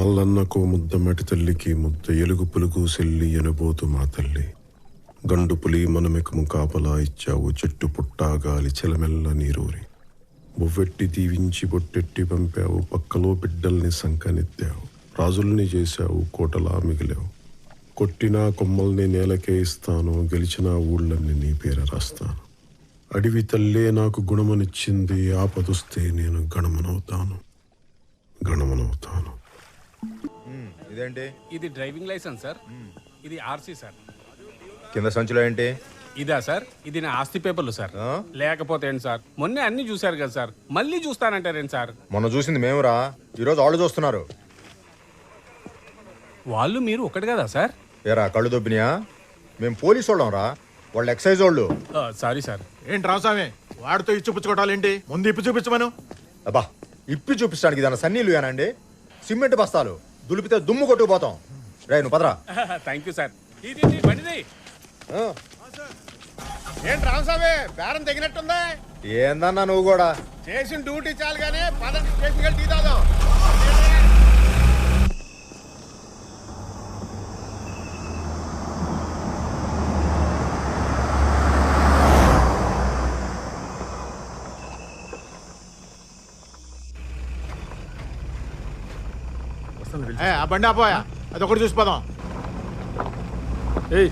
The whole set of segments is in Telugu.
మల్లన్నకో ముద్ద మటి తల్లికి ముద్ద ఎలుగు పులుగు సెల్లి ఎనబోతు మా తల్లి గండు పులి మనమెకము కాపలా ఇచ్చావు చెట్టు పుట్టా గాలి చెలమెల్ల నీరూరి బొవ్వెట్టి దీవించి బొట్టెట్టి పంపావు పక్కలో బిడ్డల్ని సంకనెత్తావు రాజుల్ని చేశావు కోటలా మిగిలావు కొట్టినా కొమ్మల్ని నేలకే ఇస్తాను గెలిచిన ఊళ్ళన్ని నీ పేర రాస్తాను అడివి తల్లే నాకు గుణమనిచ్చింది ఆపదొస్తే నేను గణమనవుతాను ఇదేంటి? ఇది డ్రైవింగ్ లైసెన్స్ సార్. ఇది ఆర్సీ సార్. కింద సంచులో ఏంటి? ఇదా సార్? ఇది నా ఆస్తి పేపర్లు సార్. లేకపోతే ఏంటి సార్, మొన్నే అన్ని చూశారు కదా సార్, మళ్ళీ చూస్తానంటారేంటి సార్? మొన్న చూసింది మేమురా, ఈరోజు వాళ్ళు చూస్తున్నారు. వాళ్ళు మీరు ఒకటి కదా సార్? ఏరా కళ్ళు దొబ్బినాయా? మేము పోలీసు వాళ్ళం రా, వాళ్ళు ఎక్సైజ్ వాళ్ళు. Sorry sir. ఏంటి రామస్వామి వాడితో ఇచ్చి పుచ్చుకోవటాలేంటి? ముందు ఇప్పి చూపించమను. అబ్బా ఇప్పి చూపించడానికి దాని సన్నీళ్ళు ఏనండి, సిమెంట్ బస్తాలు దులిపితే దుమ్ము కొట్టుకుపోతాం. రే నువ్వు పదరా. Thank you sir. ఏంటి రామస్వామి బేరం తగినట్టుందా? ఏందన్నా నువ్వు కూడా చేసిన డ్యూటీ చాలు కానీ పదండి స్టేషన్కి వెళ్ళి టీ తాగుదాం. ఆ బండి ఆపోయా, అది ఒకటి చూసిపోదాం. ఏయ్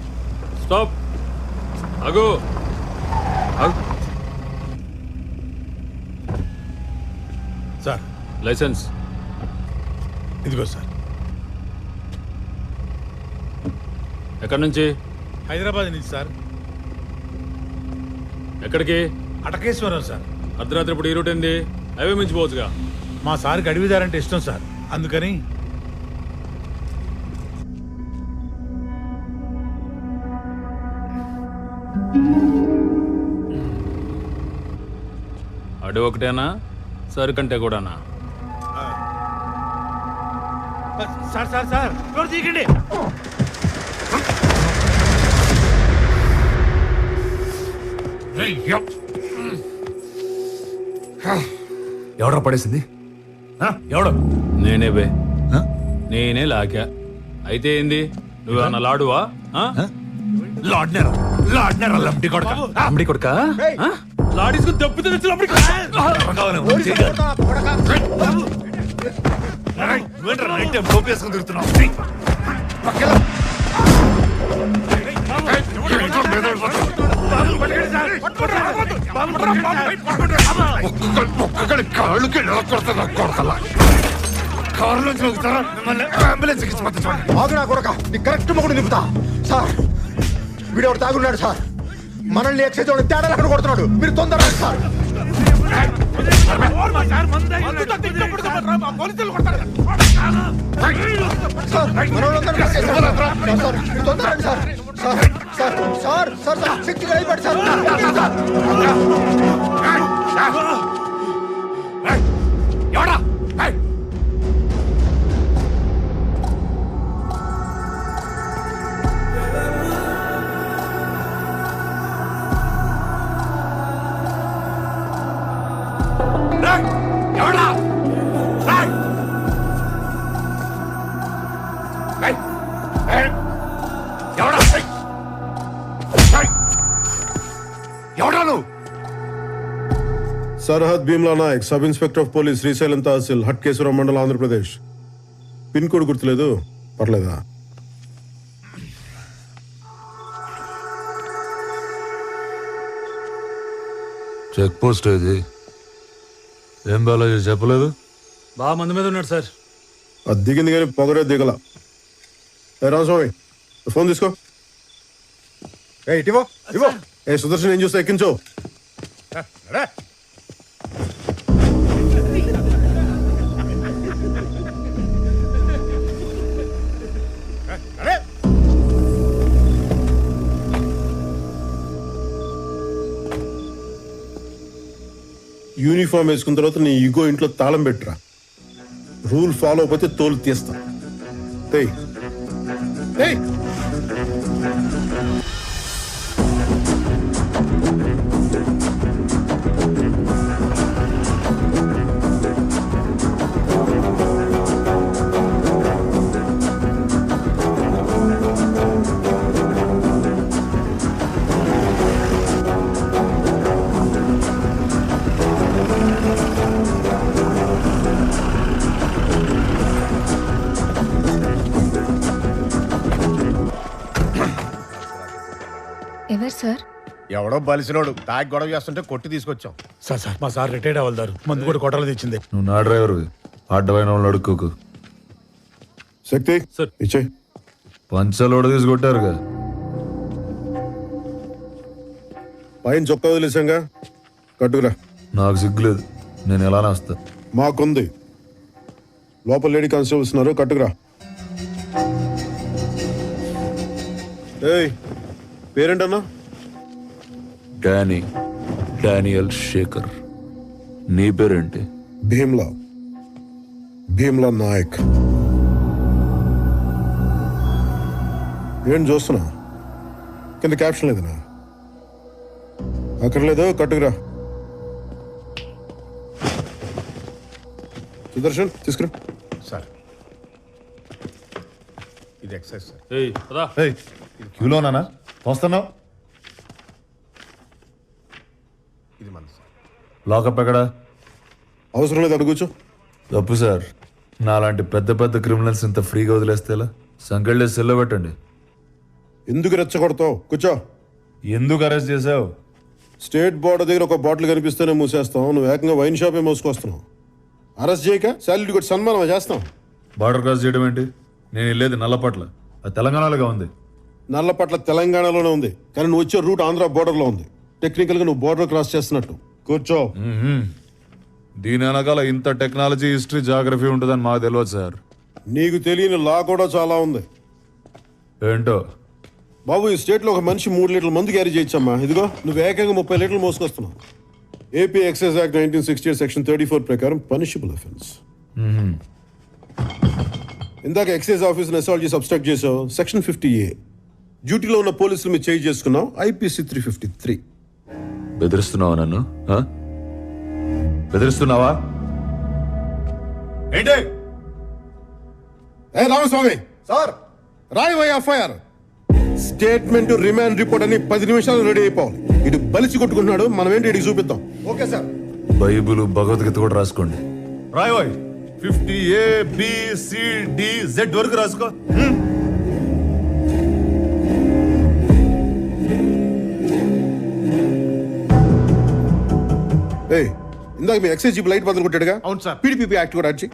స్టాప్, ఆగు. సార్ లైసెన్స్ ఇదిగో సార్. ఎక్కడి నుంచి? హైదరాబాద్ నుంచి సార్. ఎక్కడికి? అటకేశ్వరం సార్. అర్ధరాత్రి ఇప్పుడు ఈ రూట్ ఏంది? హైవే మించిపోవచ్చుగా. మా సార్కి అడవిదారంటే ఇష్టం సార్, అందుకని. అడవి ఒకటేనా, సరుకంటే కూడానా? సార్ సార్ సార్ తీకండి. ఎవడో పడేసింది? ఎవడో? నేనే బే, నేనే లాకా. అయితే ఏంది, నువ్వేమన్నా లాడువా? లంబడి కొడుక లాడీసుకుని దెబ్బతో కరెక్ట్ మొగుడు నింపుతా సార్. వీడెవడు తాగున్నాడు సార్, మనల్ని ఎక్సైజ్ వాడు తేడా అక్కడ కొడుతున్నాడు. మీరు తొందరగా సార్. सरहद Bheemla Nayak sub inspector of police Srisailam तहसील हटकेश्वरम मंडल आंध्र प्रदेश पिन कोड गुर्तुलेदु पर्लेदा చెక్ పోస్ట్ ఇది ఏం బాలాజీ చెప్పలేదు? బాగా మంది మీద ఉన్నాడు సార్. అది దిగింది కానీ పొగరే దిగల. రామస్వామి ఫోన్ తీసుకో. ఇటివో ఇవో. ఏ సుదర్శన్ ఏం చూస్తా ఎక్కించో. యూనిఫామ్ వేసుకున్న తర్వాత నీ ఈగో ఇంట్లో తాళం పెట్టురా. రూల్ ఫాలో అయిపోతే తోలు తీస్తా. ఎవరు సార్? ఎవడో బలిసినోడు తాగి గొడవ చేస్తుంటే కొట్టి తీసుకొచ్చాం. సార్ సార్ మా సార్ రిటైర్డ్ అవ్వదారు మందు కూడా కొట్టాలి తెచ్చింది. నువ్వు నా డ్రైవర్వి, అడ్డమైన వాళ్ళు అడుక్కోకు. శక్తి సార్. ఇచ్చే పంచలోడ తీసుకొట్టారుగా. పైన చొక్కా వదిలేసాంగా, కట్టుకురా. నాకు సిగ్గులేదు, నేను ఎలా వస్తా. మాకుంది. లోపల లేడీ కానిస్టేబుల్స్ ఉన్నారు, కట్టుకురా. ఏయ్, పేరేంటన్నా? డానియల్ శేఖర్. నీ పేరేంటి? భీమ్లా. భీమ్లా నాయక్. ఏం చూస్తున్నా? కింద క్యాప్షన్ లేదనా? అక్కడ లేదు, కట్టుకురా. సుదర్శన్ తీసుకురా. సార్ ఇది ఎక్సైజ్ సార్. ఏయ్ పదా. క్యూలోనా వస్తున్నావు? ఇది మన సార్. లాకప్ ఎక్కడా? అవసరం లేదు, అడుగు కూర్చో. తప్పు సార్, నాలాంటి పెద్ద పెద్ద క్రిమినల్స్ ఇంత ఫ్రీగా వదిలేస్తే ఎలా? సంకెళ్ళే సెల్లో పెట్టండి. ఎందుకు రెచ్చగొడతావు? కూర్చో. ఎందుకు అరెస్ట్ చేసావు? స్టేట్ బోర్డర్ దగ్గర ఒక బాటిల్ కనిపిస్తేనే మూసేస్తాం. నువ్వు ఏకంగా వైన్ షాపే మోసుకొస్తున్నావు. అరెస్ట్ చేయక శాలరీ కొట్టి సన్మానం చేస్తాం. బార్డర్ క్రాస్ చేయడం ఏంటి? నేను వెళ్ళేది నల్లపట్ల, అది తెలంగాణలోగా ఉంది. నల్లపట్ల తెలంగాణలోనే ఉంది, కానీ నువ్వు వచ్చే రూట్ ఆంధ్ర బోర్డర్లో ఉంది. టెక్నికల్గా నువ్వు బోర్డర్ క్రాస్ చేస్తున్నట్టు. కూర్చో. దీని వెనకాల ఇంత టెక్నాలజీ, హిస్టరీ, జాగ్రఫీ ఉంటుందని మాకు తెలియదు సార్. నీకు తెలియని లా కూడా చాలా ఉంది. ఏంటో? బాబు, ఈ స్టేట్లో ఒక మనిషి 3 లీటర్ల మందు క్యారీ చేయొచ్చమ్మా. ఇదిగో నువ్వు ఏకంగా 30 లీటర్లు మోసుకొస్తున్నావు. ఏపీ ఎక్సైజ్ యాక్ట్ 1968 సెక్షన్ 34 ప్రకారం పనిషబుల్ అఫెన్స్. ఇందాక ఎక్సైజ్ ఆఫీసర్ అసాల్ట్ చేసి అబ్స్ట్రాక్ట్ చేసావు, సెక్షన్ 50A. డ్యూటీలో ఉన్న పోలీసులు మీరు చేంజ్ చేసుకున్నావు, ఐపీసీ 353. బెదిరిస్తున్నావా నన్ను? బెదిరిస్తున్నావా ఏంటి? ఏ రామస్వామి, సార్ రాయవయ్య ఎఫ్ఐఆర్. స్టేట్మెంట్, రిమాండ్ రిపోర్ట్ అని 10 నిమిషాలు రెడీ అయిపోవాలి. ఇటు బలిసి కొట్టుకుంటున్నాడు, మనం ఏంటి ఇటు చూపిద్దాం. Okay sir. బైబుల్, భగవద్గీత కూడా రాసుకోండి. రాయ్ 50ABCDZ వరకు రాసుకో. ఏ ఇందాక మీ ఎక్సైజ్ జీప్ లైట్ బదులు కొట్టాడుగా? అవును సార్. పీడీపీ యాక్ట్ కూడా అడిచి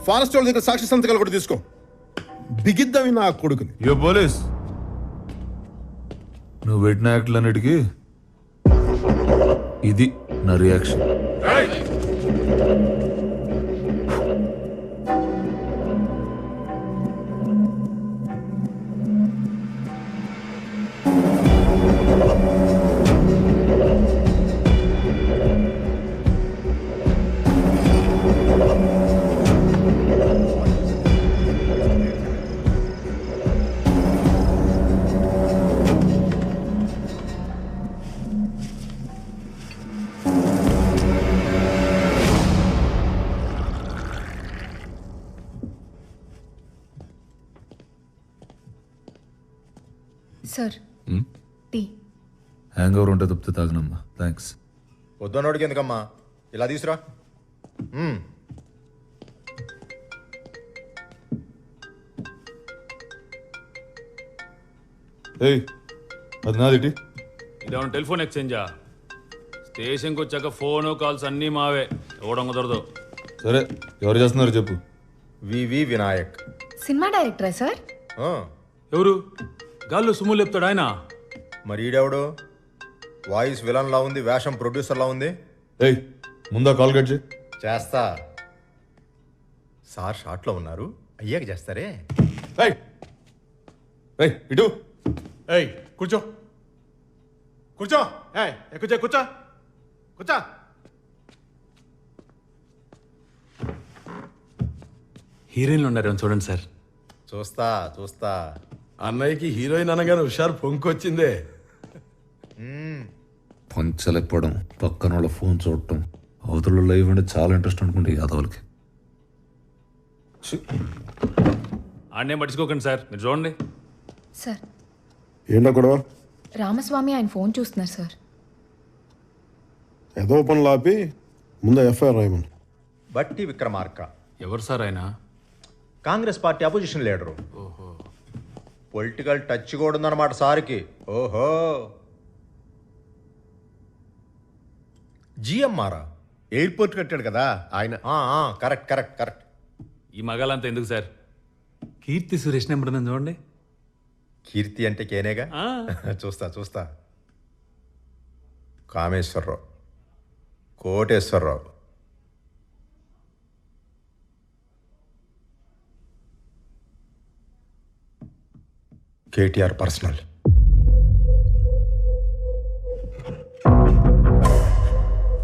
ఫారెస్ట్ వాళ్ళ దగ్గర సాక్షి సంతకాలు కూడా తీసుకో. బిగిద్దామి నా కొడుకుని. యో పోలీస్, నువ్వు పెట్టిన యాక్ట్లన్నిటికీ ఇది నా reaction. Sir tea. Hangover ఉంటే తప్పితే తాగనమ్మా. థ్యాంక్స్. వద్దనోడికి ఎందుకమ్మా, ఇలా తీసురా. ఏయ్, అది నాదిటి. ఇదేమన్నా టెలిఫోన్ ఎక్స్చేంజా? స్టేషన్కి వచ్చాక ఫోను కాల్స్ అన్నీ మావే, ఇవ్వడం కుదరదు. సరే, ఎవరు చేస్తున్నారు చెప్పు. వివి వినాయక్. సినిమా డైరెక్టరా సార్? ఆ, ఎవరు? గాల్లో సుమ్ము లేపుతాడు ఆయన. మరి ఈడెవడు? వాయిస్ విలన్ లా ఉంది, వేషం ప్రొడ్యూసర్ లా ఉంది. ఏయ్, ముందా కాల్ కట్ చేయి. చేస్తా సార్. షార్ట్లో ఉన్నారు, అయ్యాక చేస్తారే. ఏయ్ ఏయ్, ఇటు. ఏయ్ కూర్చో కూర్చో. కూర్చో కూర్చో కూర్చో. హీరోయిన్లు ఉన్నారు చూడండి సార్. చూస్తా చూస్తా. అన్నయ్యకి హీరోయిన్ అనగానే హుషారు పొంకొచ్చిందే. పంచలేకపోవడం, పక్కన వాళ్ళ ఫోన్ చూడటం, అవతల లైవ్ అంటే చాలా ఇంట్రెస్ట్ అనుకుంటే యాదవులకి. ఆడనే పట్టించుకోకండి సార్, మీరు చూడండి. సార్ ఏంటో గొడవ? రామస్వామి ఆయన ఫోన్ చూస్తున్నారు సార్. ఏదో పనులు ఆపి ముందు ఎఫ్ఐఆర్ రాయమని. బట్టి విక్రమార్క ఎవరు సార్ ఆయన? Congress party opposition leader. Political touch కూడా ఉందన్నమాట సార్కి. ఓహో, జిఎంఆరా ఎయిర్పోర్ట్ కట్టాడు కదా ఆయన. Correct correct correct. ఈ మగాలంతా ఎందుకు సార్? కీర్తి సురేష్ నెంబర్ ఉందని చూడండి. కీర్తి అంటే కేనేగా. చూస్తా చూస్తా. కామేశ్వరరావు, కోటేశ్వరరావు, కేటీఆర్ పర్సనల్.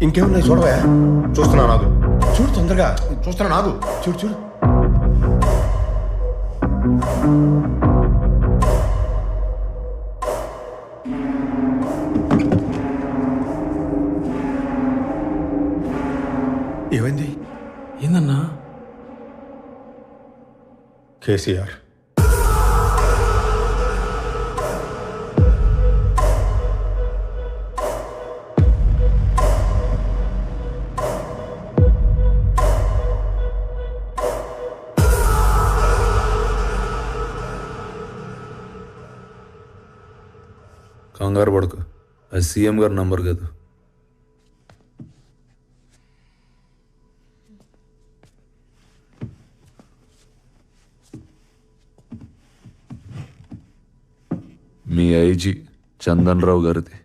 ఇంకేమున్నాయి చూడవా? చూస్తున్నా నాగు. చూడు తొందరగా, చూస్తున్నా నాగు. చూడు చూడు. ఏమైంది? ఏందన్నా? కేసీఆర్. కంగారు పడకు, అది సీఎం గారి నంబర్ కాదు. మీ ఐజీ చందన్ రావు గారిది.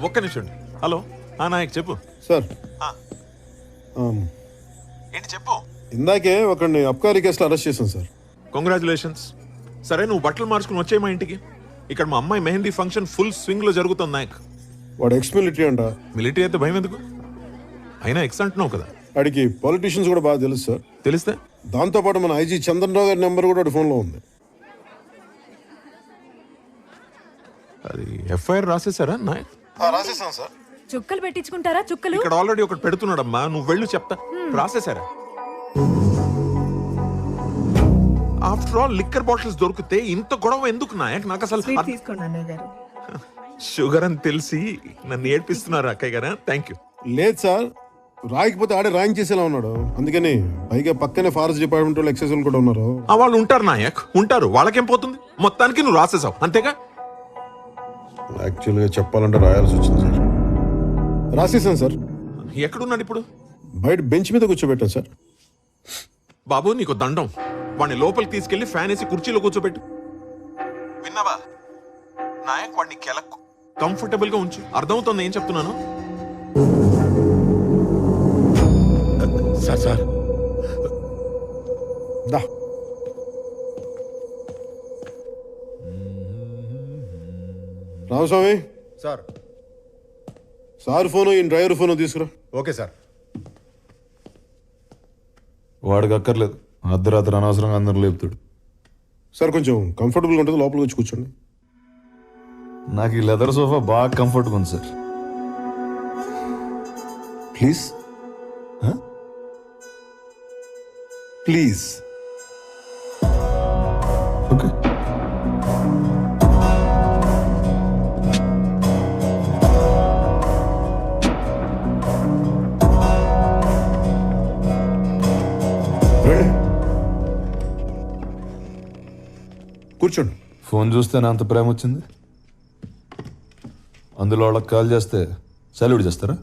ఒక్క నిమిషం. హలో నాయక్ చెప్పు సార్ ఏంటి చెప్పు. ఇందాకే ఒకరిని అబ్కారీ కేసులో అరెస్ట్ చేశాను సార్. కంగ్రాచులేషన్స్. సరే నువ్వు బట్టలు మార్చుకుని వచ్చే మా ఇంటికి. ఇక్కడ మా అమ్మాయి మెహందీ ఫంక్షన్ ఫుల్ స్వింగ్ లో జరుగుతుంది నాయక్. వాడు ఎక్స్ మిలిటరీ అంట. మిలిటరీ అయితే భయం ఎందుకు? అయినా ఎక్స్ అంటున్నావు కదా. వాడికి పాలిటీషియన్స్ కూడా బాగా తెలుసు సార్. తెలిస్తే దాంతోపాటు మన ఐజీ చంద్రరావు గారి నెంబర్ కూడా వాడి ఫోన్లో ఉంది. అది ఎఫ్ఐఆర్ రాసేసారా నాయక్? రాసేసాను సార్. చుక్కలు పెట్టించుకుంటారా? చుక్కలు ఇక్కడ ఆల్రెడీ ఒకటి పెడుతున్నాడమ్మా, నువ్వు వెళ్ళు చెప్తా. రాసేసారా? ఆఫ్టర్ ఆల్ లిక్కర్ బాటిల్స్ దొరికితే ఇంత గొడవ ఎందుకు నాయక్? నాకు అసలు షుగర్ అని తెలిసి నన్ను ఏడ్పిస్తున్నారు అక్కయ్య గారా. Thank you. లేదు సార్, రాయకపోతే ఆడే ర్యాంక్ చేసేలా ఉన్నాడు. అందుకని పైగా పక్కనే ఫారెస్ట్ డిపార్ట్మెంట్ వాళ్ళు ఎక్సైజ్ వాళ్ళు కూడా ఉన్నారు. వాళ్ళు ఉంటారు నాయక్, ఉంటారు. వాళ్ళకేం పోతుంది? మొత్తానికి నువ్వు రాసేసావు అంతేగా? యాక్చువల్గా చెప్పాలంటే రాయాల్సి వచ్చింది సార్. రాసేసాను సార్. ఎక్కడున్నాడు ఇప్పుడు? బయట బెంచ్ మీద కూర్చోబెట్టాను సార్. బాబు నీకు దండం. వాడిని లోపలికి తీసుకెళ్లి ఫ్యాన్ వేసి కుర్చీలో కూర్చోబెట్టు. విన్నావా నాయక్? వాడిని కెలకు కంఫర్టబుల్ గా ఉంచు. అర్థమవుతుంది ఏం చెప్తున్నాను? సార్ సార్ దా. రామస్వామి సార్. సార్ ఫోను ఈ డ్రైవర్ ఫోను తీసుకురా. Okay sir. వాడికి అక్కర్లేదు, అర్ధరాత్రి అనవసరంగా అందరూ లేపుతాడు. సార్ కొంచెం కంఫర్టబుల్గా ఉంటుంది, లోపలికి వచ్చి కూర్చోండి. నాకు ఈ లెదర్ సోఫా బాగా కంఫర్ట్గా ఉంది సార్. Please please. ఓకే. రండి కూర్చోండి. ఫోన్ చూస్తే నా అంత ప్రేమ వచ్చింది. అందులో వాళ్ళకి కాల్ చేస్తే సాల్యూట్ చేస్తారా?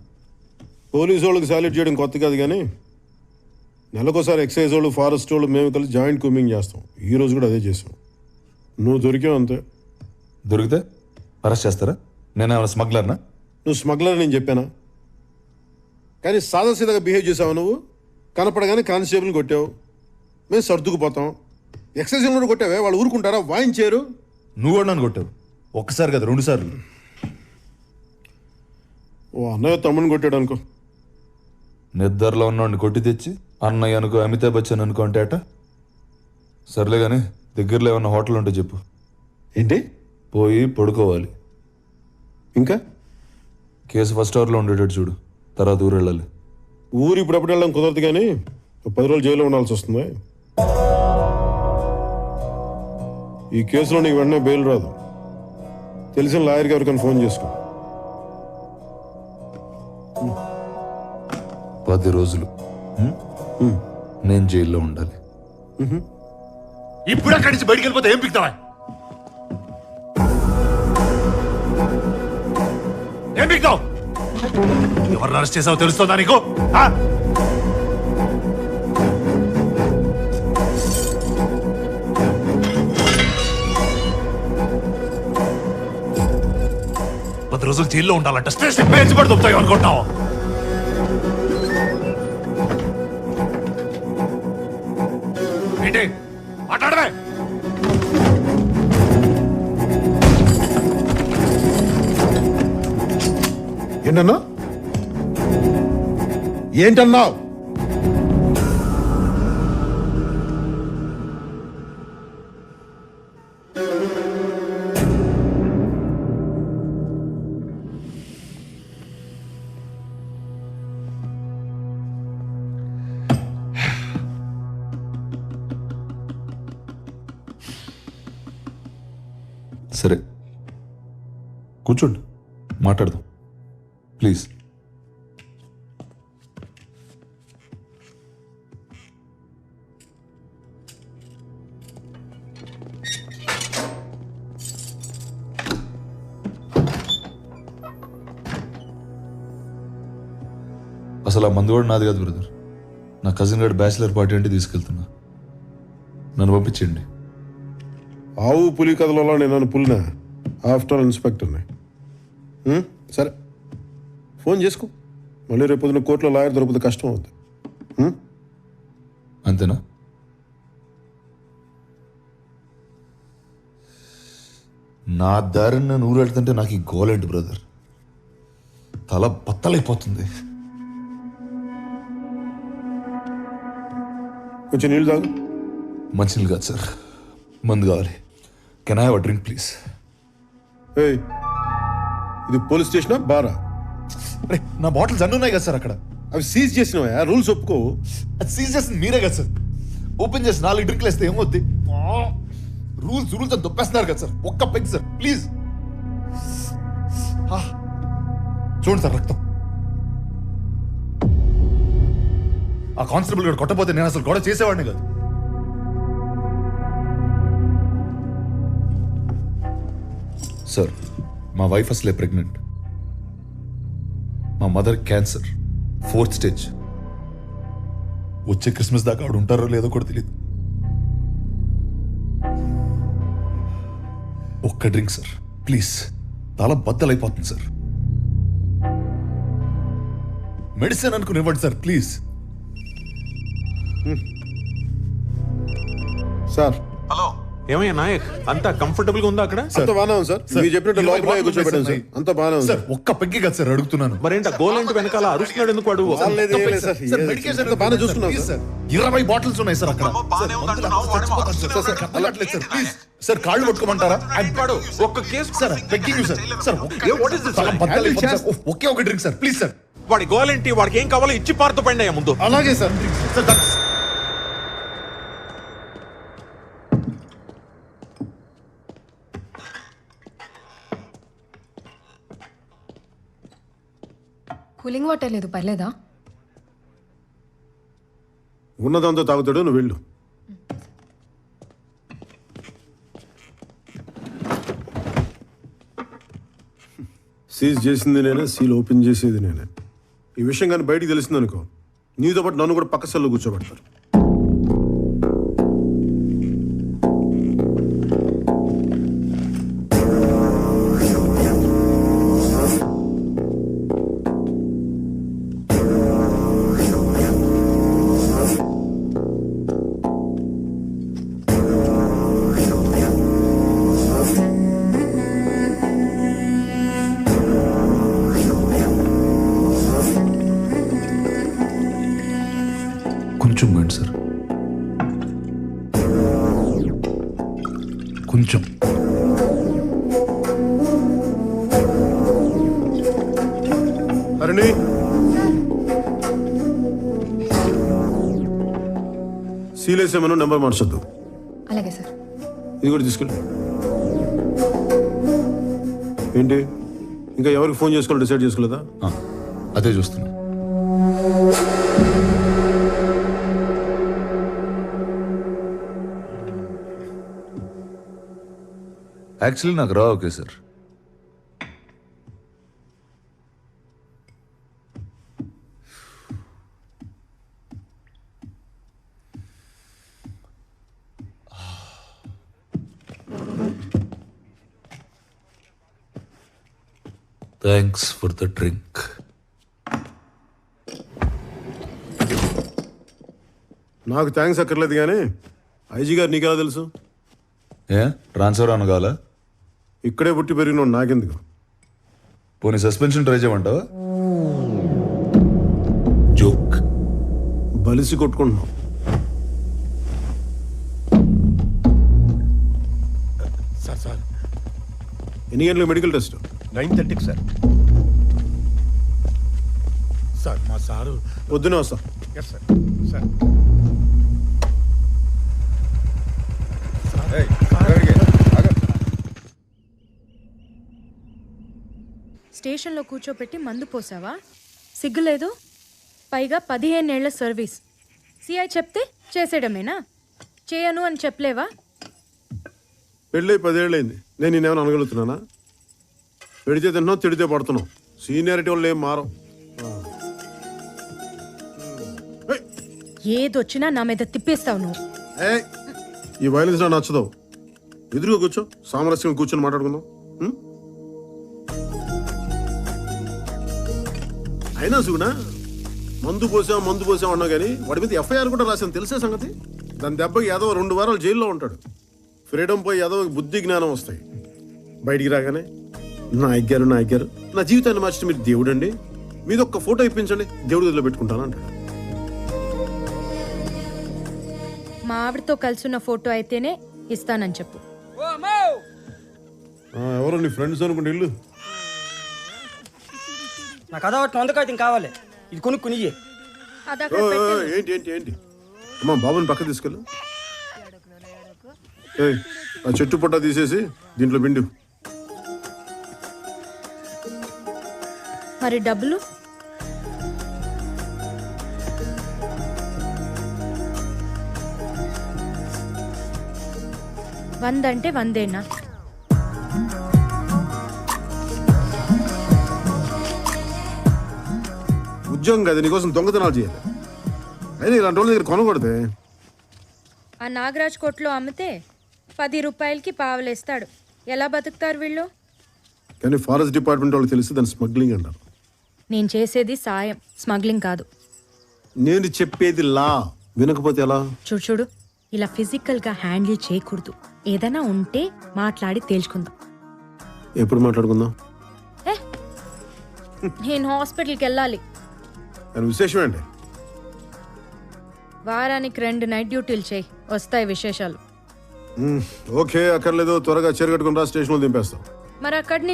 పోలీసు వాళ్ళకి సాల్యూట్ చేయడం కొత్త కాదు, కానీ నెలకోసారి ఎక్సైజ్ వాళ్ళు, ఫారెస్ట్ వాళ్ళు మేము కలిసి జాయింట్ కూమింగ్ చేస్తాం. ఈ రోజు కూడా అదే చేసాం. నువ్వు దొరికావు అంతే. దొరికితే అరెస్ట్ చేస్తారా? నేనేమైనా స్మగ్లర్నా? నువ్వు స్మగ్లర్ నేను చెప్పానా? కానీ సాదాసీదాగా బిహేవ్ చేసావు. నువ్వు కనపడగానే కానిస్టేబుల్ని కొట్టావు, మేము సర్దుకుపోతాం. ఎక్సైజ్ కూడా కొట్టావే, వాళ్ళు ఊరుకుంటారా? వాయించారు. నువ్వు కూడా నన్ను కొట్టావు, ఒక్కసారి కదా 2 సార్లు. ఓ అన్నయ్య తమ్ముని కొట్టాడు అనుకో. నిద్రలో ఉన్నవాడిని కొట్టి తెచ్చి అన్నయ్య అనుకో, అమితాబ్ బచ్చన్ అనుకో అంటే అట. సర్లే కానీ దగ్గరలో ఏమన్నా హోటల్ ఉంటే చెప్పు. ఏంటి? పోయి పడుకోవాలి. ఇంకా కేసు ఫస్ట్ అవర్లో ఉండేటట్టు చూడు, తర్వాత ఊరు వెళ్ళాలి. ఊరు ఇప్పుడప్పుడు వెళ్ళడం కుదరదు కానీ 10 రోజులు జైల్లో ఉండాల్సి వస్తుంది. ఈ కేసులో నీకు వెంటనే బెయిల్ రాదు. తెలిసిన లాయర్కి ఎవరికైనా ఫోన్ చేసుకో. 10 రోజులు నేను జైల్లో ఉండాలి. ఇప్పుడు అక్కడి నుంచి బయటికి వెళ్ళిపోతే ఏం పిక్తావా? ఏం పిక్తావు? ఎవరిని అరెస్ట్ చేసావో తెలుస్తుందా నీకు? ఆ? పది రోజులు జైల్లో ఉండాలంట. స్టేషన్ పేర్చి పడి దొరుకుతాయి అనుకుంటున్నావు? ఏంటి మాట్లాడవే? ఏంటన్నా? ఏంటన్నావు? సరే కూర్చోండి, మాట్లాడదాం ప్లీజ్. అసలు ఆ మందు కూడా నాది కాదు బ్రదర్. నా కజిన్ గారి బ్యాచిలర్ పార్టీ అంటే తీసుకెళ్తున్నా. నన్ను పంపించండి. ఆవు పులి కథలలో నేను నన్ను పులినా? ఆఫ్టర్ ఇన్స్పెక్టర్ని. సరే ఫోన్ చేసుకో. మళ్ళీ రేపు పొద్దున కోర్టులో లాయర్ దొరకదు, కష్టం అవుతుంది. అంతేనా? నా దారిని నేను ఊరెళ్తుంటే నాకు ఈ గోలేంటి బ్రదర్? తల బత్తలైపోతుంది. కొంచెం నీళ్ళు తాగు. మంచినీళ్ళు కాదు సార్, మందు కావాలి. Can I have a drink please? ఏయ్, ఇది పోలీస్ స్టేషనా బారా? అరే నా బాటిల్స్ అన్నీ ఉన్నాయి కదా సార్ అక్కడ. అవి సీజ్ చేసినవా? రూల్స్ ఒప్పుకో. అది సీజ్ చేసింది మీరే కదా సార్. ఓపెన్ చేసి 4 డ్రింక్లు వేస్తే ఏమవుద్ది? రూల్స్ రూల్స్ అని దొప్పేస్తున్నారు కదా సార్. ఒక్క పెగ్ సార్ ప్లీజ్. చూడండి సార్ రక్తం. ఆ కానిస్టేబుల్ గారు కొట్టపోతే నేను అసలు గొడవ చేసేవాడిని కాదు. సార్ మా వైఫ్ అసలే ప్రెగ్నెంట్. మా మదర్ క్యాన్సర్ 4th స్టేజ్. వచ్చే క్రిస్మస్ దాకా ఆవిడ ఉంటారో లేదో కూడా తెలియదు. ఒక్క డ్రింక్ సార్ ప్లీజ్. చాలా బద్దలైపోతుంది సార్. మెడిసిన్ అనుకుని ఇవ్వండి సార్ ప్లీజ్. సార్ హలో, ఏమయ్యా నాయక్, అంతా కంఫర్టబుల్ గా ఉందా అక్కడ? అంత బాగానే ఉంది సార్. మీరు చెప్పినట్టు లోపల కూర్చోబెట్టాను సార్. అంత బాగానే ఉంది. సార్ ఒక్క పెగ్గి కదా సార్ అడుగుతున్నాను. మరేంట గోలేంటి వెనకాల అరుస్తున్నాడు ఎందుకు వాడు? సార్ మెడికేషన్ బాగానే చూసుకున్నాం సార్. 20 బాటిల్స్ ఉన్నాయి సార్ అక్కడ. బాగానే ఉందంటున్నావు, వాడేమో అరుస్తున్నాడు. సార్ ప్లీజ్ సార్ కాళ్ళు పట్టుకోమంటారా? వాడు ఒక్క case sir pegging sir. Sir ఒకే ఒక డ్రింక్ సార్ ప్లీజ్ సార్. వాడి గోలేంటి, వాడికి ఏం కావాలో ఇచ్చి పారుతూ పండి అయ్యా ముందు. అలాగే సార్. సార్ కూలింగ్ వాటర్ లేదు, పర్లేదా? ఉన్నదంతా తాగుతాడు, నువ్వు వెళ్ళు. సీజ్ చేసింది నేనే, సీల్ ఓపెన్ చేసేది నేనే. ఈ విషయం కానీ బయటికి తెలిసింది అనుకో, నీతో పాటు నన్ను కూడా పక్క సెల్లో కూర్చోబెడతారు. కొంచెం మైండ్ సార్, కొంచెం. హరిణి సీలేసేమను నెంబర్ మార్చొద్దు. అలాగే సార్. ఇది కూడా తీసుకెళ్ళి. ఏంటి ఇంకా ఎవరికి ఫోన్ చేసుకోవాలి డిసైడ్ చేసుకోలేదా? అదే చూస్తున్నా. యాక్చువల్లీ నాకు రా okay sir. Thanks for the drink. నాకు థ్యాంక్స్ అక్కర్లేదు కానీ ఐజీ గారు నీకెలా తెలుసు? ఏ ట్రాన్స్ఫర్ అనగాల? ఇక్కడే పుట్టి పెరిగిన నాకెందుకు? పోనీ సస్పెన్షన్ ట్రై చేయమంటావా? జోక్. బలిసి కొట్టుకుంటున్నాం. సార్ ఎన్ని గంటలకు మెడికల్ టెస్ట్? 9:30 సార్. సార్ మా సారు. పొద్దునే వస్తా. Yes sir. సార్ స్టేషన్లో కూర్చోపెట్టి మందు పోసావా? సిగ్గులేదు? పైగా 15 ఏళ్ల సర్వీస్. సిఐ చెప్తే చేసేయడమేనా? చేయను అని చెప్పలేవా? పెళ్ళి 10 ఏళ్ళైంది. నేను నేనేమైనా అనగలుగుతున్నానా? పెడితే తిన్నావు, తిడితే పడుతున్నావు. సీనియారిటీ వాళ్ళు ఏం మారం. ఏదొచ్చినా నా మీద తిప్పేస్తావు నువ్వు. ఈ వైలెన్స్ నాకు నచ్చదు. ఎదురుగా కూర్చో, సామరస్యంగా కూర్చొని మాట్లాడుకుందాం. అయినా సుగునా మందు పోసాం అన్నా కానీ వాడి మీద ఎఫ్ఐఆర్ కూడా రాశాను, తెలిసే సంగతి. దాని దెబ్బకి యాదవ్ 2 వారాలు జైల్లో ఉంటాడు. ఫ్రీడమ్ పోయి యాదవ్ బుద్ధి జ్ఞానం వస్తాయి. బయటికి రాగానే నా ఎగ్గారు నా జీవితాన్ని మార్చిన మీరు దేవుడు అండి, మీద ఒక్క ఫోటో ఇప్పించండి, దేవుడి గదిలో పెట్టుకుంటాను అంటాడు. మా ఆవిడతో కలిసిన ఫోటో అయితేనే ఇస్తానని చెప్పు. ఎవరో నీ ఫ్రెండ్స్ అనుకుంటే ఇల్లు. నాకు అదో వందకాయతం కావాలి, ఇది కొనుక్కుని. ఏంటి అమ్మా, బాబుని పక్క తీసుకెళ్ళు. ఆ చెట్టు పొట్ట తీసేసి దీంట్లో పిండు. మరి డబ్బులు? వందంటే 100ఏనా? ఉద్యోగం కదా, నీకోసం దొంగతనాలు చేయాలి. అయినా ఇలాంటి వాళ్ళ దగ్గర కొనకూడదే. ఆ నాగరాజ్ కొట్లో అమ్మితే 10 రూపాయలకి పావలేస్తాడు. ఎలా బతుకుతారు వీళ్ళు? కానీ ఫారెస్ట్ డిపార్ట్మెంట్ వాళ్ళు తెలిసి దాన్ని స్మగ్లింగ్ అంటారు. నేను చేసేది సాయం, స్మగ్లింగ్ కాదు. నేను చెప్పేది లా, వినకపోతే ఎలా? చూడు, ఇలా ఫిజికల్గా హ్యాండిల్ చేయకూడదు. ఏదైనా ఉంటే మాట్లాడి తేల్చుకుందాం. ఎప్పుడు మాట్లాడుకుందాం? నేను హాస్పిటల్కి వెళ్ళాలి. అని విశేషం ఏంటి? వారానికి 2 నైట్ డ్యూటీలు చేయి, వస్తాయి విశేషాలు. ఓకే, అక్కర్లేదు. త్వరగా చేరగట్టుకుని రా, స్టేషన్లో దింపేస్తాం. మరి అక్కడి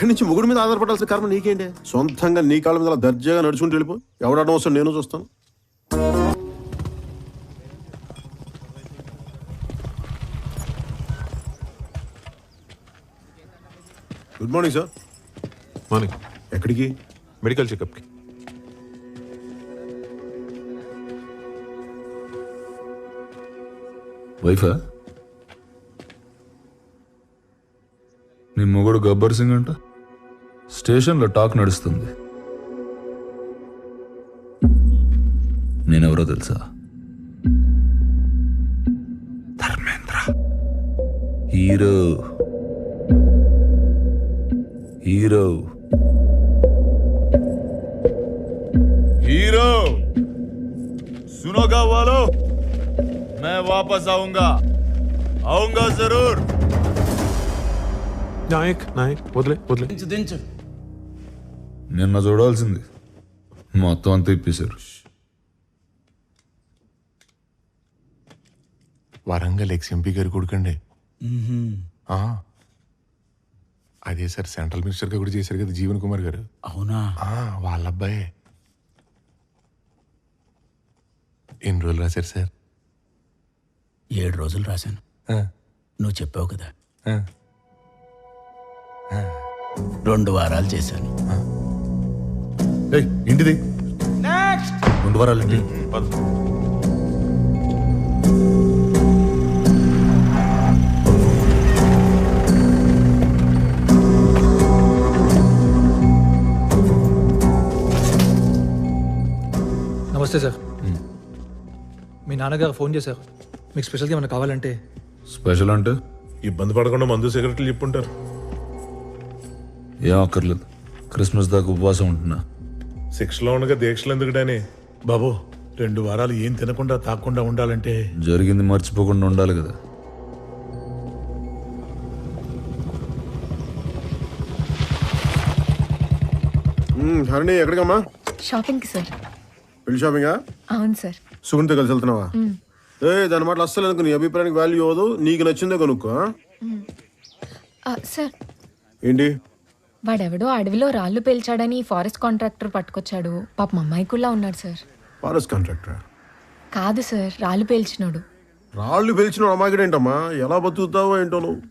నుంచి ముగ్గురు మీద ఆధారపడాల్సిన కర్మ నీకేంటి? సొంతంగా నీ కాళ్ళ మీద దర్జాగా నడుచుకుంటూ వెళ్ళిపో. ఎవడడం వస్తాడు, నేను చూస్తాను. Good morning sir. మార్నింగ్. ఎక్కడికి? మెడికల్ చెకప్కి. వైఫా? నీ మొగుడు గబ్బర్ సింగ్ అంట. స్టేషన్లో టాక్ నడుస్తుంది. నేనెవరో తెలుసా? ధర్మేంద్ర. హీరో. सुनोगा वालों, मैं वापस आऊंगा जरूर. నాయక్ వదిలే. దించు. నిన్న చూడాల్సింది మొత్తం అంతా ఇప్పేశారు. వరంగల్ ఎక్స్ఎంపీ గారు కొడుకండి. అదే సార్, సెంట్రల్ మినిస్టర్ గా కూడా చేశారు కదా జీవన్ కుమార్ గారు. అవునా? వాళ్ళ అబ్బాయే. ఎన్ని రోజులు రాశారు సార్? 7 రోజులు రాశాను. నువ్వు చెప్పావు కదా, 2 వారాలు చేశాను. ఏంటిది 2 వారాలు ఏంటి? నమస్తే సార్. మీ నాన్నగారు ఫోన్ చేశారు, మీకు స్పెషల్గా ఏమైనా కావాలంటే. స్పెషల్ అంటే ఇబ్బంది పడకుండా మందు సిగరెట్లు చెప్పుంటారు. ఏం అక్కర్లేదు, క్రిస్మస్ దాకా ఉపవాసం ఉంటున్నా. శిక్షలో ఉండగా దీక్షలు ఎందుకుడాని బాబు, 2 వారాలు ఏం తినకుండా తాకుండా ఉండాలంటే జరిగింది మర్చిపోకుండా ఉండాలి కదా. హరిణి ఎక్కడికమ్మా? షాపింగ్కి సార్. పెళ్లి షాపింగా? అవును సార్. సుగుణితో కలిసి వెళ్తున్నావా? దాని మాటలు అస్సలు అనుకో, నీ అభిప్రాయానికి వాల్యూ అవ్వదు, నీకు నచ్చిందే కొనుక్కో. సార్, ఏంటి? వాడెవడో అడవిలో రాళ్ళు పేల్చాడని ఫారెస్ట్ కాంట్రాక్టర్ పట్టుకొచ్చాడు. పాపం అమ్మాయికుల్లా ఉన్నాడు సార్. ఫారెస్ట్ కాంట్రాక్టర్ కాదు సార్, రాళ్ళు పేల్చినాడు. రాళ్ళు పిలిచిన అమ్మాయికి ఏంటమ్మా, ఎలా బతుకుతావో ఏంటో నువ్వు.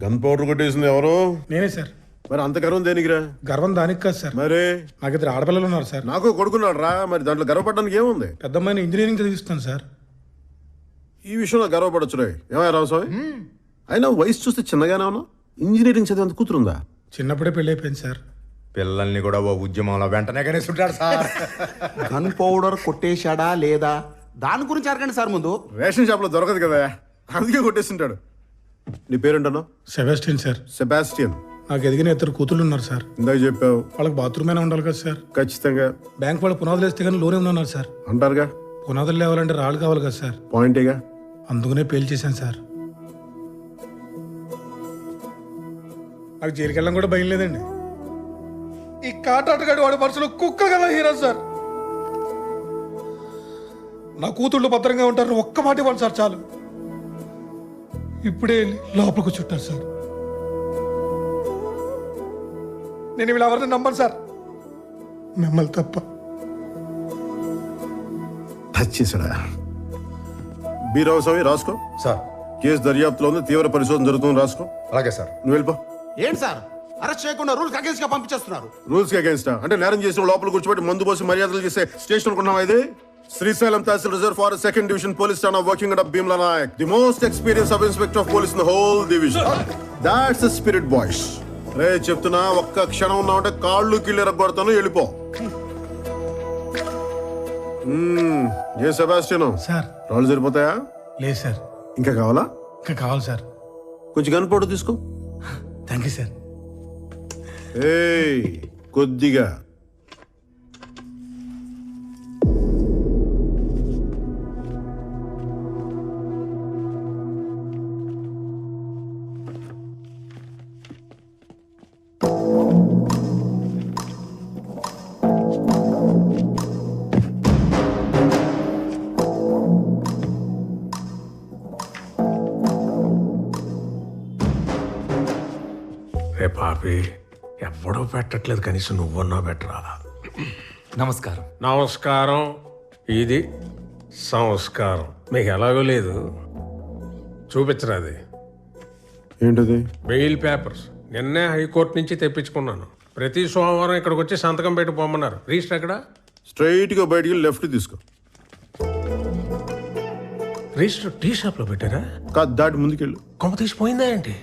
గన్ పౌడర్ కొట్టేసింది ఎవరు? నేనే సార్. మరి అంత గర్వం దేనికిరా? గర్వం దానికి కాదు సార్, మరి నాకు 2 ఆడపిల్లలు ఉన్నారు సార్. నాకు కొడుకున్నాడు రా, మరి దాంట్లో గర్వపడడానికి ఏముంది? పెద్దమ్మాయిని ఇంజనీరింగ్ చదివిస్తాను సార్. ఈ విషయంలో గర్వపడచ్చు రే. ఏమయ్య రామస్వామి, అయినా వయసు చూస్తే చిన్నగానే ఉన్నావు. ఇంజనీరింగ్ చదివేంత కూతురుందా? చిన్నప్పుడే పెళ్ళి అయిపోయింది సార్. పిల్లల్ని కూడా ఓ ఉద్యమంలో వెంటనే కనేస్తుంటాడు సార్. గన్ పౌడర్ కొట్టేశాడా లేదా దాని గురించి అడగండి సార్ ముందు. రేషన్ షాప్ లో దొరకదు కదా, అందుకే కొట్టేసింటాడు. నీ పేరేంటన్నావు? Sebastian sir. సెబాస్టియన్. నాకు ఎదిగిన 2 కూతుళ్ళు ఉన్నారు సార్. ఇందాక చెప్పావు. వాళ్ళకి బాత్రూమ్ అయినా ఉండాలి కదా సార్. ఖచ్చితంగా. బ్యాంక్ వాళ్ళు పునాదులు వేస్తే కానీ లోనే ఉన్నారు సార్. అంటారుగా, పునాదులు లేవాలంటే రాళ్ళు కావాలి కదా సార్. పాయింటేగా. అందుకనే పేల్ చేశాను సార్. నాకు జైలుకి వెళ్ళడం కూడా భయం లేదండి. ఈ కాటాటగాడి వాడి పర్సులో కుక్క కదా హీరో సార్. నా కూతుళ్ళు భద్రంగా ఉంటారు, ఒక్క మాట ఇవ్వండి సార్ చాలు. ఇప్పుడే లోపలికి చుట్టారు సార్. నేను వీళ్ళు ఎవరిని నమ్మను సార్, మిమ్మల్ని తప్ప. టచ్ చేశాడా? బీరావు రాసుకో సార్. కేసు దర్యాప్తులో ఉంది, తీవ్ర పరిశోధన జరుగుతుంది, రాసుకో. అలాగే సార్. నువ్వు వెళ్ళిపో. ఏంటి సార్ అరెస్ట్ చేయకుండా రూల్స్ అగేన్స్ట్ గా పంపించేస్తున్నారు? రూల్స్ అగేన్స్ట్ అంటే నేరం చేసిన లోపల కూర్చోబెట్టి మందు పోసి మర్యాదలు చేసే స్టేషన్ అనుకున్నావా ఇది? శ్రీశైలం తహసీల్ reserve forest 2nd division police స్టానా working and Bheemla Nayak, the most experience sub inspector of police in the whole division. That's the spirit boys. రే చెప్తున్నా, ఒక్క క్షణం ఉన్నావంటే కాళ్ళు కిళ్ళు ఎరగొడతాను, వెళ్ళిపో. ఏ సెబాస్టియన్ సార్, రాళ్ళు సరిపోతాయా? లేదు సార్. ఇంకా కావాలా? ఇంకా కావాలి సార్. కొంచెం గన్ పౌడర్ తీసుకో. Thank you sir. కొద్దిగా. రే పాపి, ఎవ్వడో పెట్టట్లేదు, కనీసం నువ్వన్నా పెట్టరా. నమస్కారం. నమస్కారం. ఇది సంస్కారం. మీకు ఎలాగో లేదు, చూపించరా అది. ఏంటది? బెయిల్ పేపర్స్ నిన్నే హైకోర్టు నుంచి తెప్పించుకున్నాను. ప్రతి సోమవారం ఇక్కడికి వచ్చి సంతకం పెట్టి పొమ్మన్నారు. రిజిస్టర్ ఎక్కడ? స్ట్రైట్ గా బయటికి లెఫ్ట్ తీసుకో. రిజిస్టర్ టీ షాప్ లో పెట్టారా? కాదు, దాటి ముందుకెళ్ళు. కొమ్మ తీసిపోయిందా ఏంటి?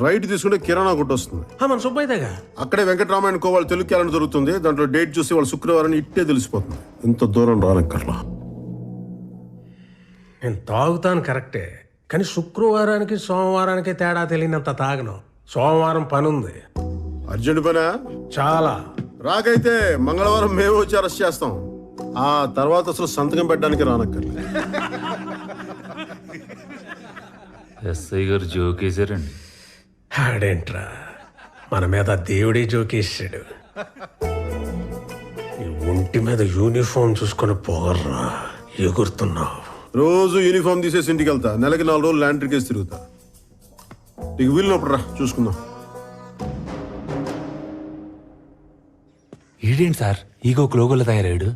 రైట్ తీసుకుంటే కిరాణా కొట్టు వస్తుంది. మన సుబ్బయ్యగా అక్కడే వెంకటరామాయణ కోవాళ్ళు తెలుగు క్యాలెండర్ జరుగుతుంది. దాంట్లో డేట్ చూసి వాళ్ళు శుక్రవారం ఇట్టే తెలిసిపోతుంది. ఇంత దూరం రానక్కర్లా. నేను తాగుతాను కరెక్టే, కానీ శుక్రవారానికి సోమవారానికి తేడా తెలియనంత తాగను. సోమవారం పని ఉంది. అర్జెంట్ పనా? చాలా. రాకైతే మంగళవారం మేము వచ్చి అరెస్ట్ చేస్తాం. ఆ తర్వాత అసలు సంతకం పెట్టడానికి రానక్కర్లా. ఎస్ఐ గారు జోకేశారండి. ఆడేంట్రా, మన మీద దేవుడే జోకేసాడు. ఈ ఒంటి మీద యూనిఫామ్ చూసుకొని పోగర్రా, ఎగురుతున్నావు. రోజు యూనిఫామ్ తీసేసి ఇంటికి వెళ్తా. నెలకి 4 రోజులు ల్యాండ్రీ కేసు తిరుగుతా. నీకు వీలునప్పుడు రా, చూసుకుందాం. ఈడేంటి సార్ ఈగో క్లోగోలో తయారయ్యాడు?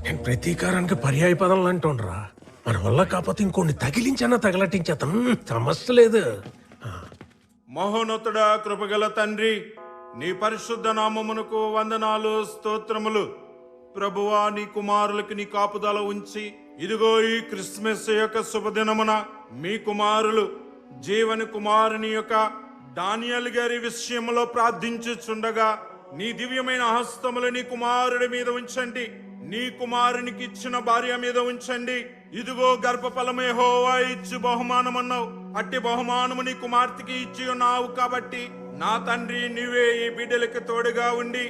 నేను ప్రతీకారానికి పర్యాయ పదం అంటుండ్రా. మన వల్ల కాకపోతే ఇంకోటి తగిలించన్నా తగలటించేతను సమస్య లేదు. మహోన్నతుడా, కృపగల తండ్రి, నీ పరిశుద్ధ నామమునకు వందనాలు, స్తోత్రములు. ప్రభువా, నీ కుమారులకి నీ కాపుదల ఉంచి ఇదిగో ఈ క్రిస్మస్ యొక్క శుభదినమున మీ కుమారులు జీవని కుమారుని యొక్క డానియల్ గారి విషయంలో ప్రార్థించుచుండగా నీ దివ్యమైన హస్తములు నీ కుమారుడి మీద ఉంచండి. నీ కుమారునికి ఇచ్చిన భార్య మీద ఉంచండి. ఇదిగో గర్భఫలము యెహోవా ఇచ్చు బహుమానమన్నావు. అట్టి బహుమానము నీ కుమార్తెకి ఇచ్చి ఉన్నావు కాబట్టి నా తండ్రి, నీవే ఈ బిడ్డలకు తోడుగా ఉండి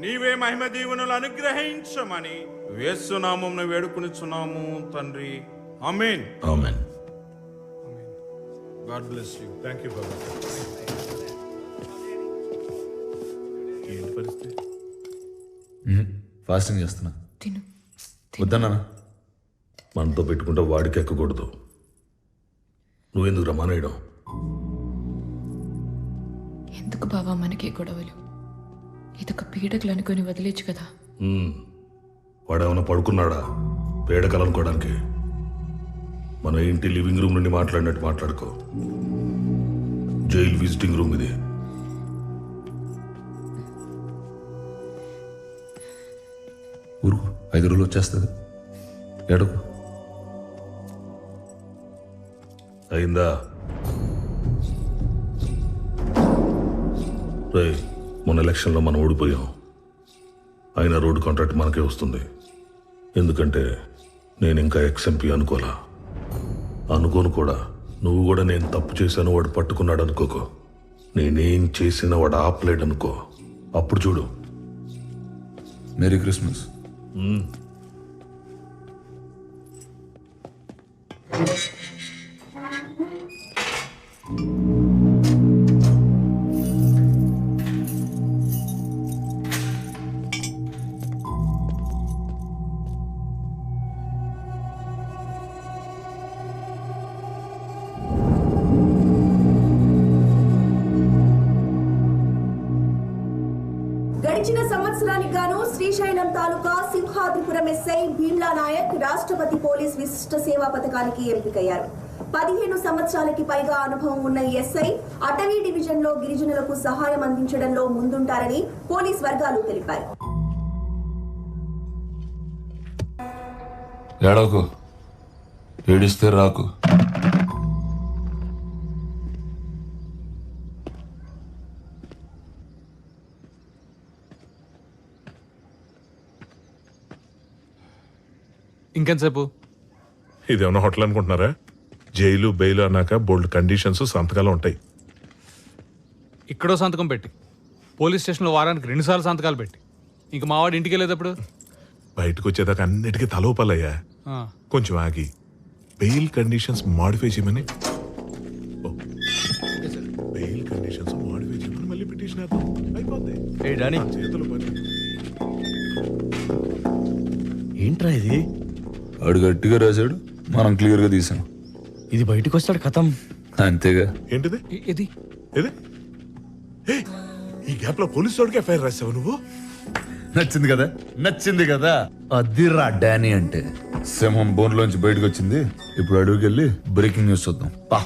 నీవే మహిమ దీవెనలు అనుగ్రహించమని యేసునామమున వేడుకొనుచున్నాము తండ్రి. Amen. Amen. God bless you. Thank you బాబా. ఏంటి పరిస్థితి? ఫాస్టింగ్ చేస్తున్నా. తిను. వద్దన్నా. మనతో పెట్టుకుంటే వాడికి ఎక్కకూడదు. నువ్వెందుకు రమానేయడం? ఎందుకు బావా మనకి గొడవలు? ఇదొక పీడకలు అనుకుని వదిలేచ్చు కదా. వాడేమన్నా పడుకున్నాడా పేడకలనుకోవడానికి? మన ఇంటి లివింగ్ రూమ్ నుండి మాట్లాడినట్టు మాట్లాడుకో. జైలు విజిటింగ్ రూమ్ ఇది. ఊరుకు, 5 రోజులు వచ్చేస్తుంది. ఏడకు. అయిందా? రే, మొన్న ఎలక్షన్లో మనం ఓడిపోయాం. అయినా రోడ్డు కాంట్రాక్ట్ మనకే వస్తుంది. ఎందుకంటే నేను ఇంకా ఎక్స్ఎంపీ అనుకోలా. అనుకోను కూడా. నువ్వు కూడా నేను తప్పు చేశాను వాడు పట్టుకున్నాడు అనుకోకో. నేనేం చేసినా వాడు ఆపలేడు అనుకో. అప్పుడు చూడు. Merry Christmas. గడిచిన సంవత్సరానికి గాను శ్రీశైలం తాలూకా సింహాద్రిపురం ఎస్ఐ భీమ్లా నాయక్ రాష్ట్రపతి పోలీస్ విశిష్ట సేవా పథకానికి ఎంపికయ్యారు. 15 సంవత్సరాలకి పైగా అనుభవం ఉన్న ఈ ఎస్ఐ అటవీ డివిజన్ లో గిరిజనులకు సహాయం అందించడంలో ముందుంటారని పోలీస్ వర్గాలు తెలిపాయి. ఏడవకు, ఏడిస్తే రాకు. ఇంకెంతసేపు? ఇదేమన్నా హోటల్ అనుకుంటున్నారా? జైలు బెయిల్ అన్నాక బోల్డ్ కండిషన్స్, సంతకాలు ఉంటాయి. ఇక్కడో సంతకం పెట్టి, పోలీస్ స్టేషన్లో వారానికి 2 సార్లు సంతకాలు పెట్టి, ఇంక మావాడు ఇంటికి వెళ్ళేటప్పుడు బయటకు వచ్చేదాకా అన్నిటికీ తలోపాలయ్యా. కొంచెం ఆగి బెయిల్ కండిషన్స్ మాడిఫై చేయమని బెయిల్ కండిషన్స్ మాడిఫై చేయమని మళ్ళీ పిటిషన్ అయిపోద్ది. చేతులు పని. ఏంట్రా ఇది? వాడు గట్టిగా రాశాడు, మనం క్లియర్ గా తీసాం. ఇది బయటకు వస్తాడు కథం. అంతేగా. ఏంటిది? ఇది ఏది? ఈ గ్యాప్ లో పోలీసు వాడికి ఎఫ్ఐఆర్ రాసావు నువ్వు? నచ్చింది కదా, నచ్చింది కదా. అదిరా డానీ అంటే. సింహం బోన్లోంచి బయటకు వచ్చింది. ఇప్పుడు అడుగుకి వెళ్ళి బ్రేకింగ్ న్యూస్ చూద్దాం. పా.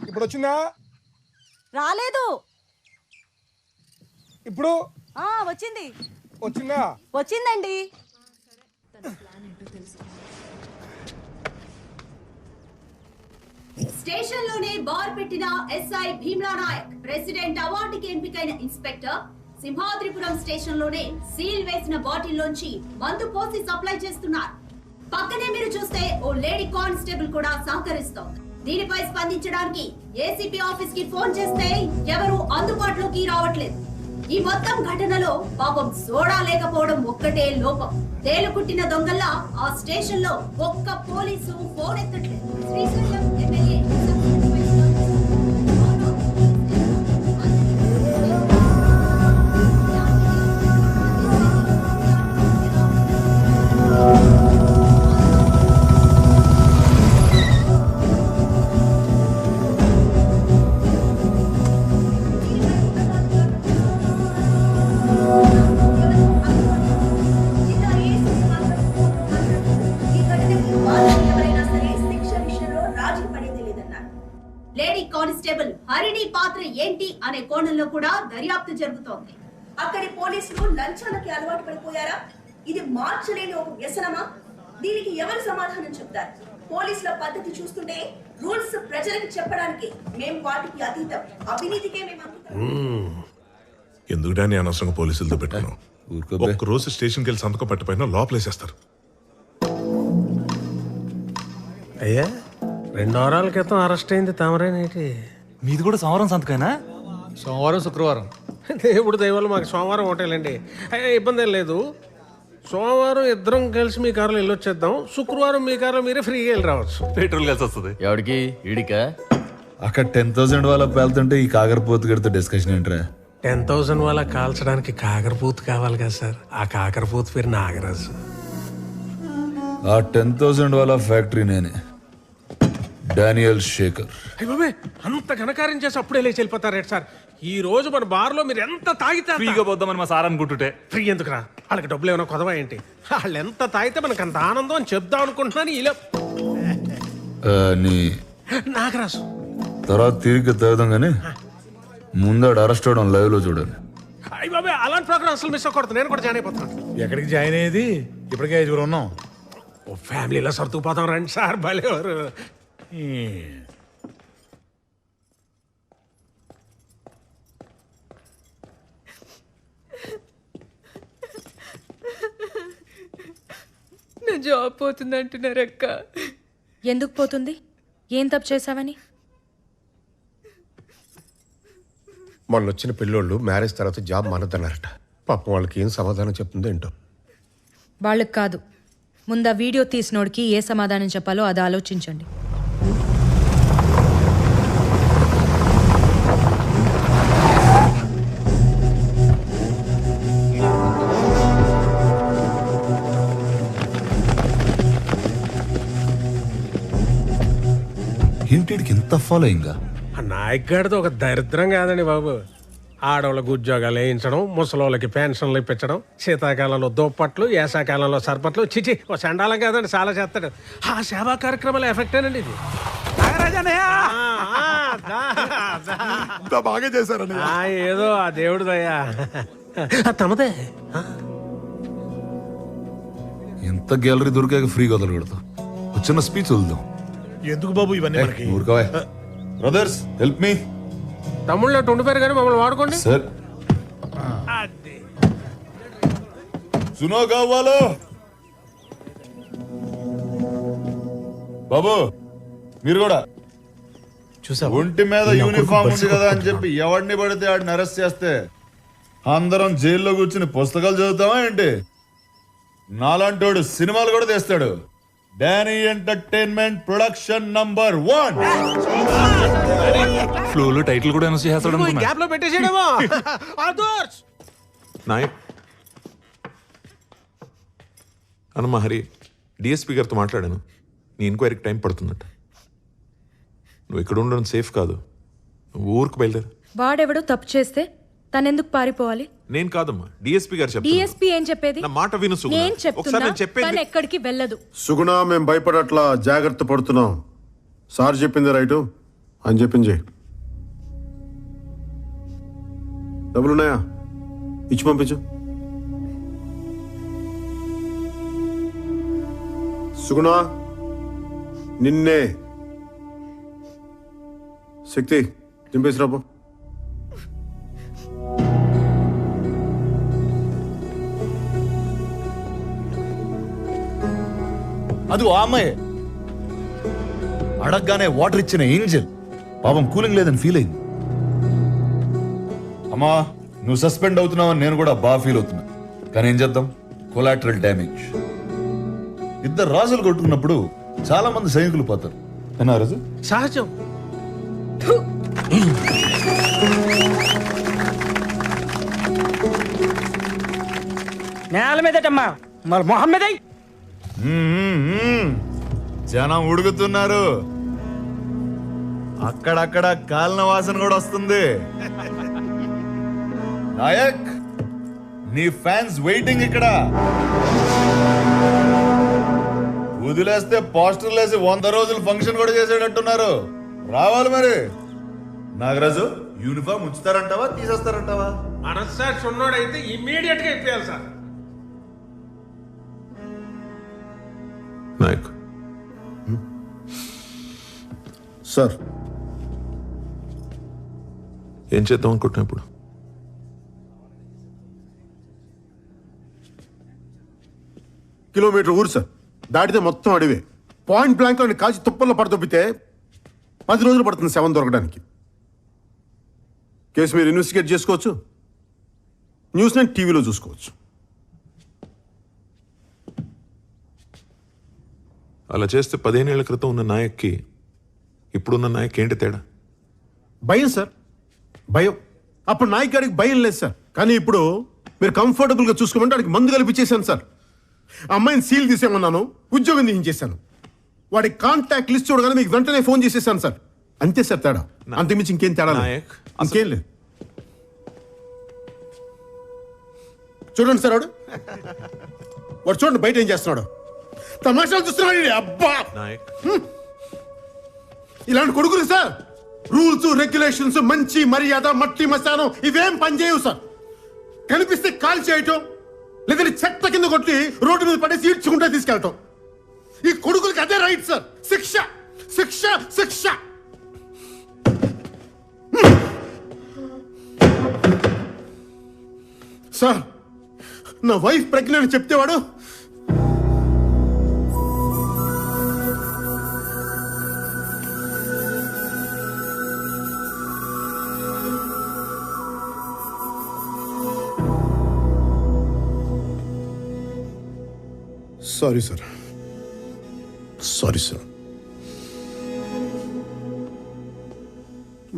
ఇప్పుడు వచ్చిందా? రాలేదు. ఇప్పుడు వచ్చింది. వచ్చిందా? వచ్చిందండి. స్టేషన్ లోనే బార్ పెట్టిన ఎస్ఐ భీమ్లా నాయక్ ప్రెసిడెంట్ అవార్డుకి ఎంపికైన ఇన్స్పెక్టర్ సింహాద్రిపురం స్టేషన్ లోనే సీల్ వేసిన బాటిల్ లోంచి మందు పోసి సప్లై చేస్తున్నారు. పక్కనే మీరు చూస్తే ఓ లేడీ కానిస్టేబుల్ కూడా సహకరిస్తోంది. దీనిపై స్పందించడానికి ఏసీపీ ఆఫీస్ కి ఫోన్ చేస్తే ఎవరు అందుబాటులోకి రావట్లేదు. ఈ మొత్తం ఘటనలో పాపం సోడా లేకపోవడం ఒక్కటే లోపం. తేలుకుట్టిన దొంగల్లా ఆ స్టేషన్ లో ఒక్క పోలీసు ఫోన్ ఎత్తట్లేదు. శ్రీశైలం ఎమ్మెల్యే అనే కోణంలో కూడా దర్యాప్తు జరుగుతోంది. అక్కడి పోలీసులు లంచాలకి అలవాటు పడిపోయారా? ఇది మార్చలేని ఒక వ్యసనమా? దీనికి ఎవరు సమాధానం చెప్తారు? పోలీసుల పద్ధతి చూస్తుంటే రూల్స్ ప్రజలకు చెప్పడానికి మేము వాటికి అతీతం, అవినీతికే మేము అంకితం. ఎందుకు డాని అనవసరంగా పోలీసులతో పెట్టాను? ఒక్క రోజు స్టేషన్కి వెళ్ళి సంతకం పట్టిపోయినా లోపలేసేస్తారు. అయ్యా 2 వారాల క్రితం అరెస్ట్ అయింది తమరేనేటి? మీది కూడా సోమవారం సంతకైనా? సోమవారం శుక్రవారం. దేవుడు దయవల్ల మాకు సోమవారం ఒకటేలేండి. అయ్యా ఇబ్బంది ఏం లేదు. సోమవారం ఇద్దరం కలిసి మీ కారులో వెళ్ళొచ్చేద్దాం. శుక్రవారం మీ కారులో మీరే ఫ్రీగా వెళ్ళి రావచ్చు. పెట్రోల్ కలిసి వస్తుంది. ఎవడికి? ఈడికా? అక్కడ 10,000 వాళ్ళ పేలుతుంటే ఈ కాకరపోతు గడితో డిస్కషన్ ఏంట్రా? 10,000 వాళ్ళ కాల్చడానికి కాకరపూత్ కావాలి కదా సార్. ఆ కాకరపూత్ పేరు నాగరాజు. ఆ 10,000 వాళ్ళ ఫ్యాక్టరీ నేనే, డానియల్ శేఖర్. అయ్య బాబే, అంత ఘనకార్యం చేసి అప్పుడే లేచి వెళ్ళిపోతారేంటి సార్? ఈ రోజు మన బార్లో మీరు ఎంత తాగితే ఫ్రీగా పోద్దామని మా సార్ అనుకుంటుంటే. ఫ్రీ ఎందుకురా? వాళ్ళకి డబ్బులు ఏమైనా కొదవా ఏంటి? వాళ్ళు ఎంత తాగితే మనకు అంత ఆనందం అని చెప్దాం అనుకుంటున్నాను. ఇలా నీ నాగరాజు తర్వాత తిరిగి తాగుదాం కానీ ముందాడు అరెస్ట్ అవడం లైవ్ లో చూడాలి. అయ్య బాబే, అలాంటి ప్రోగ్రామ్ అసలు మిస్ అవ్వకూడదు. నేను కూడా జాయిన్ అయిపోతాను. ఎక్కడికి జాయిన్ అయ్యేది? ఇప్పటికే 5 ఉన్నాం. ఓ ఫ్యామిలీలో సర్దుకుపోతాం రండి సార్. భలేవారు. నా జాబ్ పోతుంది అంటున్నారు అక్క. ఎందుకు పోతుంది? ఏం తప్పు చేసావని? మొన్న వచ్చిన పిల్లోళ్ళు మ్యారేజ్ తర్వాత జాబ్ మానద్దన్నారట. పాపం వాళ్ళకి ఏం సమాధానం చెప్తుందో ఏంటో. వాళ్ళకి కాదు, ముందు ఆ వీడియో తీసినోడికి ఏ సమాధానం చెప్పాలో అది ఆలోచించండి. ఏంటికి ఇంత ఫాలోయింగ్? ఆ నాయక్ గారితో ఒక దరిద్రం కాదండి బాబు. ఆడవాళ్ళకు ఉద్యోగాలు వేయించడం, ముసలోళ్ళకి పెన్షన్లు ఇప్పించడం, శీతాకాలంలో దుప్పట్లు, వేసాకాలంలో సర్పట్లు. చిచి, ఓ చండాలం కాదండి, చాలా చేస్తాడు. ఆ సేవా కార్యక్రమాల ఎఫెక్టేనండి ఇది. బాగా చేశారని ఏదో ఆ దేవుడు దయ్యా. తమదే. ఎంత గ్యాలరీ దొరికాక ఫ్రీగా వదలకూడదు. చిన్న స్పీచ్ వదులుదాం. ఎందుకు బాబు ఇవన్నీ మనకి? Brothers help me. తమ్ముళ్ళు ఉండిపోయారు కానీ మమ్మల్ని వాడుకోండి సార్. సునో కావాలో బాబు, మీరు కూడా చూసా. ఒంటి మీద యూనిఫామ్ ఉంది కదా అని చెప్పి ఎవడిని పడితే ఆడిని అరెస్ట్ చేస్తే అందరం జైల్లో కూర్చుని పుస్తకాలు చదువుతామా ఏంటి? నాలాంటోడు సినిమాలు కూడా తీస్తాడు. Danny entertainment production number 1. ఫ్లోలో టైటిల్ కూడా అనౌన్స్ చేస్తాడు. గ్యాప్ లో పెట్టేసేయడమో. నాయక్ అన్నమా హరి, డిఎస్పీ గారితో మాట్లాడాను. నీ ఎంక్వైరీకి టైం పడుతుందట. నువ్వు ఇక్కడ ఉండడం సేఫ్ కాదు. నువ్వు ఊరికి బయలుదేరు. వాడెవడో తప్పు చేస్తే తనెందుకు పారిపోవాలి? నేను కాదమ్మా, డిఎస్పీ గారు చెప్తారు. డిఎస్పీ ఏం చెప్పేది? నా మాట విను సుగుణ. నేను ఒకసారి చెప్తున్నా, నేను చెప్పేది తను ఎక్కడికి వెళ్ళదు. సుగుణ, మేము భయపడట్లా, జాగ్రత్త పడుతున్నాం. సార్ చెప్పింది రైటు అని చెప్పింది. డబ్బులున్నాయా? ఇచ్చి పంపించు. సుగుణ, నిన్నే. శక్తి దింపేసి రాబో. అది ఆ అమ్మాయి అడగగానే వాటర్ ఇచ్చిన ఏంజల్ పాపం కూలింగ్ లేదని ఫీల్ అయింది. అమ్మా, నువ్వు సస్పెండ్ అవుతున్నావని నేను కూడా బాగా ఫీల్ అవుతున్నా. కానీ ఏం చేద్దాం, కొలాటరల్ డ్యామేజ్. ఇద్దరు రాజులు కొట్టుకున్నప్పుడు చాలా మంది సైనికులు పోతారు. ఏనా రాజు? సహజం. నేల మీదటమ్మా, మరి మొహం మీద జనం ఉడుకుతున్నారు. అక్కడక్కడ కాలిన వాసన కూడా వస్తుంది. నాయక్, నీ ఫ్యాన్స్ వెయిటింగ్ ఇక్కడ. వదిలేస్తే పోస్టర్లు వేసి 100 రోజులు ఫంక్షన్ కూడా చేసేటట్టున్నారు. రావాలి మరి. నాగరాజు, యూనిఫామ్ ఉంచుతారంటావా తీసేస్తారంటావా? మనస్సాక్షి ఉన్నోడైతే ఇమ్మీడియట్ గా ఇప్పేయాలి సార్. నాయక్ సార్ ఏం చేద్దాం అనుకుంటున్నా ఇప్పుడు? కిలోమీటర్ ఊరు సార్, దాటితే మొత్తం అడివే. పాయింట్ బ్లాంక్ లో కాల్చి తుప్పల్లో పడదొబ్బితే 10 రోజులు పడుతుంది శవం దొరకడానికి. కేసు మీరు ఇన్వెస్టిగేట్ చేసుకోవచ్చు, న్యూస్ నేను టీవీలో చూసుకోవచ్చు. అలా చేస్తే 15 ఏళ్ల క్రితం ఉన్న నాయక్కి ఇప్పుడున్న నాయక్ ఏంటి తేడా? భయం సార్, భయం. అప్పుడు నాయక్ గారికి భయం లేదు సార్, కానీ ఇప్పుడు మీరు కంఫర్టబుల్గా చూసుకోమంటే వాడికి మందు కలిపించేశాను సార్. ఆ అమ్మాయిని సీల్ తీసేమన్నాను, ఉద్యోగం తీయించేశాను. వాడి కాంటాక్ట్ లిస్ట్ చూడగానే మీకు వెంటనే ఫోన్ చేసేసాను సార్. అంతే సార్ తేడా, అంతకుమించి ఇంకేం తేడా లేదు. ఇంకేం లేదు. చూడండి సార్, వాడు చూడండి బయట ఏం చేస్తున్నాడు. తమాషాలు చూస్తున్నాడు. అబ్బా, ఇలాంటి కొడుకులు సార్ రూల్స్ రెగ్యులేషన్స్ మంచి మర్యాద మట్టి మశానం ఇవేం పనిచేయవు సార్. కనిపిస్తే కాల్ చేయటం, లేదంటే చెత్త కింద కొట్టి రోడ్డు మీద పడేసి ఈడ్చుకుంటే తీసుకెళ్ళటం. ఈ కొడుకులకి అదే రైట్ సార్. శిక్ష శిక్ష శిక్ష. సార్ నా వైఫ్ ప్రెగ్నెంట్ చెప్తే వాడు సారీ సార్, సారీ సార్.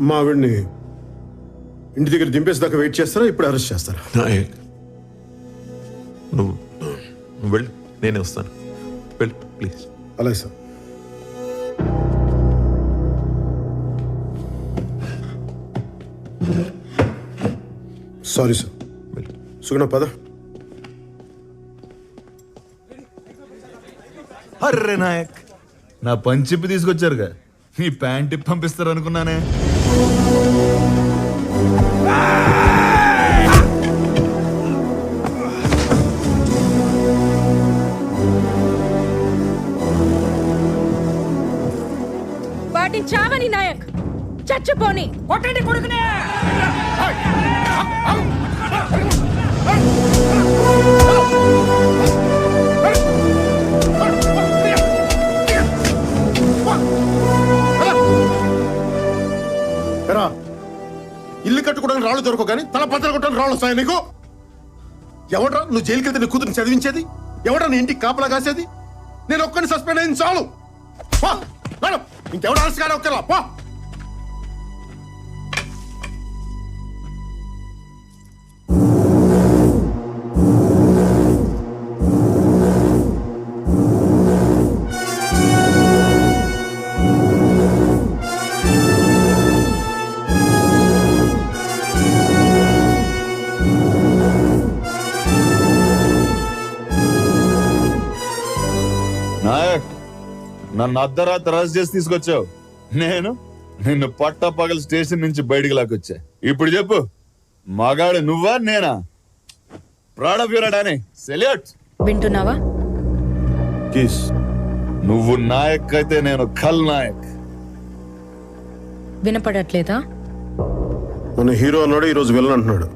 మా ఆవిడ్ని ఇంటి దగ్గర దింపేసేదాకా వెయిట్ చేస్తారా, ఇప్పుడు అరెస్ట్ చేస్తారా? నాయక్ నువ్వు వెళ్ళు, నేనే వస్తాను. వెళ్ళు ప్లీజ్. అలాగే సార్. Sorry sir. సుగుణ పద. అర్రే నాయక్, నా పంచిప్పి తీసుకొచ్చారుగా, నీ ప్యాంట్ ఇప్పి పంపిస్తారు అనుకున్నానే. వాటిని చావని నాయక్, చచ్చిపోని కొట్టండి కొడుకునే. ఇల్లు కట్టుకోవడానికి రాళ్ళు దొరకవు కానీ తల పత్ర కొట్టడానికి రాళ్ళు వస్తాయి నీకు. ఎవడ్రా నువ్వు జైలుకి వెళ్తే నీ కూతురు చదివించేది? ఎవడ్రా నీ ఇంటికి కాపలా కాసేది? నేను ఒక్కరిని సస్పెండ్ అయింది చాలు. ఇంకెవడ ఆలస్యగా ఒక్కరా పో. నాయక్, నన్ను అర్ధరాత్రి అరెస్ట్ చేసి తీసుకొచ్చావు. నేను నిన్ను పట్టపగల స్టేషన్ నుంచి బయటికి లాక్కొచ్చా. ఇప్పుడు చెప్పు, మగాడు నువ్వా నేనా? Proud of your Danny, salute. వింటున్నావా? నువ్వు నాయక్ అయితే నేను ఖల్ నాయక్. వినపడట్లేదా? మన హీరో అన్నాడు, ఈరోజు విలన్ అంటున్నాడు.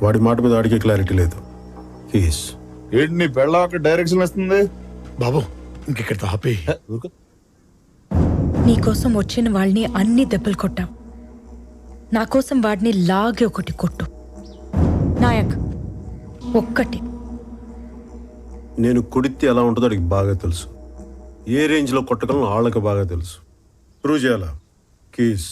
వాడి మాట మీద వాడికి క్లారిటీ లేదు. ఏంటి నీ పెళ్ళ ఒక డైరెక్షన్ వస్తుంది బాబు? ఇంకెక్కడ ఆపే. నీకోసం వచ్చిన వాళ్ళని అన్ని దెబ్బలు కొట్టావు, నా కోసం వాడిని లాగి ఒకటి కొట్టు నాయక్. ఒక్కటి. నేను కొడితే ఎలా ఉంటుందో వాడికి బాగా తెలుసు. ఏ రేంజ్లో కొట్టగలను వాళ్ళకి బాగా తెలుసు. ప్రూవ్ చేయాలా? కీస్.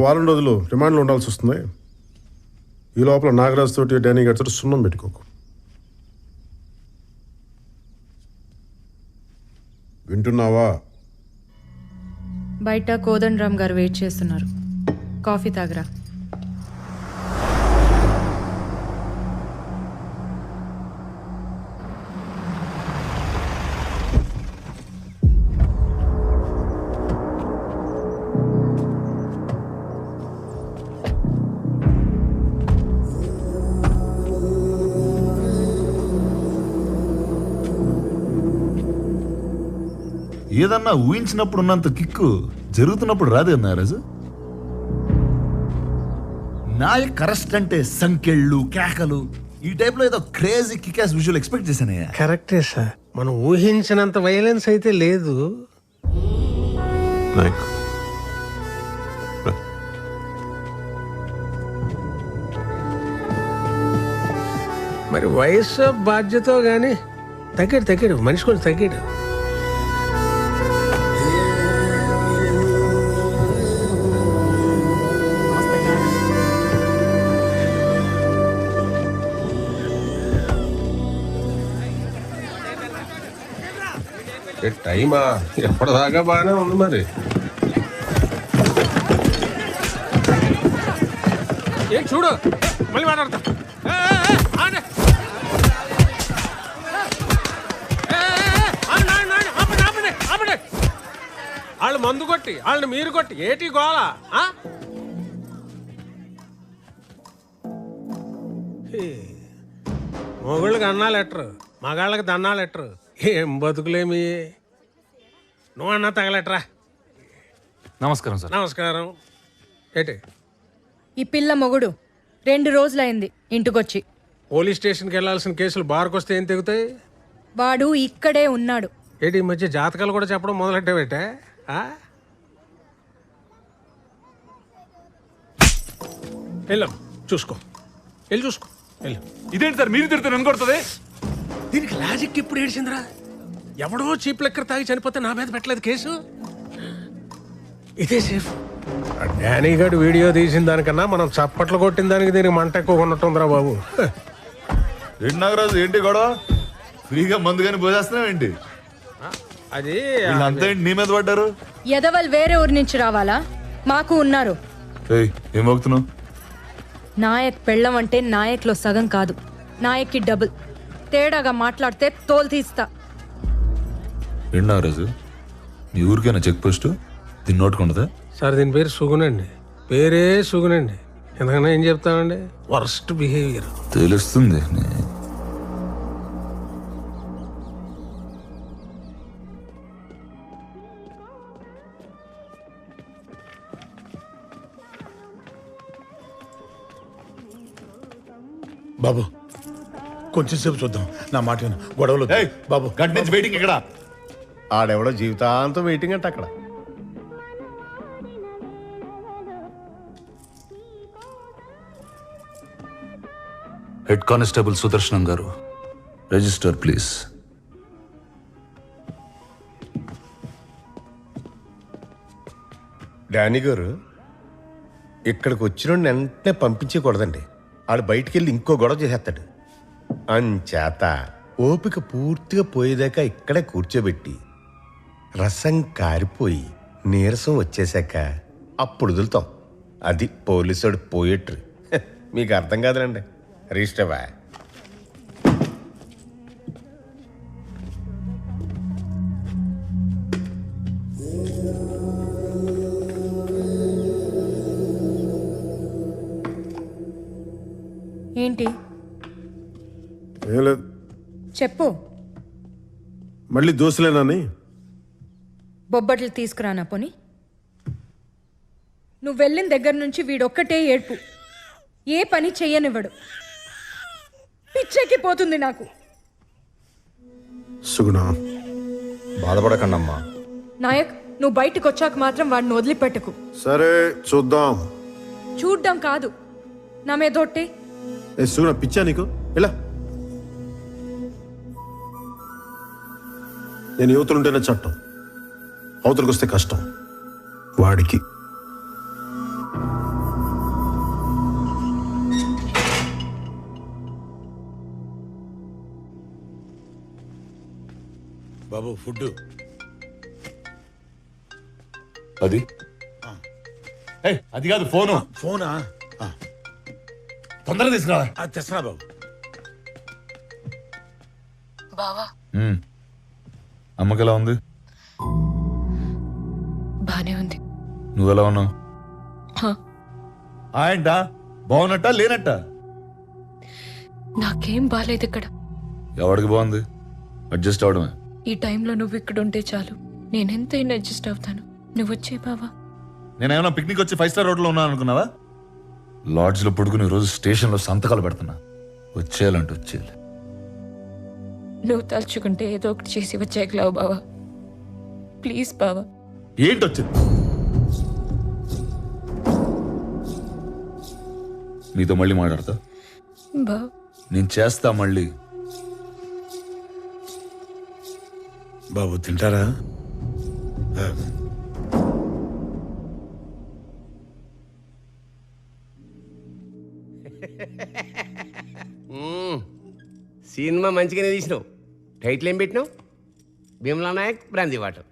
వారం రోజులు రిమాండ్లో ఉండాల్సి వస్తుంది. ఈ లోపల నాగరాజ్ తోటి డానీ గారి తోటి సున్నం పెట్టుకోకు. వింటున్నావా? బయట కోదండరామ్ గారు వెయిట్ చేస్తున్నారు. కాఫీ తాగరా. ఏదన్నా ఊహించినప్పుడు ఉన్నంత కిక్కు జరుగుతున్నప్పుడు రాదు కదా నాగరాజు. నాయక్ అరెస్ట్ అంటే సంకెళ్ళు, కేకలు, ఈ టైప్ లో ఏదో క్రేజీ కికాస్ విజువల్ ఎక్స్పెక్ట్ చేశానయ్యా. కరెక్టే సార్, మనం ఊహించినంత వైలెన్స్ అయితే లేదు. నాయక్ మరి వయసు బాధ్యత కానీ తగ్గాడు మనిషి కొంచెం తగ్గాడు. టైమా ఎప్పటిదాకా బాగానే ఉంది మరి. ఏం చూడు మళ్ళీ మాట్లాడతా. వాళ్ళు మందు కొట్టి వాళ్ళని మీరు కొట్టి ఏటి గోళ. మొగుళ్ళకి అన్నాలు ఎట్టరు, మగాళ్ళకి దన్నాలు ఎట్టరు. ఏం బతుకులేమి. నువ్వు అన్నా తగలెట్రా. నమస్కారం సార్. నమస్కారం. ఏటి ఈ పిల్ల మొగుడు 2 రోజులైంది ఇంటికొచ్చి. పోలీస్ స్టేషన్కి వెళ్ళాల్సిన కేసులు బార్కు వస్తే ఏం తెగుతాయి? వాడు ఇక్కడే ఉన్నాడు. ఏంటి ఈ మధ్య జాతకాలు కూడా చెప్పడం మొదలెట్టావేటే? వెళ్ళాం చూసుకో, వెళ్ళి చూసుకో వెళ్ళు. ఇదేంటి సార్ మీరు తిడుతున్నారు, నన్ను కొడుతుంది? దీనికి లాజిక్ ఇప్పుడు ఏడ్చిందిరా. ఎవడో చీప్ లెక్కర్ తాగి చనిపోతే నా మీద పెట్టలేదు కేసు. ఇదే సేఫ్. డానీ గారు వీడియో తీసిన దానికన్నా మనం చప్పట్లు కొట్టిన దానికి దీనికి మంట ఎక్కువ ఉన్నట్టుందిరా బాబు. ఏంటి నాగరాజు, ఏంటి గొడవ? ఫ్రీగా మందు కానీ పోసేస్తున్నావు ఏంటి? అది అంతా ఏంటి నీ మీద పడ్డారు? ఎదవల్ వేరే ఊరి నుంచి రావాలా? మాకు ఉన్నారు. ఏం మోగుతున్నావు? నాయక్ పెళ్ళం అంటే నాయక్లో సగం కాదు, నాయక్కి డబుల్. తేడాగా మాట్లాడితే తోలు తీస్తా. ఏంటి నాగరాజు, మీ ఊరికైనా చెక్ పోస్ట్ దీన్ని నోటుకుంటుందా? సార్ దీని పేరు సుగునండి. పేరే సుగునండి. ఎందుకన్నా ఏం చెప్తానండి, వర్స్ట్ బిహేవియర్. తెలుస్తుంది. బాబు కొంచెం సేపు చూద్దాం, నా మాట విను. గొడవలు బాబు. గంట నుంచి వెయిటింగ్ ఇక్కడ. ఆడెవడో జీవితాంతం వెయిటింగ్ అంటే అక్కడ. హెడ్ కానిస్టేబుల్ సుదర్శనం గారు, రిజిస్టర్ ప్లీజ్. డానీ గారు, ఇక్కడికి వచ్చిన వెంటనే పంపించకూడదండి. ఆడు బయటికి వెళ్ళి ఇంకో గొడవ చేసేస్తాడు. అంచేత ఓపిక పూర్తిగా పోయేదాకా ఇక్కడే కూర్చోబెట్టి రసం కారిపోయి నీరసం వచ్చేసాక అప్పుడు వదులుతాం. అది పోలీసుడు పోయేట్రు. మీకు అర్థం కాదులండి. రిజిస్టర్వా? ఏంటి ఏం లేదు, చెప్పు. మళ్ళీ దోశలేనని. బొబ్బట్లు తీసుకురానా పోని? నువ్వు వెళ్ళిన దగ్గర నుంచి వీడొక్కటే ఏడ్పు. ఏ పని చెయ్యనివ్వడు. పిచ్చెక్కిపోతుంది నాకు. సుగుణ, బాధపడకండమ్మా. నాయక్, నువ్వు బయటకు వచ్చాక మాత్రం వాడిని వదిలిపెట్టకు. సరే చూద్దాం. చూడ్డం కాదు, నా మీదొట్టే. సుగుణ, పిచ్చా నీకు? ఇలా నేను యువతలుంటేనే చట్టం, అవతలకు వస్తే కష్టం. వాడికి బాబు ఫుడ్ అది అది కాదు ఫోను. ఫోనా? తొందరగా తీసుకురా. తెస్తున్నా బాబు. బావా అమ్మకి ఎలా ఉంది? బానే ఉంది. నువ్వెలా ఉన్నావు? హ, ఏంటా బాగున్నట్ట లేనట్ట? నాకేం బాలేదు ఇక్కడ. ఎవరికి బాగుంది? అడ్జస్ట్ అవడమే. ఈ టైంలో నువ్వు ఇక్కడ ఉంటే చాలు, నేనెంతైనా అడ్జస్ట్ అవుతాను. నువ్వు వచ్చే బావా. నేనేమన్నా పిక్నిక్ వచ్చి 5 స్టార్ హోటల్లో ఉన్నాను అనుకున్నావా? లాడ్జ్లో పడుకుని రోజు స్టేషన్లో సంతకాలు పెడుతున్నా. వచ్చేయాలంటే వచ్చేయాలి. నువ్వు తలుచుకుంటే ఏదో ఒకటి చేసి వచ్చేయగలవు బావా. ప్లీజ్ బావా. ఏంటి వచ్చింది? నీతో మళ్ళీ మాట్లాడతా. బావా నేను చేస్తా మళ్ళీ. బాబు తింటారా? సినిమా మంచిగానే తీసినావు. టైటిల్ ఏం పెట్టినావు? Bheemla Nayak brandy water.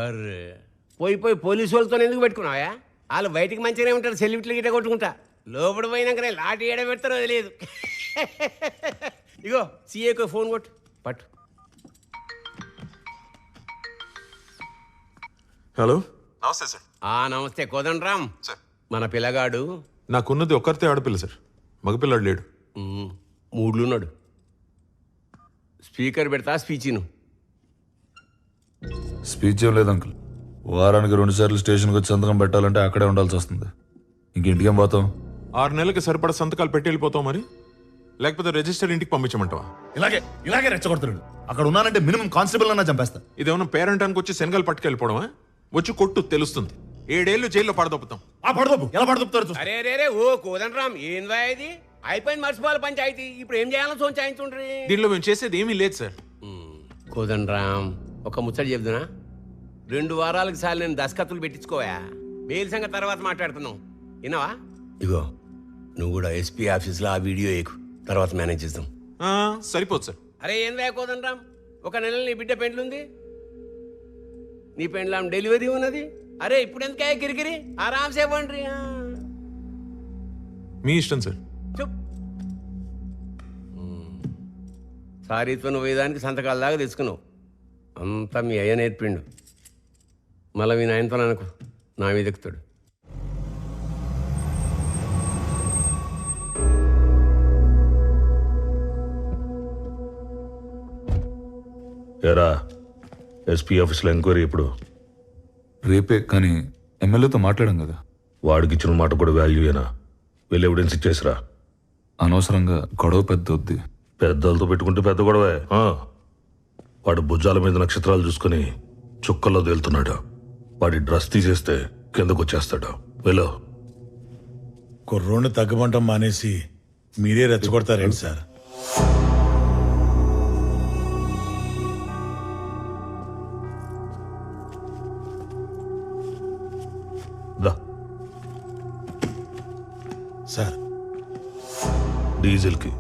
అర్రే పోయి పోలీసు వాళ్ళతో ఎందుకు పెట్టుకున్నావా? వాళ్ళు బయటికి మంచిగానే ఉంటారు, సెల్యూట్లు గిట్ట కొట్టుకుంటా. లోపల పోయినాకనే లాటి ఏడ పెడతారో తెలియదు. ఇగో సీఏకు ఫోన్ కొట్టు. పట్టు. హలో, నమస్తే సార్. నమస్తే కోదండరామ్ సార్. మన పిల్లగాడు నాకున్నది ఒక్కరితే ఆడపిల్ల సార్, మగపిల్లాడు లేడు. మూడ్లున్నాడు. స్పీకర్ పెడతా స్పీచ్ను. స్పీచ్ ఏం లేదు అంకుల్. వారానికి 2 సార్లు స్టేషన్కి వచ్చి సంతకం పెట్టాలంటే అక్కడే ఉండాల్సి వస్తుంది. ఇంకేం పోతాం? 6 నెలలకి సరిపడా సంతకాలు పెట్టి వెళ్ళిపోతావు మరి, లేకపోతే రిజిస్టర్ ఇంటికి పంపించమంటావా? ఇలాగే రెచ్చగొడుతున్నాడు. అక్కడ ఉన్నానంటే మినిమం కానిస్టేబుల్ అన్నా చంపేస్తా. ఇదేమన్నా పేరెంట్ అనుకు వచ్చి శనగలు పట్టుకెళ్ళిపోవడమా? వచ్చి కొట్టు, తెలుస్తుంది. 7 ఏళ్ళు జైల్లో పడదొప్పుతాం. ఎలా పడదొప్పుతారు? అరే రే ఓ కోదండరామ్, ఏందా ఇది? అయిపోయింది మర్చిపోవాలి పంచాయతీ. ఇప్పుడు ఏం చేయాలో సోంచాయించుండ్రి. దీనిలో మేము చేసేది ఏమీ లేదు సార్. కోదండరామ్, ఒక ముచ్చట చెప్తున్నా. 2 వారాలకు సార్లు నేను దస్కత్తులు పెట్టించుకోవా. బెయిల్ సంగతి తర్వాత మాట్లాడుతున్నావు, విన్నావా? ఇగో నువ్వు కూడా ఎస్పీ ఆఫీస్లో ఆ వీడియో ఎక్కు, తర్వాత మేనేజ్ చేద్దాం. సరిపోదు సార్. అరే ఏం లేకోదండ్రామ్, 1 నెల నీ బిడ్డ పెండ్లుంది, నీ పెండ్లాం డెలివరీ ఉన్నది. అరే ఇప్పుడు ఎందుకే కిరికిరి? ఆరామ్సే పండ్రి. మీ ఇష్టం సార్. సారీతో నువ్వు వేదానికి సంతకాల దాకా తెచ్చుకున్నావు. అంతా మీ అయ్య నేర్పిండు. మళ్ళీ మీ నాయనతో అనుకో, నా మీద ఎక్కుతాడు. ఎరా ఎస్పీ ఆఫీస్లో ఎంక్వైరీ ఎప్పుడు? రేపే, కానీ ఎమ్మెల్యేతో మాట్లాడాం కదా. వాడికి ఇచ్చిన మాట కూడా వాల్యూయేనా? వెళ్ళి ఎవిడెన్స్ ఇచ్చేసిరా. అనవసరంగా గొడవ పెద్ద వద్ది. పెద్దలతో పెట్టుకుంటే పెద్ద గొడవే. వాడు భుజాల మీద నక్షత్రాలు చూసుకుని చుక్కల్లో తేలుతున్నాడు. వాడి డ్రెస్ తీసేస్తే కిందకు వచ్చేస్తాడు. వెళ్ళు. కుర్రోని తగ్గమంటం మానేసి మీరే రెచ్చగొడతారేంటి సార్? సార్ డీజిల్కి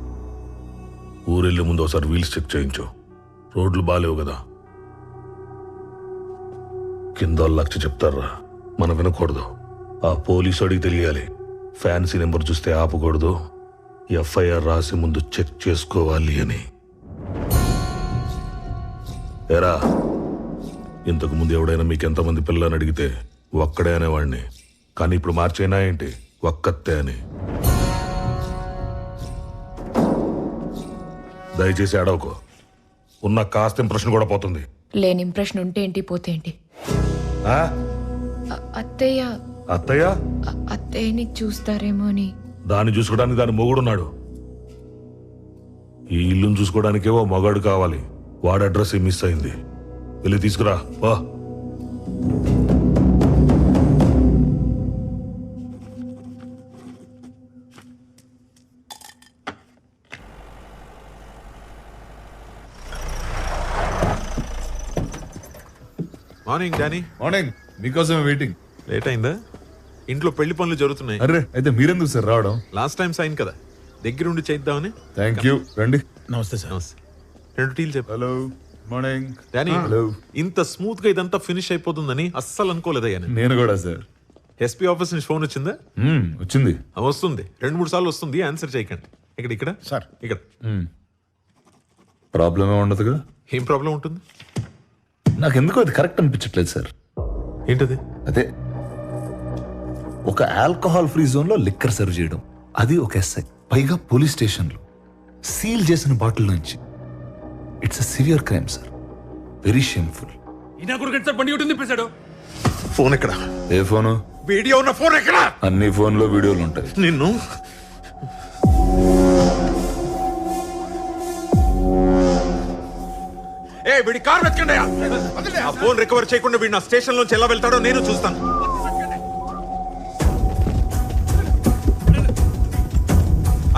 ఊరెళ్ళే ముందు ఒకసారి వీల్స్ చెక్ చేయించు. రోడ్లు బాలేవు కదా. కింద లక్ష చెప్తారా, మనం వినకూడదు. ఆ పోలీసు అడిగి తెలియాలి. ఫ్యాన్సీ నెంబర్ చూస్తే ఆపకూడదు. ఎఫ్ఐఆర్ రాసి ముందు చెక్ చేసుకోవాలి అని. ఎరా, ఇంతకు ముందు ఎవడైనా మీకు ఎంతమంది పిల్లలని అడిగితే ఒక్కడే అనేవాడిని, కానీ ఇప్పుడు మార్చైనా ఏంటి ఒక్కతే అని. దయచేసి అడవకో. ఉన్న కాస్త ఇంప్రెషన్ కూడా పోతుంది. లేని ఇంప్రెషన్ ఉంటే ఏంటి, పోతే ఏంటి? అత్తయ్య అత్తయ్య అత్తయ్యని చూస్తారేమో అని. దాన్ని చూసుకోవడానికి దాని మొగుడున్నాడు. ఈ ఇల్లును చూసుకోవడానికే ఓ మగాడు కావాలి. వాడి అడ్రస్ మిస్ అయింది. వెళ్ళి తీసుకురా. వా. Morning Danny. మార్నింగ్. మీకోసమే వెయిటింగ్. లేట్ అయిందా? ఇంట్లో పెళ్లి పనులు జరుగుతున్నాయి. అరే అయితే మీరెందుకు సార్ రావడం? లాస్ట్ టైం సైన్ కదా, దగ్గరుండి చేద్దామని. Thank you. రండి. నమస్తే సార్. నమస్తే. 2 టీలు చెప్పు. హలో. Morning Danny hello. ఇంత స్మూత్ గా ఇదంతా ఫినిష్ అయిపోతుందని అస్సలు అనుకోలేదయ్యా నేను కూడా సార్. ఎస్పీ ఆఫీస్ నుంచి ఫోన్ వచ్చిందా? వచ్చింది. వస్తుంది 2-3 సార్లు వస్తుంది, ఆన్సర్ చేయకండి. ఇక్కడ సార్ ఇక్కడ ప్రాబ్లం ఉండదుగా. ఏం ప్రాబ్లం ఉంటుంది? నాకు ఎందుకో అది కరెక్ట్ అనిపించట్లేదు సార్. ఏంటది? అదే ఒక ఆల్కహాల్ ఫ్రీ జోన్ లో లిక్కర్ సర్వ్ చేయడం, అది ఒక ఎస్ఐ, పైగా పోలీస్ స్టేషన్ లో సీల్ చేసిన బాటిల్ నుంచి. It's a severe crime sir, very shameful. Phone ఎక్కడ? ఏ ఫోను? వీడియో ఉన్న ఫోన్ ఎక్కడ? అన్ని ఫోన్లో వీడియోలు ఉంటాయి. నిన్ను వీడి కార్ వెతకండి. ఆ ఫోన్ రికవర్ చేయకుండా వీడు నా స్టేషన్ నుంచి ఎలా వెళ్తాడో నేను చూస్తాను.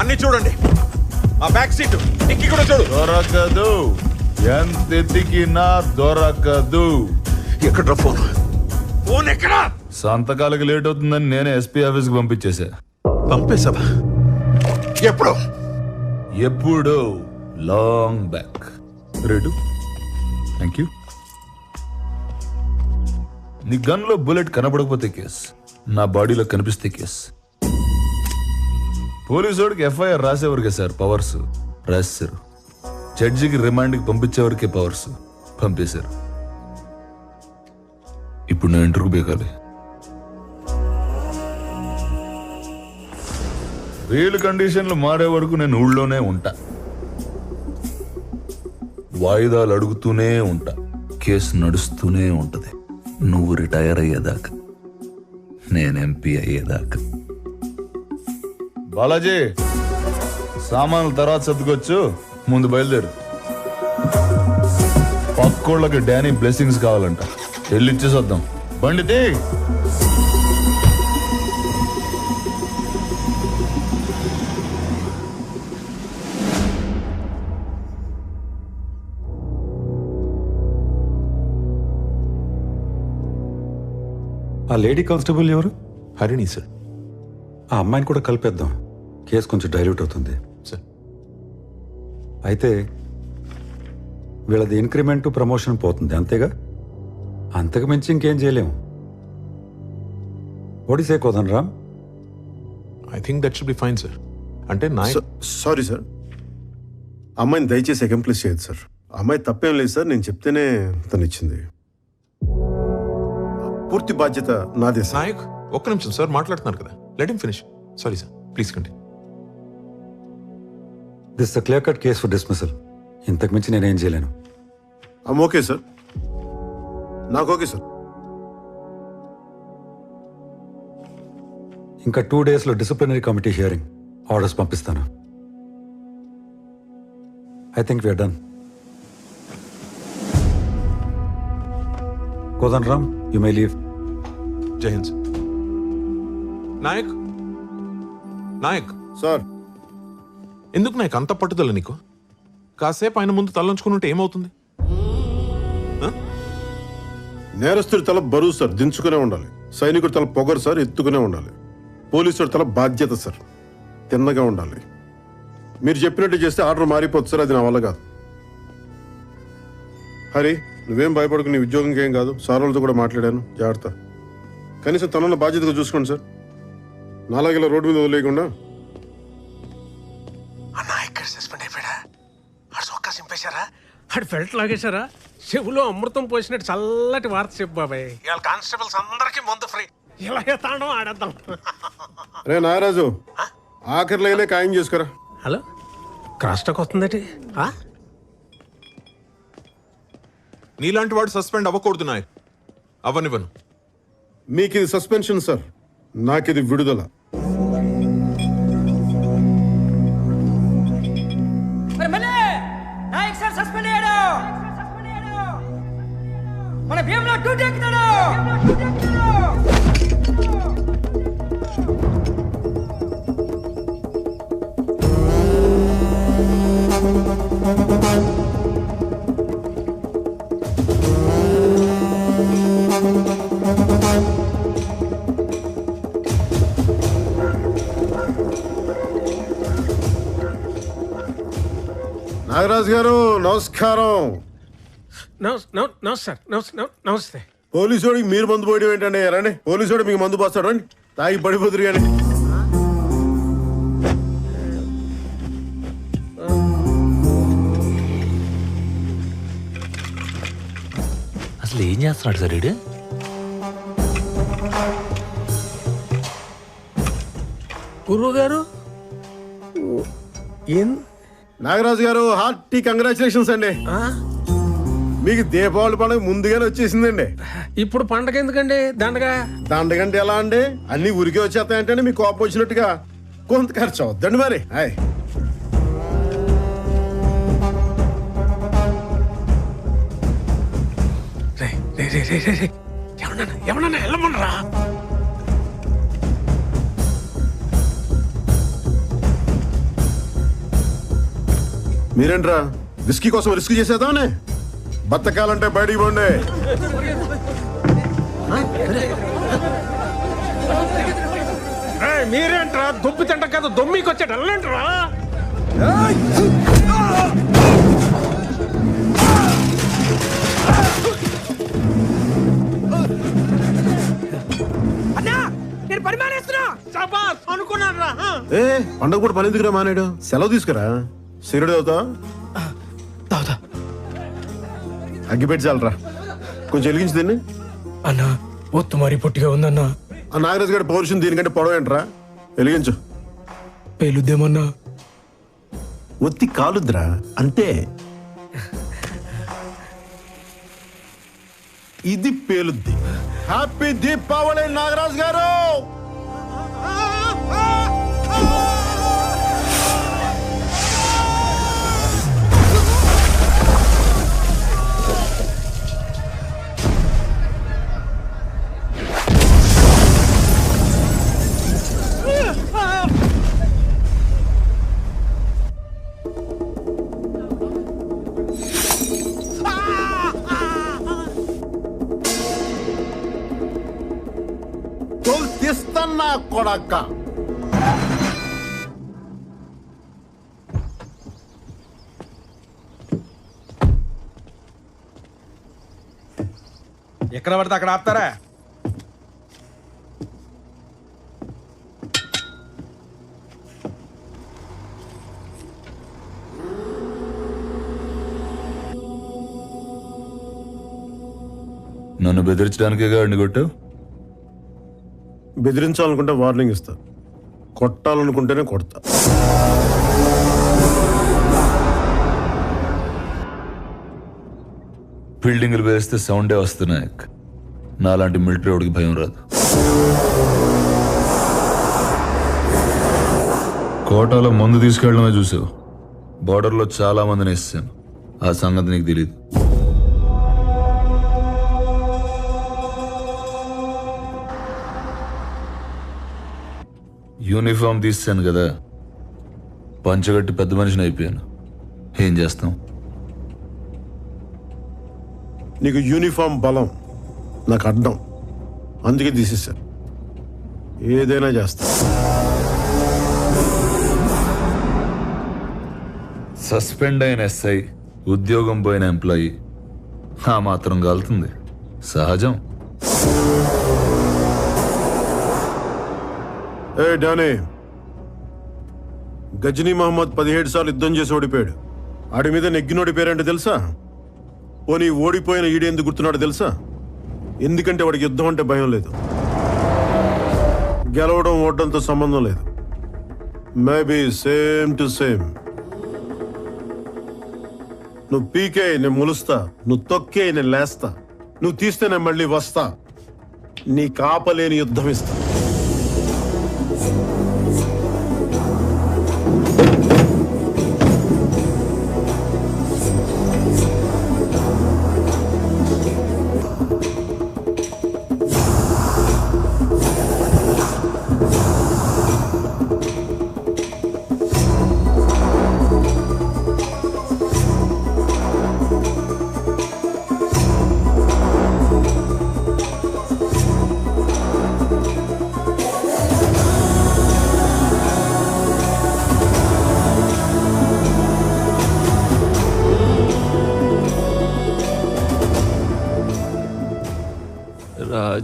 అన్ని చూడండి, ఆ బ్యాక్ సీట్ డిక్కి కూడా చూడు. దొరకదు, ఎంత ఎతికినా దొరకదు. ఎక్కడ ఫోన్? ఫోన్ ఎక్కడ? సంతకాలకి లేట్ అవుతుందని నేనే ఎస్పీ ఆఫీస్కి పంపించేశా. పంపేశావా? ఎప్పుడు? ఎప్పుడు long back. Rate thank you. నీ గన్ లో బుల్లెట్ కనపడకపోతే కేస్, నా బాడీలో కనిపిస్తే కేస్. పోలీసోడికి ఎఫ్ఐఆర్ రాసేవరకే సార్ పవర్స్, రాశారు. జడ్జికి రిమాండ్కి పంపించేవరకే పవర్స్, పంపేశారు. ఇప్పుడు నేను ఇంటర్వ్యూ బేకాలి. వీలు కండిషన్లు మారే వరకు నేను ఊళ్ళోనే ఉంటా, వాయిదాలు అడుగుతూనే ఉంటా, కేసు నడుస్తూనే ఉంటది. నువ్వు రిటైర్ అయ్యేదాకా, నేను ఎంపీ అయ్యేదాకా. బాలాజీ, సామాన్లు తర్వాత సర్దుకోవచ్చు, ముందు బయలుదేరు. పక్కోళ్ళకి డానీ బ్లెస్సింగ్స్ కావాలంట, వెళ్ళి ఇచ్చేసొద్దాం. బండితే ఆ లేడీ కానిస్టేబుల్ ఎవరు? హరిణి సార్. ఆ అమ్మాయిని కూడా కలిపేద్దాం, కేసు కొంచెం డైల్యూట్ అవుతుంది సార్. అయితే వీళ్ళది ఇంక్రిమెంట్ ప్రమోషన్ పోతుంది, అంతేగా? అంతకు మించి ఇంకేం చేయలేము. ఒడిసే Kodanaram. I think that should be fine sir. అంటే సారీ సార్, అమ్మాయిని దయచేసి అకంప్లిష్ చేయదు సార్. అమ్మాయి తప్పేం లేదు సార్, నేను చెప్తేనే తను ఇచ్చింది. పూర్తి బాధ్యత నాదే సార్. నాయక్, ఒక్క నిమిషం సార్, మాట్లాడుతున్నారు కదా, let him finish. Sorry sir, please continue. This clear cut case for dismissal. ఇంతకు మించి నేనేం చేయలేను. ఓకే సార్, నాకు ఓకే సార్. ఇంకా 2 daysలో డిసిప్లినరీ కమిటీ హియరింగ్ ఆర్డర్స్ పంపిస్తాను. I think we're done. Kodanaram, you may leave. Jai Hind sir. Nayak, Nayak sir. ఎందుకు నాయక్ అంత పట్టుదల నీకు? కాసేపు ఆయన ముందు తలంచుకుని ఉంటే ఏమవుతుంది? నేరస్తుడి తల బరువు సార్, దించుకునే ఉండాలి. సైనికుడి తల పొగరు సార్, ఎత్తుకునే ఉండాలి. పోలీసుడి తల బాధ్యత సార్, తిన్నగా ఉండాలి. మీరు చెప్పినట్టు చేస్తే ఆర్డర్ మారిపోతుంది సార్, అది నా వల్ల కాదు. హరి, నువ్వేం భయపడకు, నీ ఉద్యోగంకి ఏం కాదు. సార్ వాళ్ళతో కూడా మాట్లాడాను, జాగ్రత్త. కనీసం తనన్న బాధ్యతగా చూసుకోండి సార్, నాలాగిలా రోడ్డు మీద వదిలేయకుండా. సస్పెండ్ అయిపోయాడా? ఆడు సొక్కా సింపేశారా? ఆడు ఫెల్ట్ లాగేశారా? చెవులో అమృతం పోసినట్టు చల్లటి వార్త చెప్పు బాబాయ్. ఇవాళ కానిస్టేబుల్స్ అందరికీ మందు ఫ్రీ. ఇలాగే తాండం ఆడేద్దాం. రే నాగరాజు, ఆఖరిలో ఖాయం చేసుకురా. హలో, క్రాస్ టాక్ వస్తుందటి. నీలాంటి వాడు సస్పెండ్ అవ్వకూడదు నాయక్, అవ్వనివ్వను. మీకు ఇది సస్పెన్షన్ సార్, నాకిది విడుదల. నాయక్ సార్ సస్పెండ్ అయ్యాడు. మన భీమ్లో డ్యూటీ ఎక్కుతాడు. నాగరాజు గారు నమస్కారం. నమస్తే. పోలీసు వాడికి మీరు మందు పోయడం ఏంటండి? రండి, పోలీసు వాడు మీకు మందు పోస్తాడు, రండి తాగి పడిపోతురు కానీ. అసలు ఏం చేస్తున్నాడు సార్ వీడు? గురువు గారు నాగరాజు గారు హార్టీ కంగ్రాచులేషన్స్ అండి. మీకు దీపావళి పండుగ ముందుగానే వచ్చేసిందండి. ఇప్పుడు పండగ ఎందుకండి? దండగంటే ఎలా అండి? అన్ని ఊరికే వచ్చేస్తాయంటే మీకు కోపం వచ్చినట్టుగా కొంత ఖర్చు అవుద్దండి మరి. హాయ్ ఏమన్నా వెళ్ళమనరా? మీరేంట్రా విస్కీ కోసం రిస్క్ చేసేద్దామనే? బతకాలంటే బయటికి పోండి. మీరేంట్రా దొబ్బి తింట కదా దొమ్మికి వచ్చాడు వెళ్ళంట్రా. నేను పని మానేస్తున్నా. అనుకున్నాను రా. ఏ పండగ కూడా పని ఎందుకురా మానేడు? సెలవు తీసుకురా. సిగరెట్ అవుతా అగ్గిపెట్టి చాలరా. కొంచెం వెలిగించి దీన్ని. అన్నా ఒత్తు మరి పొట్టిగా ఉందన్నా. ఆ నాగరాజు గారి పౌరుషం దీనికంటే పొడవేంట్రా? వెలిగించు. పేలుద్దేమన్నా? ఒత్తి కాలుద్రా అంతే. ఇది పేలుద్ది. హ్యాపీ దీపావళి నాగరాజు గారు. తీస్తన్నా కొడక్క. ఎక్కడ పడితే అక్కడ ఆపుతారా? నన్ను బెదిరించడానికే గాడిని కొట్టావు? బెదిరించాలనుకుంటే వార్నింగ్ ఇస్తా, కొట్టాలనుకుంటేనే కొడతా. బిల్డింగ్లు వేస్తే సౌండే వస్తున్నాయి. నాలాంటి మిలిటరీ వాడికి భయం రాదు. కోటాలో మందు తీసుకెళ్ళడమే చూసావు. బార్డర్లో చాలా మందిని వేసాను. ఆ సంగతి నీకు తెలియదు. యూనిఫామ్ తీసాను కదా, పంచగట్టి పెద్ద మనిషిని అయిపోయాను. ఏం చేస్తాం? నీకు యూనిఫామ్ బలం, నాకు అడ్డం. అందుకే తీసేశాను. ఏదైనా చేస్తా. సస్పెండ్ అయిన ఎస్ఐ, ఉద్యోగం పోయిన ఎంప్లాయీ ఆ మాత్రం కాలుతుంది, సహజం. ఏ డానీ, గజనీ మహమ్మద్ 17 సార్లు యుద్ధం చేసి ఓడిపోయాడు. ఆడి మీద నెగ్గినోడి పేరేంటో తెలుసా? పోనీ ఓడిపోయిన ఈడెందుకు గుర్తున్నాడు తెలుసా? ఎందుకంటే వాడికి యుద్ధం అంటే భయం లేదు. గెలవడం ఓడడంతో సంబంధం లేదు. Maybe same to same. నువ్వు పీకే నేను ములుస్తా, నువ్వు తొక్కే నేను లేస్తా, నువ్వు తీస్తే నేను మళ్ళీ వస్తా. నీ కాపలేని యుద్ధం ఇస్తా.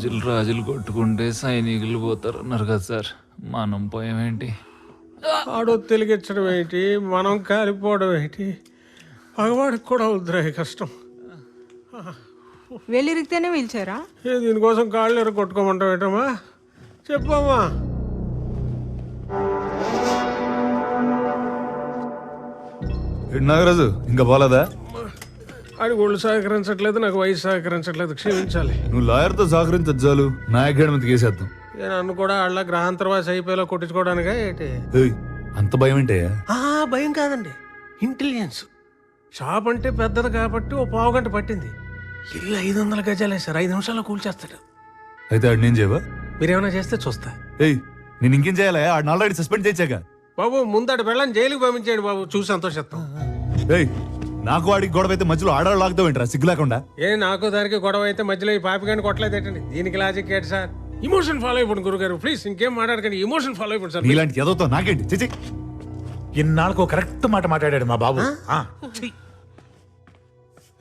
రాజులు రాజులు కొట్టుకుంటే సైనికులు పోతారు అన్నారు కదా సార్, మనం పోయామేంటి? ఆడో తెలిగించడం ఏంటి, మనం కాలిపోవడం ఏంటి, పగవాడికి కూడా వద్దురా ఈ కష్టం. వెళ్ళిరిగితేనే పిలిచారా? దీనికోసం కాళ్ళు ఎర కొట్టుకోమంటావు ఏంటమ్మా, చెప్పమ్మా. నాగరాజు ఇంకా పోలేదా? అది ఒళ్ళు సహకరించట్లేదు, నాకు వయసు సహకరించట్లేదు, క్షమించాలి. నువ్వు లాయర్తో సహకరించదు చాలు, నాయకుడి మీద కేసేద్దాం. నన్ను కూడా అళ్ళ గ్రహాంతరవాసి అయిపోయేలా కొట్టించుకోవడానికా ఏంటి? అంత భయం ఏంటే? భయం కాదండి, ఇంటెలిజెన్స్. షాప్ అంటే పెద్దది కాబట్టి ఓ పావు గంట పట్టింది. ఇల్లు 500 గజాలే సార్, 5 నిమిషాల్లో కూల్చేస్తాడు. అయితే ఆడు నేను చేయవా? మీరేమైనా చేస్తే చూస్తా. నేను ఇంకేం చేయాలి? ఆడిని ఆల్రెడీ సస్పెండ్ చేశాక. బాబు ముందడు వెళ్ళని జైలుకి పంపించేయండి బాబు, చూసి సంతోషిస్తాం. నాకు వాడికి గొడవ అయితే మధ్యలో ఆడవాళ్ళు లాగుతావు ఏంట్రా సిగ్గు లేకుండా? నాకు దానికి గొడవ అయితే మధ్యలో ఈ పాపిగాని కొట్టలేదేటండి. దీనికి లాజిక్ ఏంటి సార్? ఇమోషన్ ఫాలో అయిపోండి గురుగారు, ప్లీజ్ ఇంకేం మాట్లాడకండి, ఇమోషన్ ఫాలో అయిపోండి సార్. ఇలాంటి ఎదవుతో నాకేంటి చిచి. ఇన్నాళ్ళకు కరెక్ట్ మాట మాట్లాడాడు మా బాబు.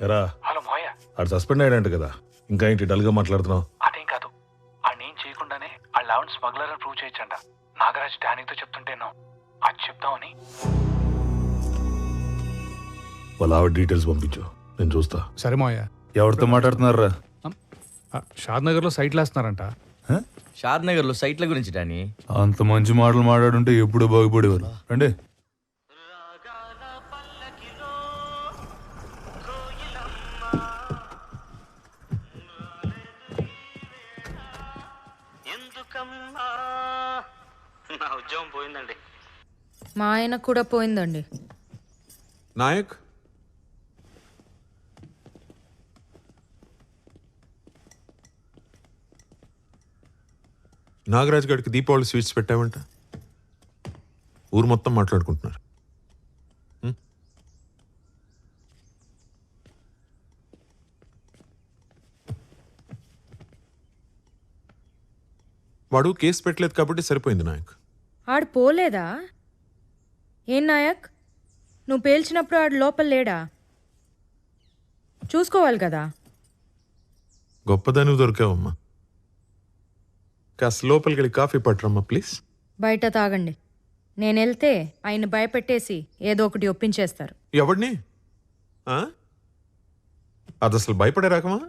ఎరా హలో మోయ, ఆడు సస్పెండ్ అయ్యాడంట కదా, ఇంకా ఏంటి డల్గా మాట్లాడుతున్నావు? అదేం కాదు, ఆడేం చేయకుండానే ఆ లెవెన్ స్మగ్లర్ అని ప్రూవ్ చేయొచ్చంట. నాగరాజ్ డానీతో చెప్తుంటేనో అది చెప్తామని. వాళ్ళ ఆవిడ డీటెయిల్స్ పంపించు, నేను చూస్తా. సరే మోయ. ఎవరితో మాట్లాడుతున్నారా? షాద్ నగర్ లో సైట్లు వేస్తున్నారంట. షాద్ నగర్ లో సైట్ల గురించి డానీ. అంత మంచి మాటలు మాట్లాడుంటే ఎప్పుడు బాగుపడేవారు. రండి. నా ఉద్యోగం పోయిందండి. మా ఆయన కూడా పోయిందండి. నాయక్, నాగరాజ్ గారికి దీపావళి స్వీట్స్ పెట్టావంట, ఊరు మొత్తం మాట్లాడుకుంటున్నారు. వాడు కేసు పెట్టలేదు కాబట్టి సరిపోయింది నాయక్. ఆడు పోలేదా? ఏం నాయక్, నువ్వు పేల్చినప్పుడు ఆడు లోపల లేడా? చూసుకోవాలి కదా. గొప్పదాని దొరికావమ్మా. కాస్త లోపలికి వెళ్ళి కాఫీ పట్టరమ్మా ప్లీజ్. బయట తాగండి. నేను వెళ్తే ఆయన భయపెట్టేసి ఏదో ఒకటి ఒప్పించేస్తారు. ఎవడిని? అది అసలు భయపడే రకమా?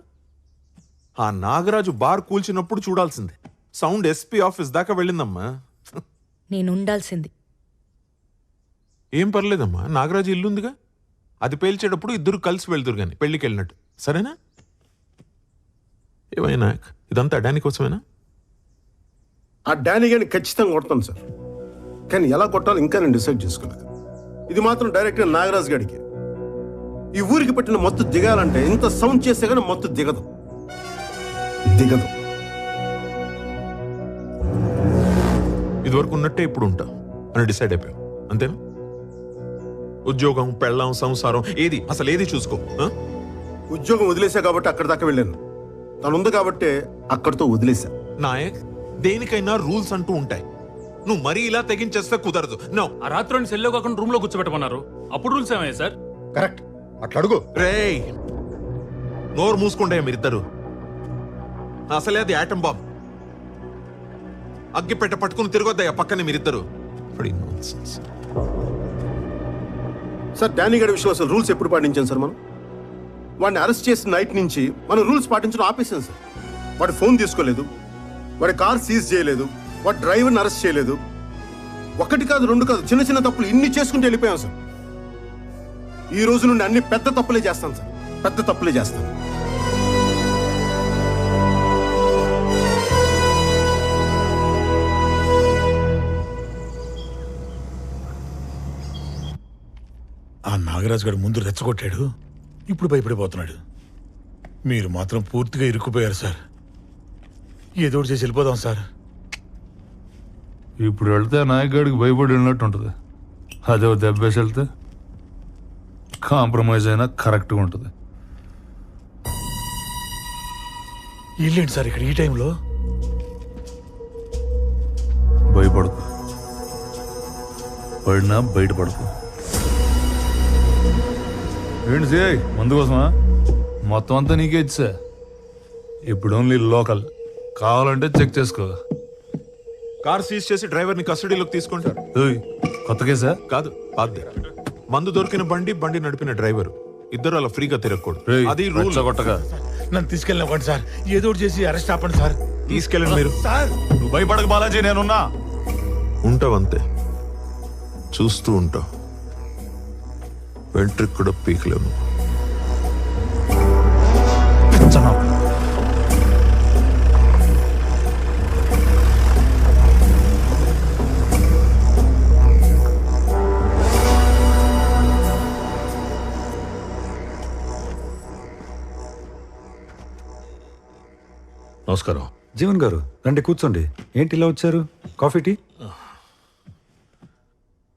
ఆ నాగరాజు బార్ కూల్చినప్పుడు చూడాల్సిందే. సౌండ్ ఎస్పీ ఆఫీస్ దాకా వెళ్ళిందమ్మా. నేను ఉండాల్సింది. ఏం పర్లేదమ్మా, నాగరాజు ఇల్లుందిగా, అది పేల్చేటప్పుడు ఇద్దరు కలిసి వెళ్తురు కానీ పెళ్లికి వెళ్ళినట్టు, సరేనా? ఏమైనా ఇదంతా డానీ కోసమేనా? ఆ డానీ గాని ఖచ్చితంగా కొడతాను సార్, కానీ ఎలా కొట్టాలో ఇంకా నేను డిసైడ్ చేసుకోలేదు. ఇది మాత్రం డైరెక్ట్గా నాగరాజు గారికి. ఈ ఊరికి పెట్టిన మొత్తు దిగాలంటే ఇంత సౌండ్ చేస్తే కానీ మొత్తు దిగదు. ఇదివరకు ఉన్నట్టే ఇప్పుడు ఉంటా అని డిసైడ్ అయిపోయావు, అంతేనా? ఉద్యోగం, పెళ్ళాం, సంసారం ఏది అసలు ఏది చూసుకో. ఉద్యోగం వదిలేసా కాబట్టి అక్కడి దాకా వెళ్ళాను. తను ఉంది కాబట్టి అక్కడితో వదిలేసా. నాయక్, దేనికైనా రూల్స్ అంటూ ఉంటాయి. నువ్వు మరీ ఇలా తెగించేస్తే కుదరదు. నో. ఆ రాత్రి సెల్లో కాకుండా రూమ్ లో కూర్చోబెట్టమన్నారు, అప్పుడు రూల్స్ ఏమయ్యాయి సార్? కరెక్ట్, అట్లా అడుగు. రేయ్, నోరు మూసుకుంటే మీరిద్దరు. అసలే అది యాటం బాంబ్. అగ్గిపెట్ట పట్టుకుని తిరగొద్దయ్యా పక్కనే మీరిద్దరు. సార్ డానీ గారి విషయంలో అసలు రూల్స్ ఎప్పుడు పాటించాం సార్? మనం వాడిని అరెస్ట్ చేసిన నైట్ నుంచి మనం రూల్స్ పాటించడం ఆపేసాం సార్. వాడి ఫోన్ తీసుకోలేదు, వాడి కార్ సీజ్ చేయలేదు, వాడి డ్రైవర్ని అరెస్ట్ చేయలేదు. ఒకటి కాదు, రెండు కాదు, చిన్న చిన్న తప్పులు ఇన్ని చేసుకుంటూ వెళ్ళిపోయాం సార్. ఈ రోజు నుండి అన్ని పెద్ద తప్పులే చేస్తాను సార్, పెద్ద తప్పులే చేస్తాను. ఆ నాగరాజు గారు ముందు రెచ్చగొట్టాడు, ఇప్పుడు భయపడిపోతున్నాడు. మీరు మాత్రం పూర్తిగా ఇరుక్కుపోయారు సార్. ఏదో ఒకటి చేసి వెళ్ళిపోదాం సార్. ఇప్పుడు వెళ్తే నాయకుడికి భయపడి వెళ్ళినట్టు ఉంటుంది. అదే దెబ్బేసి వెళ్తే కాంప్రమైజ్ అయినా కరెక్ట్గా ఉంటుంది. వెళ్ళండి సార్ ఇక్కడ ఈ టైంలో. భయపడకు, పడినా బయటపడకు. ఏంటి మందు కోసమా? మొత్తం అంతా నీకే ఇచ్చా. ఇప్పుడు ఓన్లీ లోకల్. కావాలంటే చెక్ చేసుకో. కార్ సీజ్ చేసి డ్రైవర్ ని కస్టడీలోకి తీసుకుంటారు. కొత్త కేసా? కాదు, పాతదే. మందు దొరికిన బండి నడిపిన డ్రైవర్ ఇద్దరు అలా ఫ్రీగా తిరగకూడదు. అది రూల్. నన్ను తీసుకెళ్ళినవ్వండి సార్, ఏదో ఒకటి చేసి అరెస్ట్ ఆపండి సార్. తీసుకెళ్ళండి మీరు. సార్ నువ్వు భయపడక బాలాజీ, నేనున్నా. ఉంటావంతే, చూస్తూ ఉంటావు. వెంట్రుకు కూడా పీకలేము. నమస్కారం. జీవన్ గారు రండి, కూర్చోండి. ఏంటి ఇలా వచ్చారు? Coffee, tea?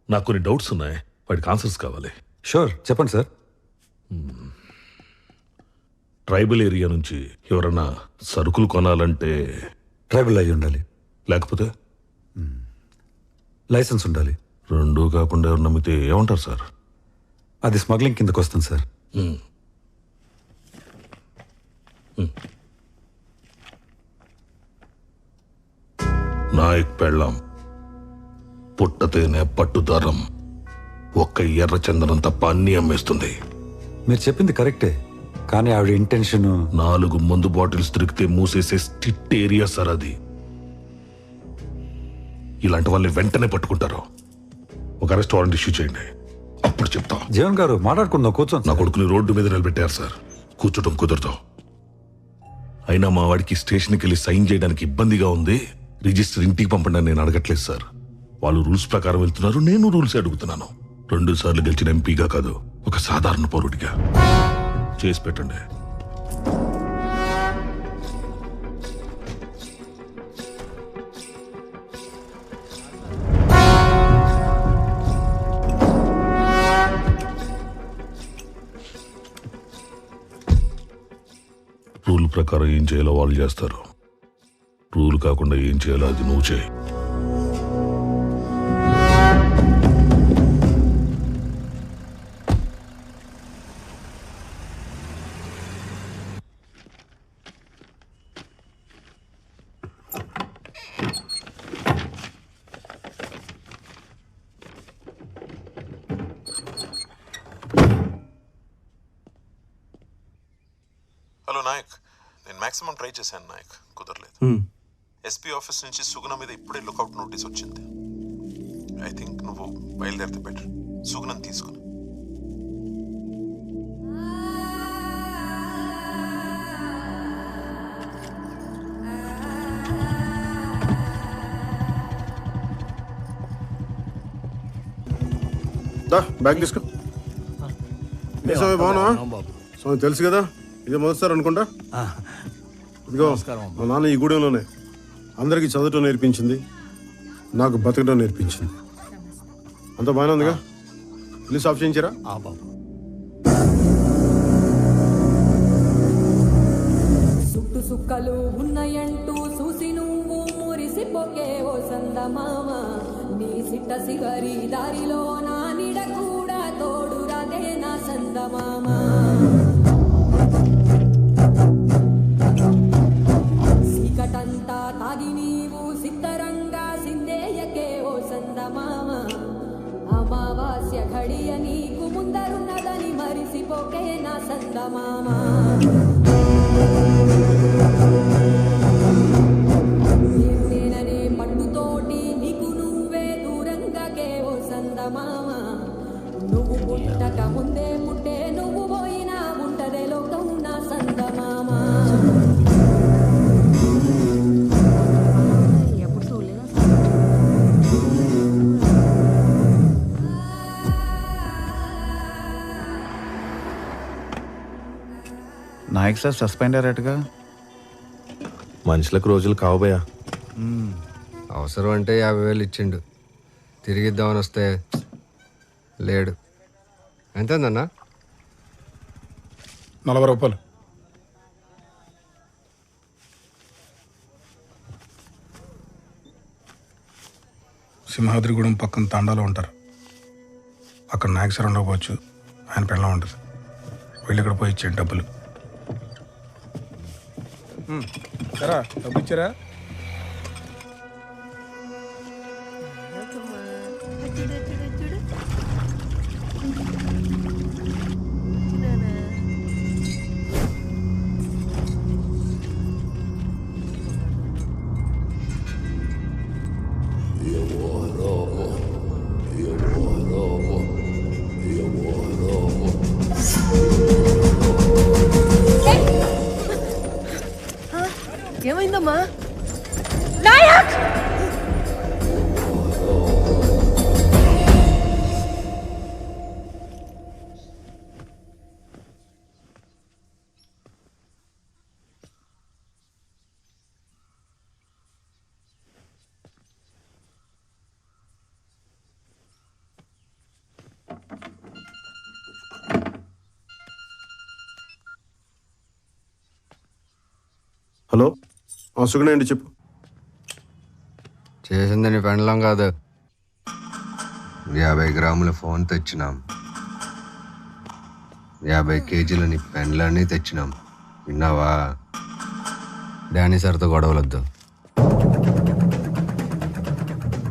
నాకు కొన్ని డౌట్స్ ఉన్నాయి, వాటికి ఆన్సర్స్ కావాలి. షూర్, చెప్పండి సార్. ట్రైబల్ ఏరియా నుంచి ఎవరన్నా సరుకులు కొనాలంటే ట్రైబల్ అయి ఉండాలి, లేకపోతే లైసెన్స్ ఉండాలి. రెండూ కాకుండా ఎవరు నమ్మితే ఏమంటారు సార్? అది స్మగ్లింగ్ కిందకు వస్తుంది సార్. నాయక్ పెళ్ళాం పుట్టతేనే పట్టుదారం ఒక్క ఎర్ర చందనం తప్ప అన్ని అమ్మేస్తుంది. మీరు చెప్పింది కరెక్టే, కానీ ఆవిడ ఇంటెన్షన్ 4 మందు బాటిల్స్ దొరికితే మూసేసే స్ట్రిక్ట్ ఏరియా సార్ అది. ఇలాంటి వాళ్ళని వెంటనే పట్టుకుంటారు. ఒక అరెస్ట్ వారెంట్ ఇష్యూ చేయండి, అప్పుడు చెప్తా. జీవన్ గారు మాట్లాడుకుందాం, కూర్చోండి. నా కొడుకుని రోడ్డు మీద నిలబెట్టారు సార్, కూర్చోటం కుదరదు. అయినా మా వాడికి స్టేషన్కి వెళ్ళి సైన్ చేయడానికి ఇబ్బందిగా ఉంది. రిజిస్టర్ ఇంటికి పంపండి నేను అడగట్లేదు సార్. వాళ్ళు రూల్స్ ప్రకారం వెళ్తున్నారు, నేను రూల్స్ అడుగుతున్నాను. 2 సార్లు గెలిచిన ఎంపీగా కాదు, ఒక సాధారణ పౌరుడిగా చేసి పెట్టండి. రూల్ ప్రకారం ఏం చేయాలో వాళ్ళు చేస్తారు. రూల్ కాకుండా ఏం చేయాలో అది నువ్వు చేయి. హలో నాయక్, నేను మాక్సిమం ట్రై చేశాను నాయక్, కుదరలేదు. ఎస్పీ ఆఫీస్ నుంచి సుగుణ మీద ఇప్పుడే లుకౌట్ నోటీస్ వచ్చింది. ఐ థింక్ నువ్వు బయలుదేరితే బెటర్. సుగుణం తీసుకుని బ్యాగ్ తీసుకో. స్వామి బాగున్నావా? స్వామి తెలుసు కదా, ఇదే మొదటిసారి అనుకుంటా. ఇదిగో మా నాన్న ఈ గూడెంలోనే అందరికీ చదవటం నేర్పించింది, నాకు బతకడం నేర్పించింది. అంతా బాగానే ఉందిగా? ప్లీజ్ ఆఫ్ చేయించారా? సుట్టు సుక్కలు ఉన్నాయంటూ చూసి నువ్వు మురిసిపోకే ఓ సందమామ. నీ సిట్ట సిగరి దారిలో నా నిడ కూడా తోడు రాదే నా సందమామ. సీకటంతా తాగి నీవు సిద్ధరంగా సిందేయకే ఓ సందమామ. అమావాస్య ఘడియ నీకు ముందరున్నదని మరిసిపోకే నా సందమామ. నేననే పట్టుతోటి నీకు నువ్వే దూరంగాకే ఓ సందమామ. నువ్వు పుట్టక ముందే పుట్టే నువ్వు పోయినా ఉంటదే లోకం నా సందమామ. నాయక్ సార్ సస్పెండ్ అయ్యారటగా. మనుషులకు రోజులు కావబోయా. అవసరం అంటే 50,000 ఇచ్చిండు, తిరిగిద్దామని వస్తే లేడు. ఎంతేందన్నా? 40 రూపాయలు. సింహాద్రిగూడెం పక్కన తాండాలో ఉంటారు. అక్కడ నాయక్ సార్ ఉండకపోవచ్చు, ఆయన పెళ్ళం ఉంటుంది. వెళ్ళి ఇక్కడ పోయి ఇచ్చేయండి డబ్బులు. సరా డబ్బు ఇచ్చారా? ఏమైందమ్మా? నాయక్! హలో సుగుణ అండి, చెప్పు. చేసింది నీ పెండ్లం కాదు, 50 గ్రాముల ఫోన్ తెచ్చినాం, 50 కేజీల నీ పెండ్లాన్ని తెచ్చినాం. విన్నావా? డానీ సార్తో గొడవలొద్దు,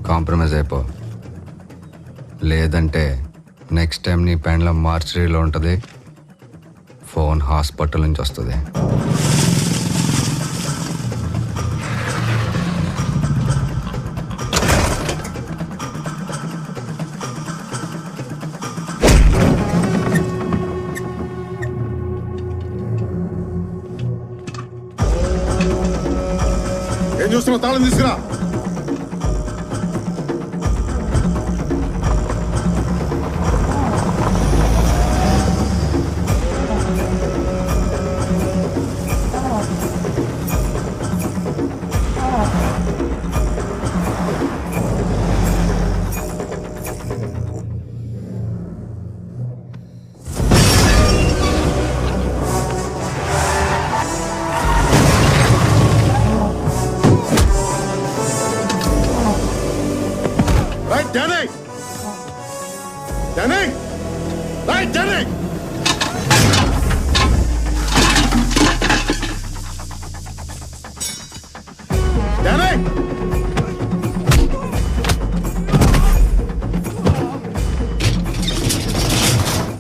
కాంప్రమైజ్ అయిపో. లేదంటే నెక్స్ట్ టైం నీ పెండ్లం మార్చరీలో ఉంటుంది, ఫోన్ హాస్పిటల్ నుంచి వస్తుంది. ఏం చూస్తున్నావు? తాళం తీసుకురా. Danny! Danny! Hey, Danny! Danny!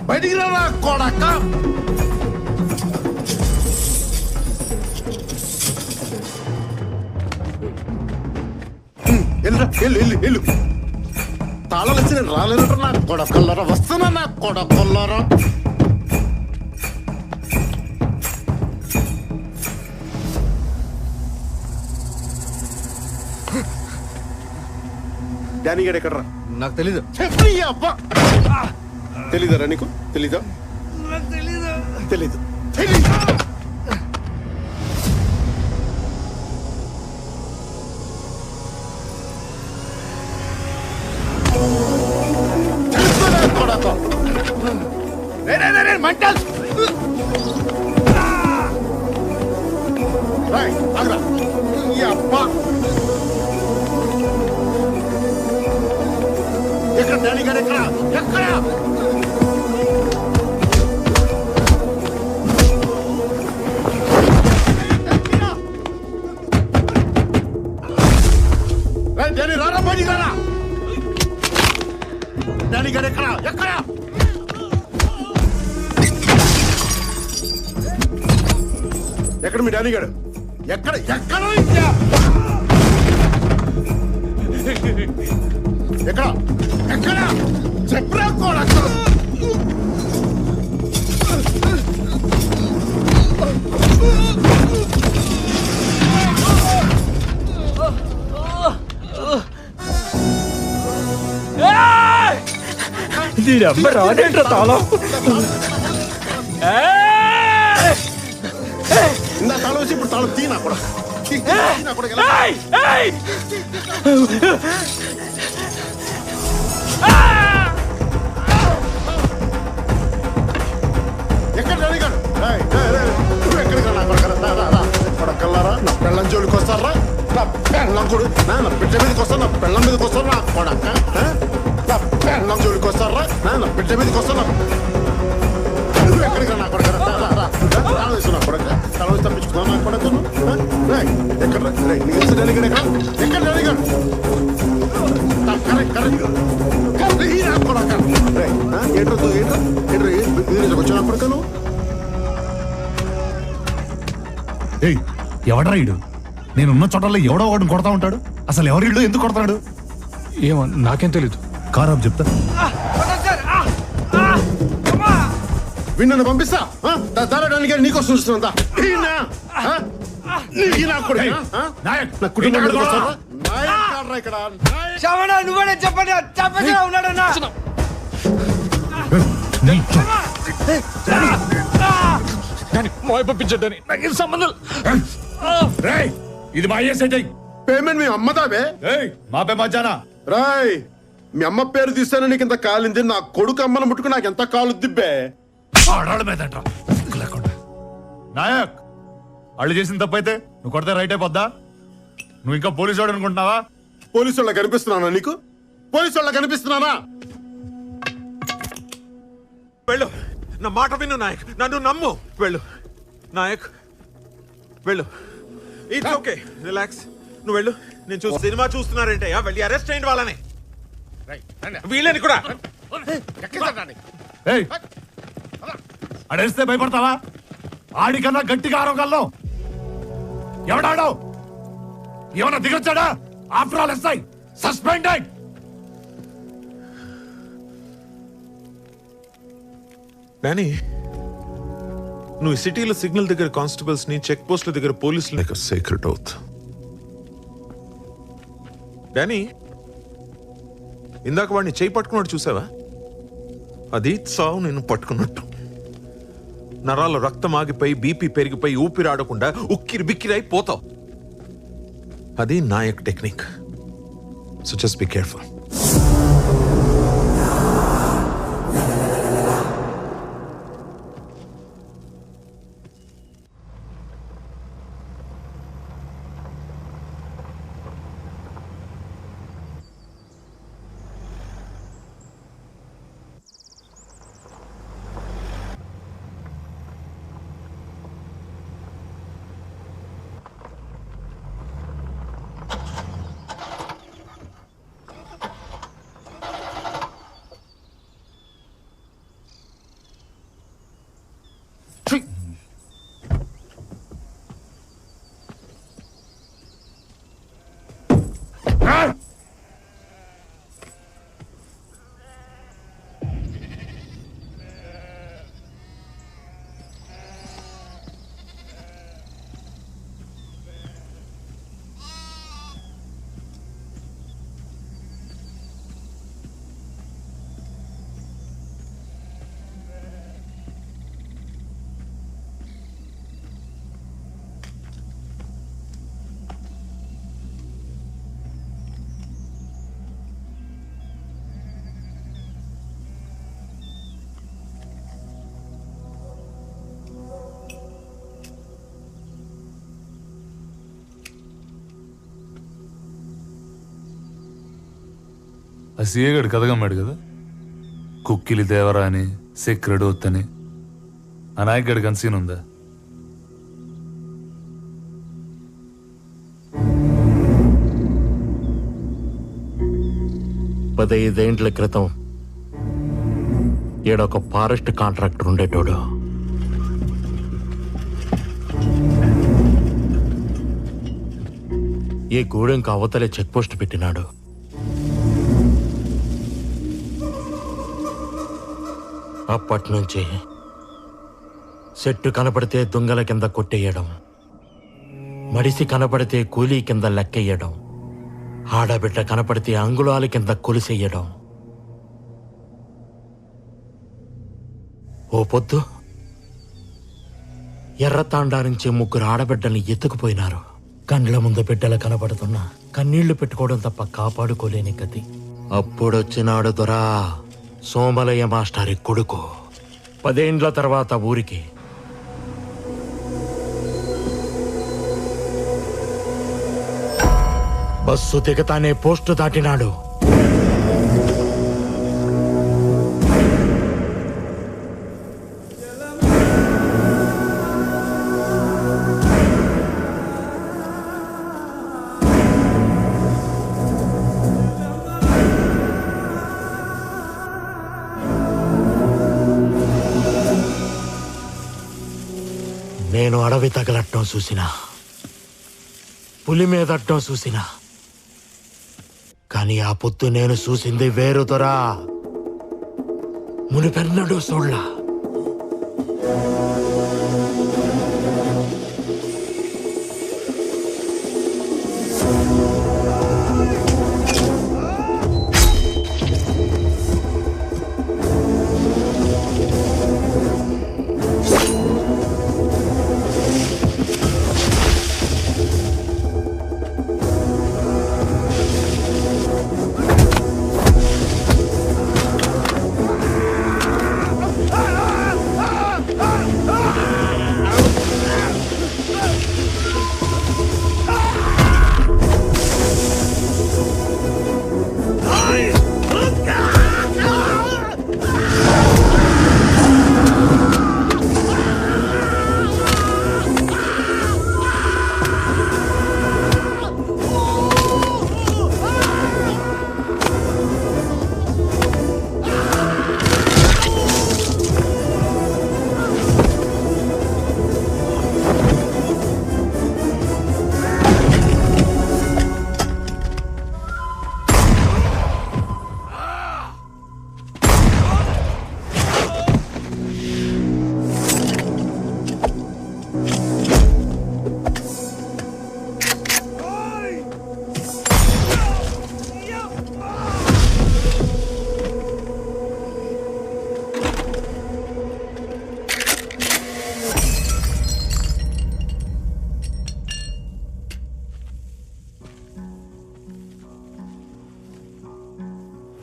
బయటికి రా కొడక. వెళ్ళు. తాళాలు వచ్చి నేను రాలేదంట నా కొడకల్లరా. వస్తున్నా నా కొడకల్లరా. డానీ గడు ఎక్కడరా? నాకు తెలీదు. తెలీదరా నీకు? తెలీదా? తెలీదు. ఎక్కడ డానీ గారు? ఎక్కడ? డానీ రారా, బయటికి రారా. డానీ గారు ఎక్కడ? ఎక్కడ మీ డానీ గారు? ఎక్కడ చెప్పరా కూడా. దీని అమ్మ రాదేంట్రా తాళం? ఇందా తాళం వచ్చి ఇప్పుడు తాళం తీనా కూడా. ఎక్కడ డానీ గారు? నువ్వు ఎక్కడికి రా కొడకల్లారా. నా పెళ్ళం జోలికి వస్తారా? నా పెళ్ళం కూడా నా బిడ్డ మీదకి వస్తారు, నా పెళ్ళం మీదకి వస్తారు. నా కొడక నా పెళ్ళం జోలికి వస్తారా? నా బిడ్డ మీదకి వస్తారు. నువ్వు ఎక్కడికి రా కొడక. తాళం వేసు నా కొడక తాళం వేసి తప్పించుకున్నా నా కొడక ఎక్కడ ఎక్కడ వచ్చా కొడకను ఎవడరా ఇడు? నేనున్న చోటల్లో ఎవడో ఒకటి కొడతా ఉంటాడు. అసలు ఎవరి ఇల్లు ఎందుకు కొడతాడు? ఏమో నాకేం తెలీదు. కారాబ్ చెప్తా. విన్నను పంపిస్తా తారడానికి నీకోసం చూస్తున్నా నువ్వే చెప్పండి ఉన్నాడన్నా పంపించండి నాకు సంబంధం. ఇది మా సెట్ పేమెంట్ మీ అమ్మదాబే మా పే మధ్యాహ్న రాయ్ మీ అమ్మ పేరు తీస్తానే నీకు ఇంత కాలింది. నా కొడుకు అమ్మను ముట్టుకు నాకు ఎంత కాలు దిబ్బే. నాయక్ వాళ్ళు చేసిన తప్పైతే నువ్వు కొడితే రైట్ అయిపోద్దా? నువ్వు ఇంకా పోలీసు వాడు అనుకుంటున్నావా? పోలీసు వాళ్ళ కనిపిస్తున్నానా నీకు? పోలీసు వాళ్ళ కనిపిస్తున్నానా? వెళ్ళు, నా మాట విను నాయక్, నన్ను నమ్ము. వెళ్ళు నాయక్, వెళ్ళు. It's okay, relax. నువ్వు వెళ్ళు. నేను చూసి సినిమా చూస్తున్నారంటే వెళ్ళి అరెస్ట్ చేయండి వాళ్ళని, వీళ్ళని కూడా. అడేస్తే భయపడతావా? ఆడికన్నా గట్టిగా ఆరోగల్లో ఎవడాడో ఏమన్నా దిగొచ్చాడా? After all SI suspended. Danny, నువ్వు ఈ సిటీలో సిగ్నల్ దగ్గర కానిస్టేబుల్స్ ని, చెక్ పోస్ట్ల దగ్గర పోలీసులు సీక్రెట్ అవుత్. డానీ, ఇందాక వాడిని చేయి పట్టుకున్నాడు చూసావా? అది సావు నేను పట్టుకున్నట్టు. నరాల్లో రక్తం ఆగిపోయి, బీపీ పెరిగిపోయి, ఊపిరాడకుండా ఉక్కిరి బిక్కిరై పోతావు. అది Nayak technique. So just be careful. ఆ సీఏగాడు కథగమ్మాడు కదా, కుక్కిలి దేవరా అని, సెక్రెడ్ వత్తని. ఆ నాయకుడి కన్సీన్ ఉందా? పదైదేండ్ల క్రితం ఈడొక ఫారెస్ట్ కాంట్రాక్టర్ ఉండేటోడు. ఈ గూడెంకి అవతలే చెక్ పోస్ట్ పెట్టినాడు. అప్పట్నుంచి చెట్టు కనపడితే దొంగల కింద కొట్టేయడం, మడిసి కనపడితే కూలీ కింద లెక్కెయ్యడం, ఆడబిడ్డ కనపడితే అంగుళాల కింద కొలిసెయ్యడం. ఓ పొద్దు ఎర్రతాండా నుంచి 3 ఆడబిడ్డల్ని ఎత్తుకుపోయినారు. కండ్ల ముందు బిడ్డలు కనపడుతున్నా కన్నీళ్లు పెట్టుకోవడం తప్ప కాపాడుకోలేని గతి. అప్పుడొచ్చినాడు దొరా సోమలయ్య మాస్టారి కొడుకు. 10 ఏండ్ల తర్వాత ఊరికి బస్సు దిగతానే పోస్టు దాటినాడు. నేను అడవి తగలట్టం చూసినా, పులి మీదట్టం చూసినా, కానీ ఆ పొత్తు నేను చూసింది వేరు దొరా. మునిపెన్నడూ చూడలా.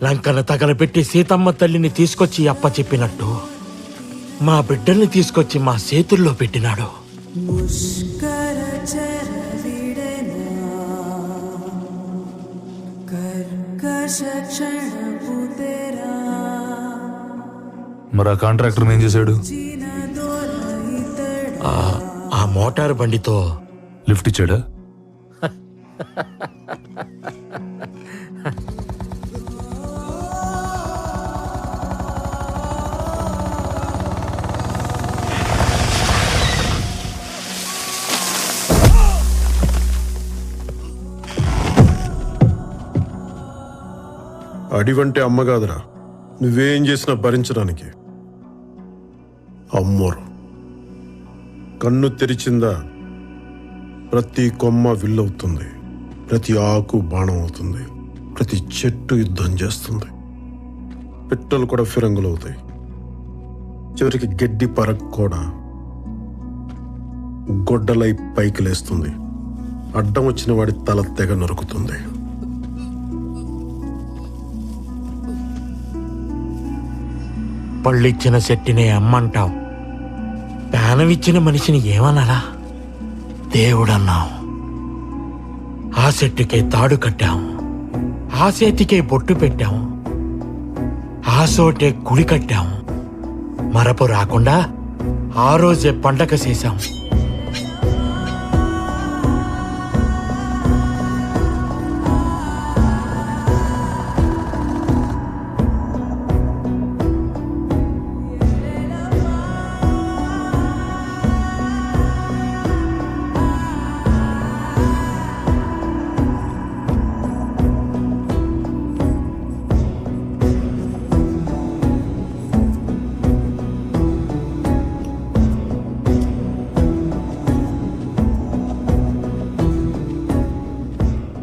లంకను తగలబెట్టి సీతమ్మ తల్లిని తీసుకొచ్చి అప్ప చెప్పినట్టు మా బిడ్డల్ని తీసుకొచ్చి మా చేతుల్లో పెట్టినాడు. మరి ఆ కాంట్రాక్టర్ ఏం చేశాడు? ఆ మోటార్ బండితో లిఫ్ట్ ఇచ్చాడా? అడివంటే అమ్మ కాదురా, నువ్వేం చేసినా భరించడానికి. అమ్మోరు కన్ను తెరిచిందా ప్రతి కొమ్మ విల్లవుతుంది, ప్రతి ఆకు బాణం అవుతుంది, ప్రతి చెట్టు యుద్ధం చేస్తుంది, పిట్టలు కూడా ఫిరంగులవుతాయి, చివరికి గడ్డి పరకు కూడా గొడ్డలై పైకి లేస్తుంది, అడ్డం వచ్చిన వాడి తల తెగ నరుకుతుంది. పళ్ళిచ్చిన చెట్టునే అమ్మంటాం, ప్రాణమిచ్చిన మనిషిని ఏమనాలా? దేవుడన్నాం. ఆ చెట్టుకే తాడు కట్టాం, ఆ చేతికే బొట్టు పెట్టాం, ఆ చోటే గుడి కట్టాం. మరపు రాకుండా ఆ రోజే పండగ చేశాం.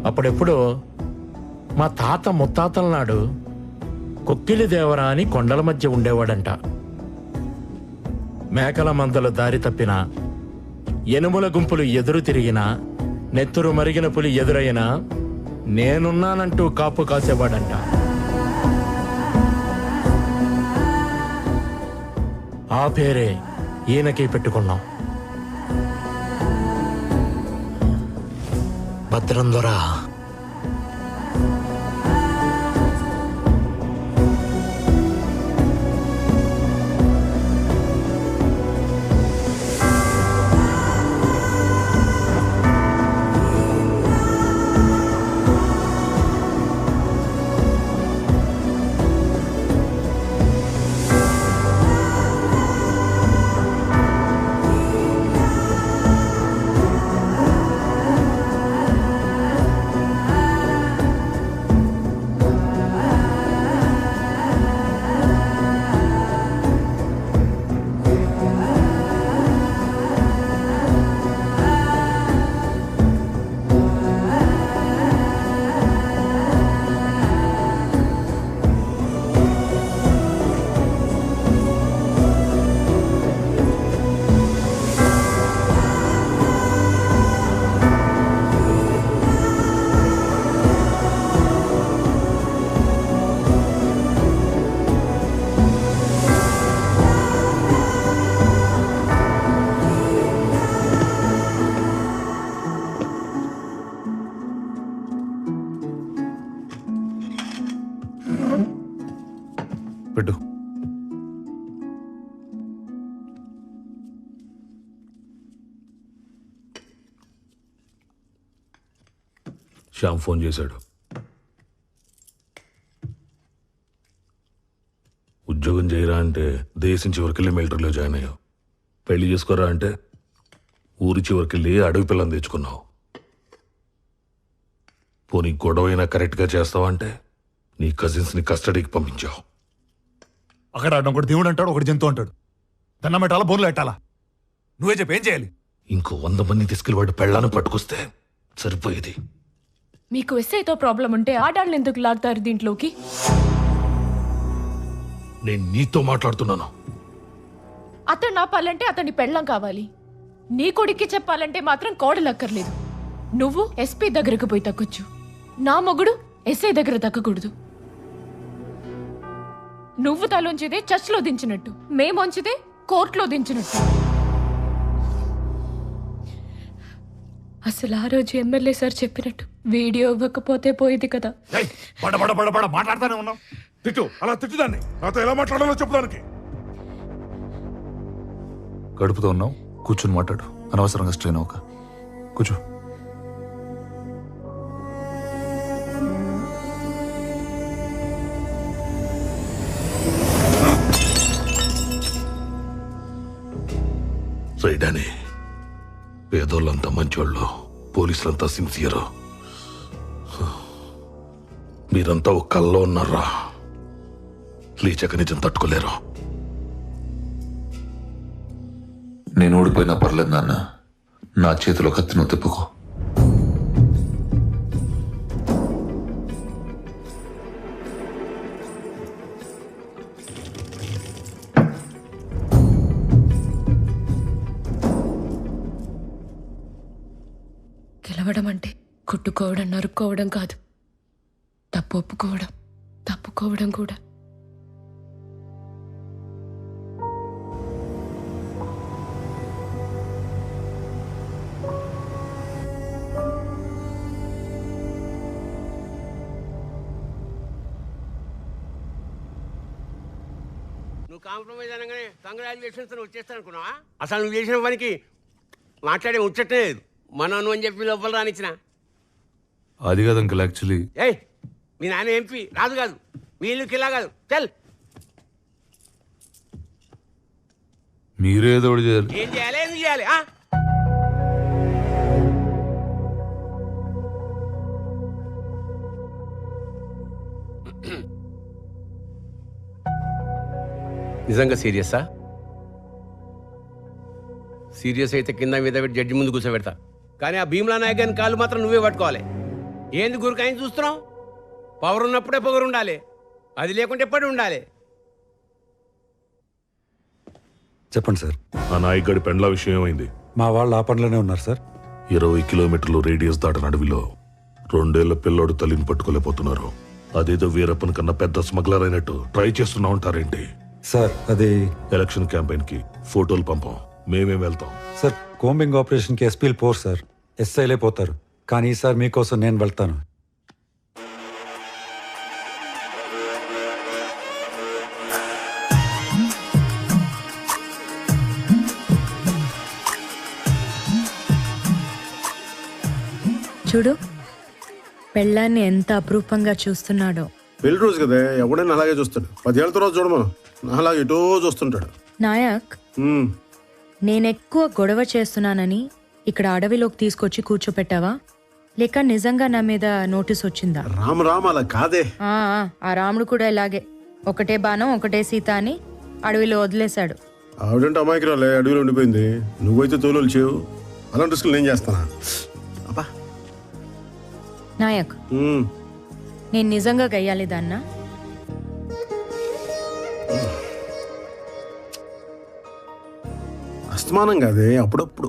అప్పుడెప్పుడు మా తాత ముత్తాతల నాడు కొక్కిలి దేవరా అని కొండల మధ్య ఉండేవాడంట. మేకల మందలు దారి తప్పినా, ఎనుముల గుంపులు ఎదురు తిరిగినా, నెత్తురు మరిగిన పులి ఎదురైనా నేనున్నానంటూ కాపు కాసేవాడంట. ఆ పేరే ఈయనకి పెట్టుకున్నాం. భద్రం దొరా. శ్యామ్ ఫోన్ చేశాడు. ఉద్యోగం చేయరా అంటే దేశం చివరికెళ్ళి మిలిటరీలో జాయిన్ అయ్యావు. పెళ్లి చేసుకోరా అంటే ఊరి చివరికెళ్ళి అడవి పిల్లని తెచ్చుకున్నావు. పోనీ గొడవైనా కరెక్ట్గా చేస్తావా అంటే నీ కజిన్స్ని కస్టడీకి పంపించావు. అక్కడ ఒకటి దేవుడు అంటాడు, ఒకటి జంతువు అంటాడు. దండం పెట్టాలా, బోన్లు పెట్టాలా? నువ్వే చెప్పి ఏం చేయాలి? ఇంకో 100 మంది తీసుకెళ్ళి వాడు పెళ్ళాన్ని పట్టుకొస్తే సరిపోయేది. మీకు ఎస్ఐతో ప్రాబ్లం ఉంటే ఆడాళ్ళని ఎందుకు లాగుతారు దీంట్లోకి? నేను నీతో మాట్లాడుతున్నాను. అతను ఆపాలంటే అతని పెళ్ళం కావాలి. నీ కొడుక్కి చెప్పాలంటే మాత్రం కోడలక్కర్లేదు. నువ్వు ఎస్పీ దగ్గరకు పోయి తగ్గొచ్చు, నా మొగుడు ఎస్ఐ దగ్గర తగ్గకూడదు. నువ్వు తలోంచిదే చర్చ్లో దించినట్టు, మేమొంచిదే కోర్టులో దించినట్టు. అసలు ఆ రోజు ఎమ్మెల్యే సార్ చెప్పినట్టు వీడియో ఇవ్వకపోతే పోయేది కదా. మాట్లాడుతూనే ఉన్నావు. తిట్టు, అలా తిట్టుదాన్ని. నాతో ఎలా మాట్లాడాలో చెప్పడానికి. గడుపుతూ ఉన్నావు, కూర్చుని మాట్లాడు. అనవసరంగా స్ట్రెయిన్ అవ్వక కూర్చో. రైడాని పేదోళ్ళంతా మంచోళ్ళు, పోలీసులంతా సిన్సియర్. మీరంతా ఒక కల్లో ఉన్నారా? లేచక నిజం తట్టుకోలేరు. నేను ఓడిపోయినా పర్లేదు నాన్న, నా చేతిలో కత్తిను తిప్పుకో. గెలవడం అంటే కొట్టుకోవడం, నరుక్కోవడం కాదు. తప్పు ఒప్పుకోవడం, తప్పుకోవడం కూడా. నువ్వు కాంప్రమైజ్ అనగానే కంగ్రాచులేషన్స్ వచ్చేస్తాను అనుకున్నావా? అసలు నువ్వు చేసిన పనికి మాట్లాడే ముచ్చటే లేదు. మనను అని చెప్పి లోపల రానిచ్చిన. అది కాదు అంకుల్, యాక్చువల్లీ ఏయ్, మీ నాన్న ఎంపీ రాదు కాదు, మీ ఇల్లు కిలా కాదు. చల్, మీరేదో ఒకటి చేయాలి. ఏం చేయాలి, ఏం చేయాలి? నిజంగా సీరియసా? సీరియస్ అయితే కింద మీద పెట్టి జడ్జి ముందు కూర్చోబెడతా. కానీ ఆ భీమ్లా నాయక్ గారిని కాళ్ళు మాత్రం నువ్వే పట్టుకోవాలి. ఏంది గురికాయని చూస్తున్నావు? పవర్ ఉన్నప్పుడే పొగరు ఉండాలి, అది లేకుంటే ఎప్పుడు ఉండాలి. చెప్పండి సార్. ఆ నాయకుడి పెండ్ల విషయం ఏమైంది? మా వాళ్ళు ఆ పనిలోనే ఉన్నారు సార్. 20 కిలోమీటర్లు రేడియస్ దాటిన అడవిలో 2 ఏళ్ల పిల్లోడు తల్లిని పట్టుకోలేకపోతున్నారు. అదేదో వీరప్పని కన్నా పెద్ద స్మగ్లర్ అయినట్టు ట్రై చేస్తున్నా ఉంటారేంటి? సార్ అది ఎలక్షన్ క్యాంపెయిన్ కి ఫోటోలు పంపం, మేమేం వెళ్తాం. సార్ కోంబింగ్ ఆపరేషన్కి ఎస్పీలు పోరు సార్, ఎస్ఐలే పోతారు. కానీ ఈసారి మీకోసం నేను వెళ్తాను. చూడు, పెళ్ళాన్ని ఎంత అపురూపంగా చూస్తున్నాడో. పెళ్లి రోజు కదా, ఎవడైనా అలాగే చూస్తాడు. 10 ఏళ్ళ తర్వాత చూడమను, అలాగే ఎటో చూస్తుంటాడు. నాయక్, నేనెక్కువ గొడవ చేస్తున్నానని ఇక్కడ అడవిలోకి తీసుకొచ్చి కూర్చోపెట్టావా, లేక నిజంగా నా మీద నోటీస్ వచ్చిందా? రామ్ అలా కాదే. ఆ రాముడు కూడా ఇలాగే, ఒకటే బాణం ఒకటే సీత అని అడవిలో వదిలేశాడు. ఆవిడంటే అమాయకురాలే, అడవిలో ఉండిపోయింది. నువ్వైతే తోలు చేయవు. అలాంటి రిస్కులు నేను చేస్తానా? అబ్బా నాయక్, నేను నిజంగా గయ్యాలి దాన్నా? అస్తమానం కాదే, అప్పుడప్పుడు.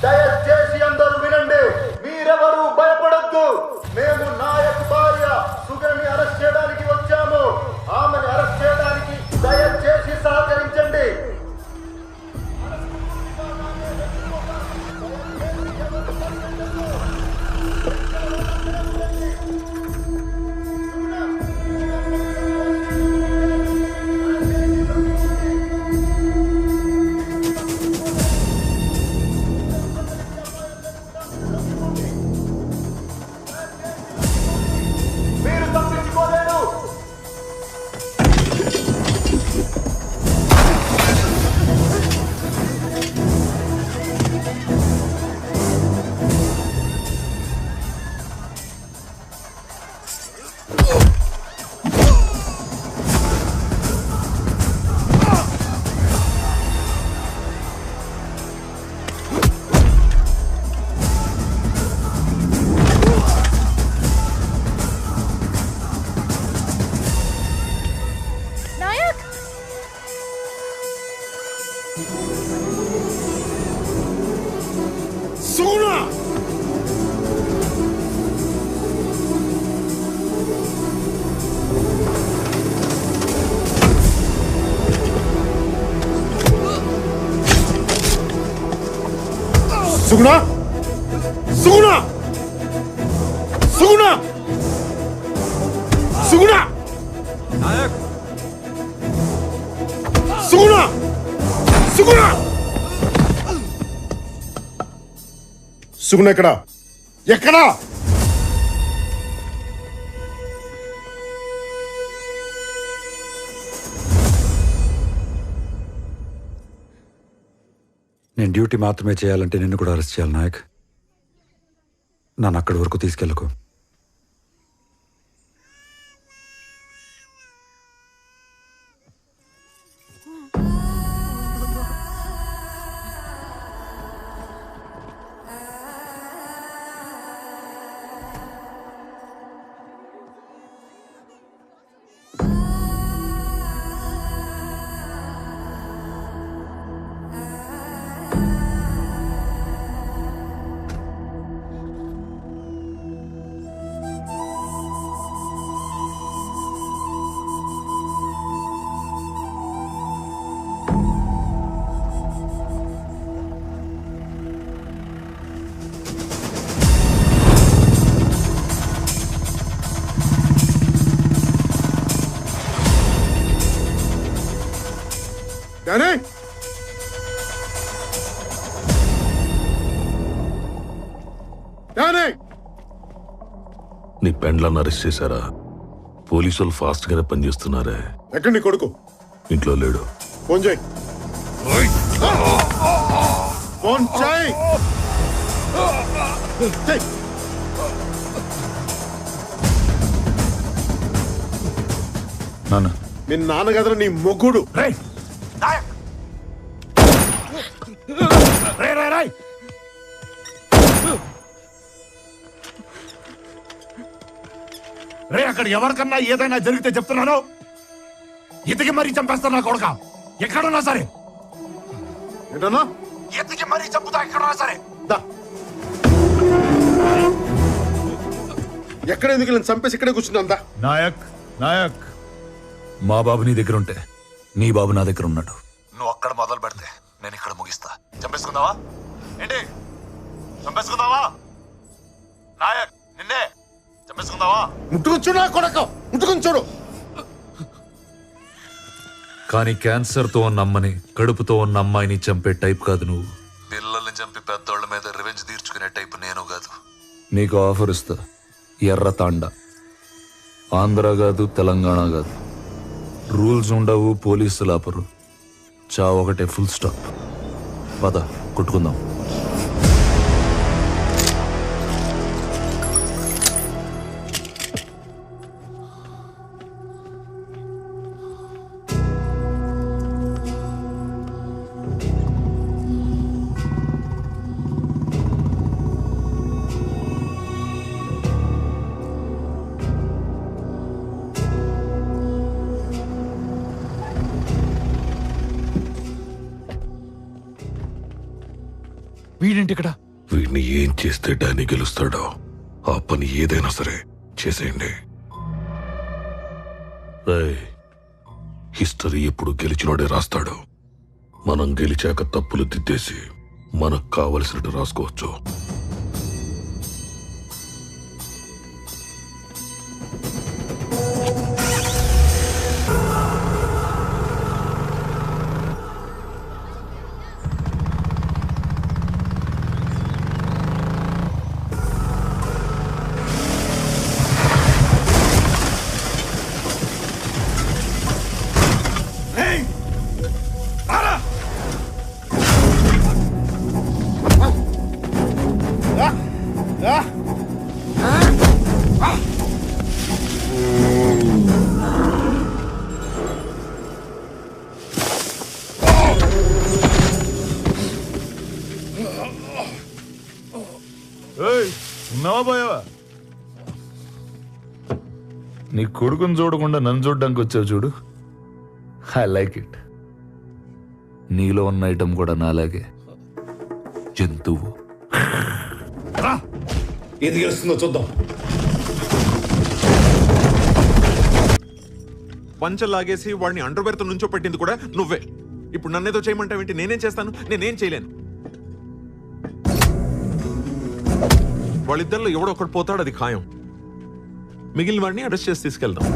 దయచేసి అందరూ వినండి, మీరెవరూ భయపడొద్దు. మేము నాయక్ భార్య సుగని అరెస్ట్ చేయడానికి వచ్చాము. ఆమెను అరెస్ట్ చేయడానికి దయచేసి సహకరించండి. సుగుణ సుగుణ సుగుణ సుగుణ సుగుణ సుగుణ సుగుణ ఎక్కడా ఎక్కడా? నేను డ్యూటీ మాత్రమే చేయాలంటే నిన్ను కూడా అరెస్ట్ చేయాలి నాయక్. నన్ను అక్కడి వరకు తీసుకెళ్ళకు. నీ పెండ్లను అరెస్ట్ చేశారా? పోలీసులు ఫాస్ట్ గానే పనిచేస్తున్నారే. ఎక్కడ నీ కొడుకు? ఇంట్లో లేడు. ఫోన్ చేయి. ఫోన్ చేయి. నాన్న మీ నాన్న కదరా నీ మొగ్గుడు. రే అక్కడ ఎవరికన్నా ఏదైనా జరిగితే చెప్తున్నాను, ఇతకి మరీ చంపేస్తా నా కొడుక. ఎక్కడున్నా సరే ఏంటన్నా? ఎత్తికి మరీ చంపుతా ఎక్కడున్నా సరే. ఎక్కడ ఎందుకు నేను చంపేసి ఇక్కడే కూర్చున్నా? నాయక్ నాయక్, మా బాబు నీ దగ్గర ఉంటే నీ బాబు నా దగ్గర ఉన్నాడు. నువ్వు అక్కడ మొదలు పెడితే నేను ఇక్కడ ముగిస్తా. చంపేసుకుందావా ఏంటి? చంపేసుకుందావా నాయక్? నిన్నే చంపేసుకుందావా? ముట్టుకుని చూడు నా కొడక, ముట్టుకుని చూడు. కానీ క్యాన్సర్తో ఉన్న అమ్మని, కడుపుతో ఉన్న అమ్మాయిని చంపే టైప్ కాదు నువ్వు. పిల్లల్ని చంపి పెద్దోళ్ళ మీద రివెంజ్ తీర్చుకునే టైపు నేను కాదు. నీకు ఆఫర్ ఇస్తా. ఎర్ర తాండా. ఆంధ్ర కాదు, తెలంగాణ కాదు. రూల్స్ ఉండవు, పోలీసులు ఆపరు. చావు ఒకటే, ఫుల్ స్టాప్. పద కొట్టుకుందాం. వీడింటి ఇక్కడ. వీడిని ఏం చేస్తే డానీ గెలుస్తాడో ఆ పని ఏదైనా సరే చేసేయండి. హిస్టరీ ఎప్పుడు గెలిచినోడే రాస్తాడు. మనం గెలిచాక తప్పులు దిద్దేసి మనకు కావలసినట్టు రాసుకోవచ్చు. ఉన్నావా పోయావా? నీ కొడుకుని చూడకుండా నన్ను చూడడానికి వచ్చావు చూడు. I like it. నీలో ఉన్న ఐటమ్ కూడా నాలాగే జంతువు. ఏది గెలుస్తుందో చూద్దాం. పంచలాగేసి వాడిని అండర్వేర్ తో నుంచో పెట్టింది కూడా నువ్వే. ఇప్పుడు నన్నేదో చేయమంటావేంటి? నేనేం చేస్తాను? నేనేం చేయలేను. వాళ్ళిద్దరిలో ఎవడో ఒకటి పోతాడు, అది ఖాయం. మిగిలిన వాడిని అరెస్ట్ చేసి తీసుకెళ్దాం.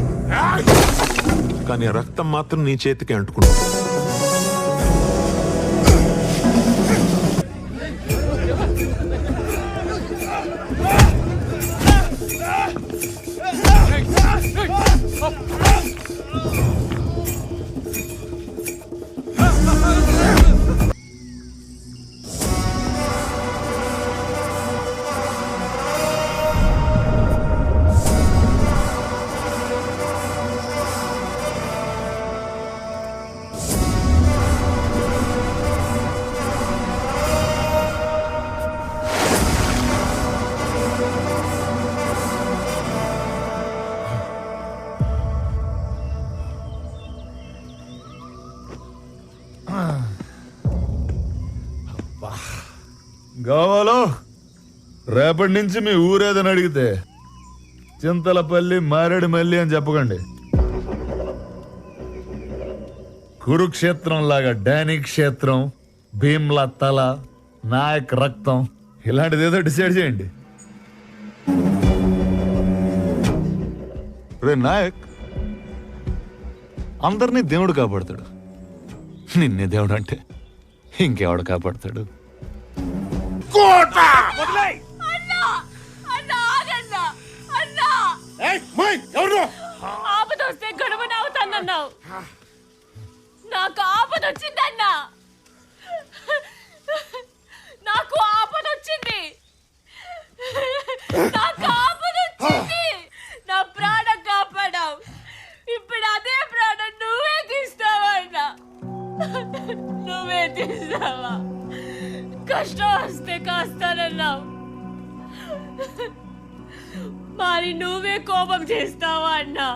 కానీ ఆ రక్తం మాత్రం నీ చేతికి అంటుకుంటాం. కావాలో రేపటి నుంచి మీ ఊరేదని అడిగితే చింతలపల్లి మారేడుమల్లి అని చెప్పకండి. కురుక్షేత్రం లాగా డానీ క్షేత్రం, భీమ్లా తల, నాయక్ రక్తం ఇలాంటిది ఏదో డిసైడ్ చేయండి. రే నాయక్, అందరినీ దేవుడు కాపాడతాడు, నిన్నే దేవుడు అంటే ఇంకెవడు కాపాడతాడు? ఆపదొస్తే గొడవన అవుతానన్నావు. నాకు ఆపదొచ్చిందన్నా, నాకు ఆపదొచ్చింది, నాకు ఆపదొచ్చింది. నా ప్రాణం కాపాడావు, ఇప్పుడు అదే ప్రాణం నువ్వే తీస్తావా అన్నా? నువ్వే తీస్తావా? కష్టం వస్తే కాస్తానన్నావు, మరి నువ్వే కోపం చేస్తావా అన్నా?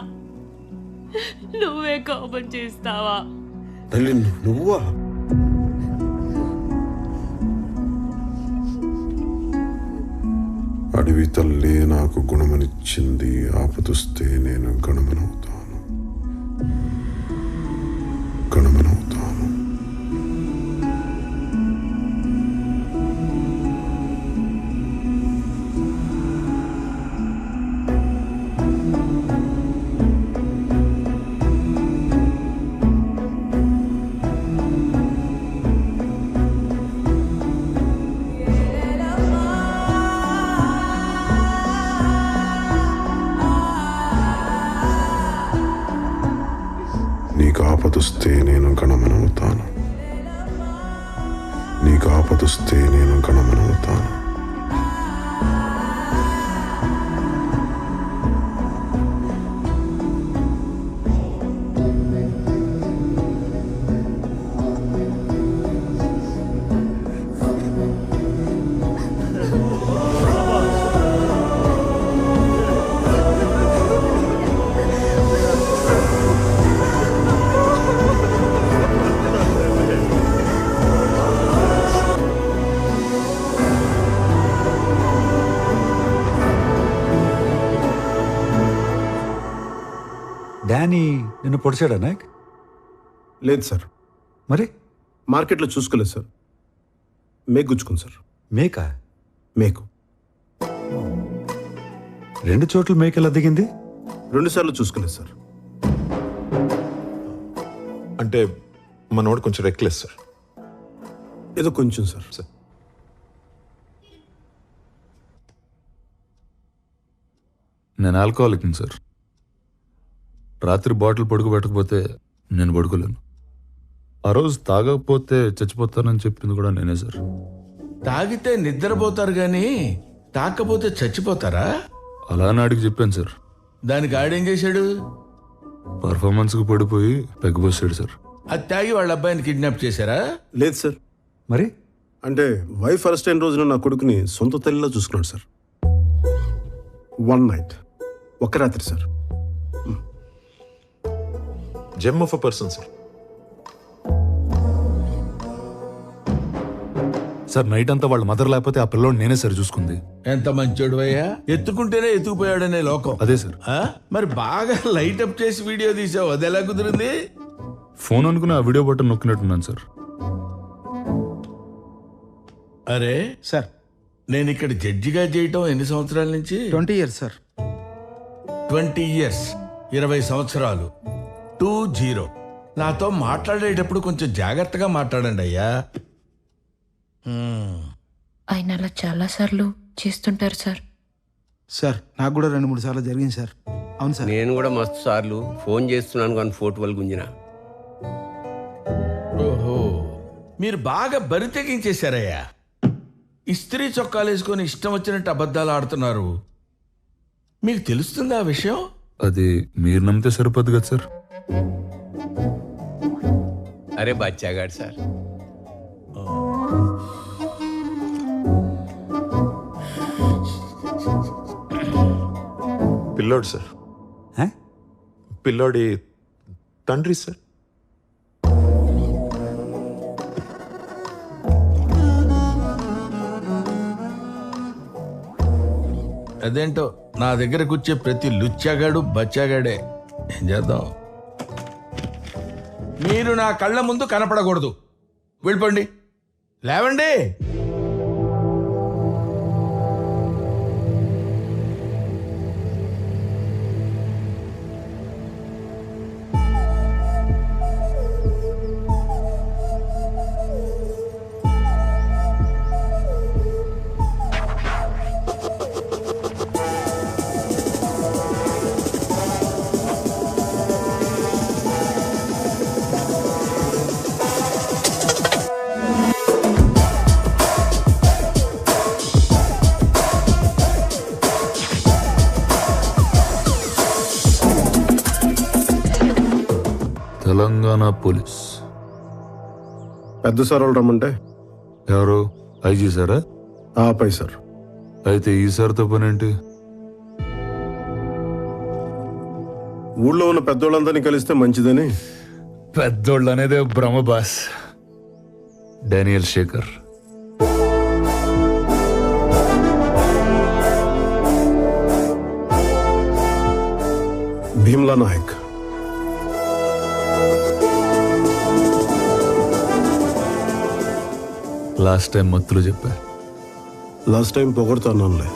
నువ్వే కోపం చేస్తావా? తల్లి నువ్వా? అడవి తల్లి నాకు గుణమనిచ్చింది, ఆపదొస్తే నేను గణమనవుతాను, గణమనవుతాను. నీకు ఆపదొస్తే నేను గణమనవుతాను, నీకు ఆపదొస్తే నేను గణమనవుతాను. డానీ నిన్ను పొడిచాడా నాయక్? లేదు సార్. మరి మార్కెట్లో చూసుకోలేదు సార్. మేకు గుచ్చుకుంది సార్. మేక? మేకు 2 చోట్ల మేక ఎలా దిగింది? 2 సార్లు చూసుకోలేదు సార్. అంటే మనోడు కొంచెం రెక్లెస్ సార్. ఏదో కొంచెం సార్. సార్ నేను ఆల్కహాలిక్ సార్. రాత్రి బాటిల్ పడుకోబెట్టకపోతే నేను పడుకోలేను. ఆ రోజు తాగకపోతే చచ్చిపోతానని చెప్పింది కూడా నేనే సార్. తాగితే నిద్రపోతారు గాని తాకపోతే చచ్చిపోతారా? అలా నాడికి చెప్పాను సార్. దానికి ఆడేం చేశాడు? పర్ఫార్మెన్స్కి పడిపోయి పెగ్గబోసాడు సార్. అది తాగి వాళ్ళ అబ్బాయిని కిడ్నాప్ చేశారా? లేదు సార్. మరి అంటే వైఫ్ అరెస్ట్ అయిన రోజున నా కొడుకుని సొంత తల్లిలా చూసుకున్నాడు సార్. 1 నైట్, ఒక్క రాత్రి sir. Gem of a person sir. Sir night అంతా వాళ్ళ మదర్ లేకపోతే ఆ పిల్లోడు నేనే సార్ చూసుకుంది. ఎంత మంచోడు అయ్యా, ఎత్తుకుంటేనే ఎత్తుకుపోయాడనే లోకం. అదే సార్. మరి బాగా లైట్ అప్ చేసి వీడియో తీసావు, అది ఎలా కుదిరింది? ఫోన్ అనుకుని ఆ వీడియో బటన్ నొక్కినట్టున్నాను సార్. అరే సార్, నేను ఇక్కడ జడ్జిగా చేయటం ఎన్ని సంవత్సరాల నుంచి? 20 years సార్. 20 years, 20 సంవత్సరాలు. 20. నాతో మాట్లాడేటప్పుడు కొంచెం జాగ్రత్తగా మాట్లాడండి అయ్యా. ఆయన అలా చాలా సార్లు చేస్తుంటారు సార్. సార్ నాకు కూడా 2-3 సార్లు జరిగింది సార్. అవును సార్. నేను కూడా మస్తు సార్లు ఫోన్ చేస్తున్నాను కానీ ఫోటో వాళ్ళు గుంజిన. ఓహో, మీరు బాగా బరి తెగించేశారయ్యా. ఇస్త్రీ చొక్కాలు వేసుకొని ఇష్టం వచ్చినట్టు అబద్ధాలు ఆడుతున్నారు. మీకు తెలుస్తుందా ఆ విషయం? అది మీరు నమ్మితే సరిపోదు కదా సార్. అరే బచ్చాగాడు సార్. పిల్లోడు సార్. పిల్లోడి తండ్రి సార్. అదేంటో నా దగ్గరకు వచ్చే ప్రతి లుచ్చాగాడు బచ్చాగాడే. ఏం చేద్దాం? మీరు నా కళ్ళ ముందు కనపడకూడదు. వెళ్ళిపోండి, లేవండి. తెలంగాణ పోలీస్ పెద్ద సార్ వాళ్ళు రమ్మంటే ఎవరు? ఐజీ సారా? పై సార్. అయితే ఈ సార్తో పనేంటి? ఊళ్ళో ఉన్న పెద్దోళ్ళందరినీ కలిస్తే మంచిదని. పెద్దోళ్ళు అనేదే భ్రమ boss. Daniel Shekhar. Bheemla Nayak. Last time మత్తులు చెప్పా. Last time పొగడుతున్నానులే.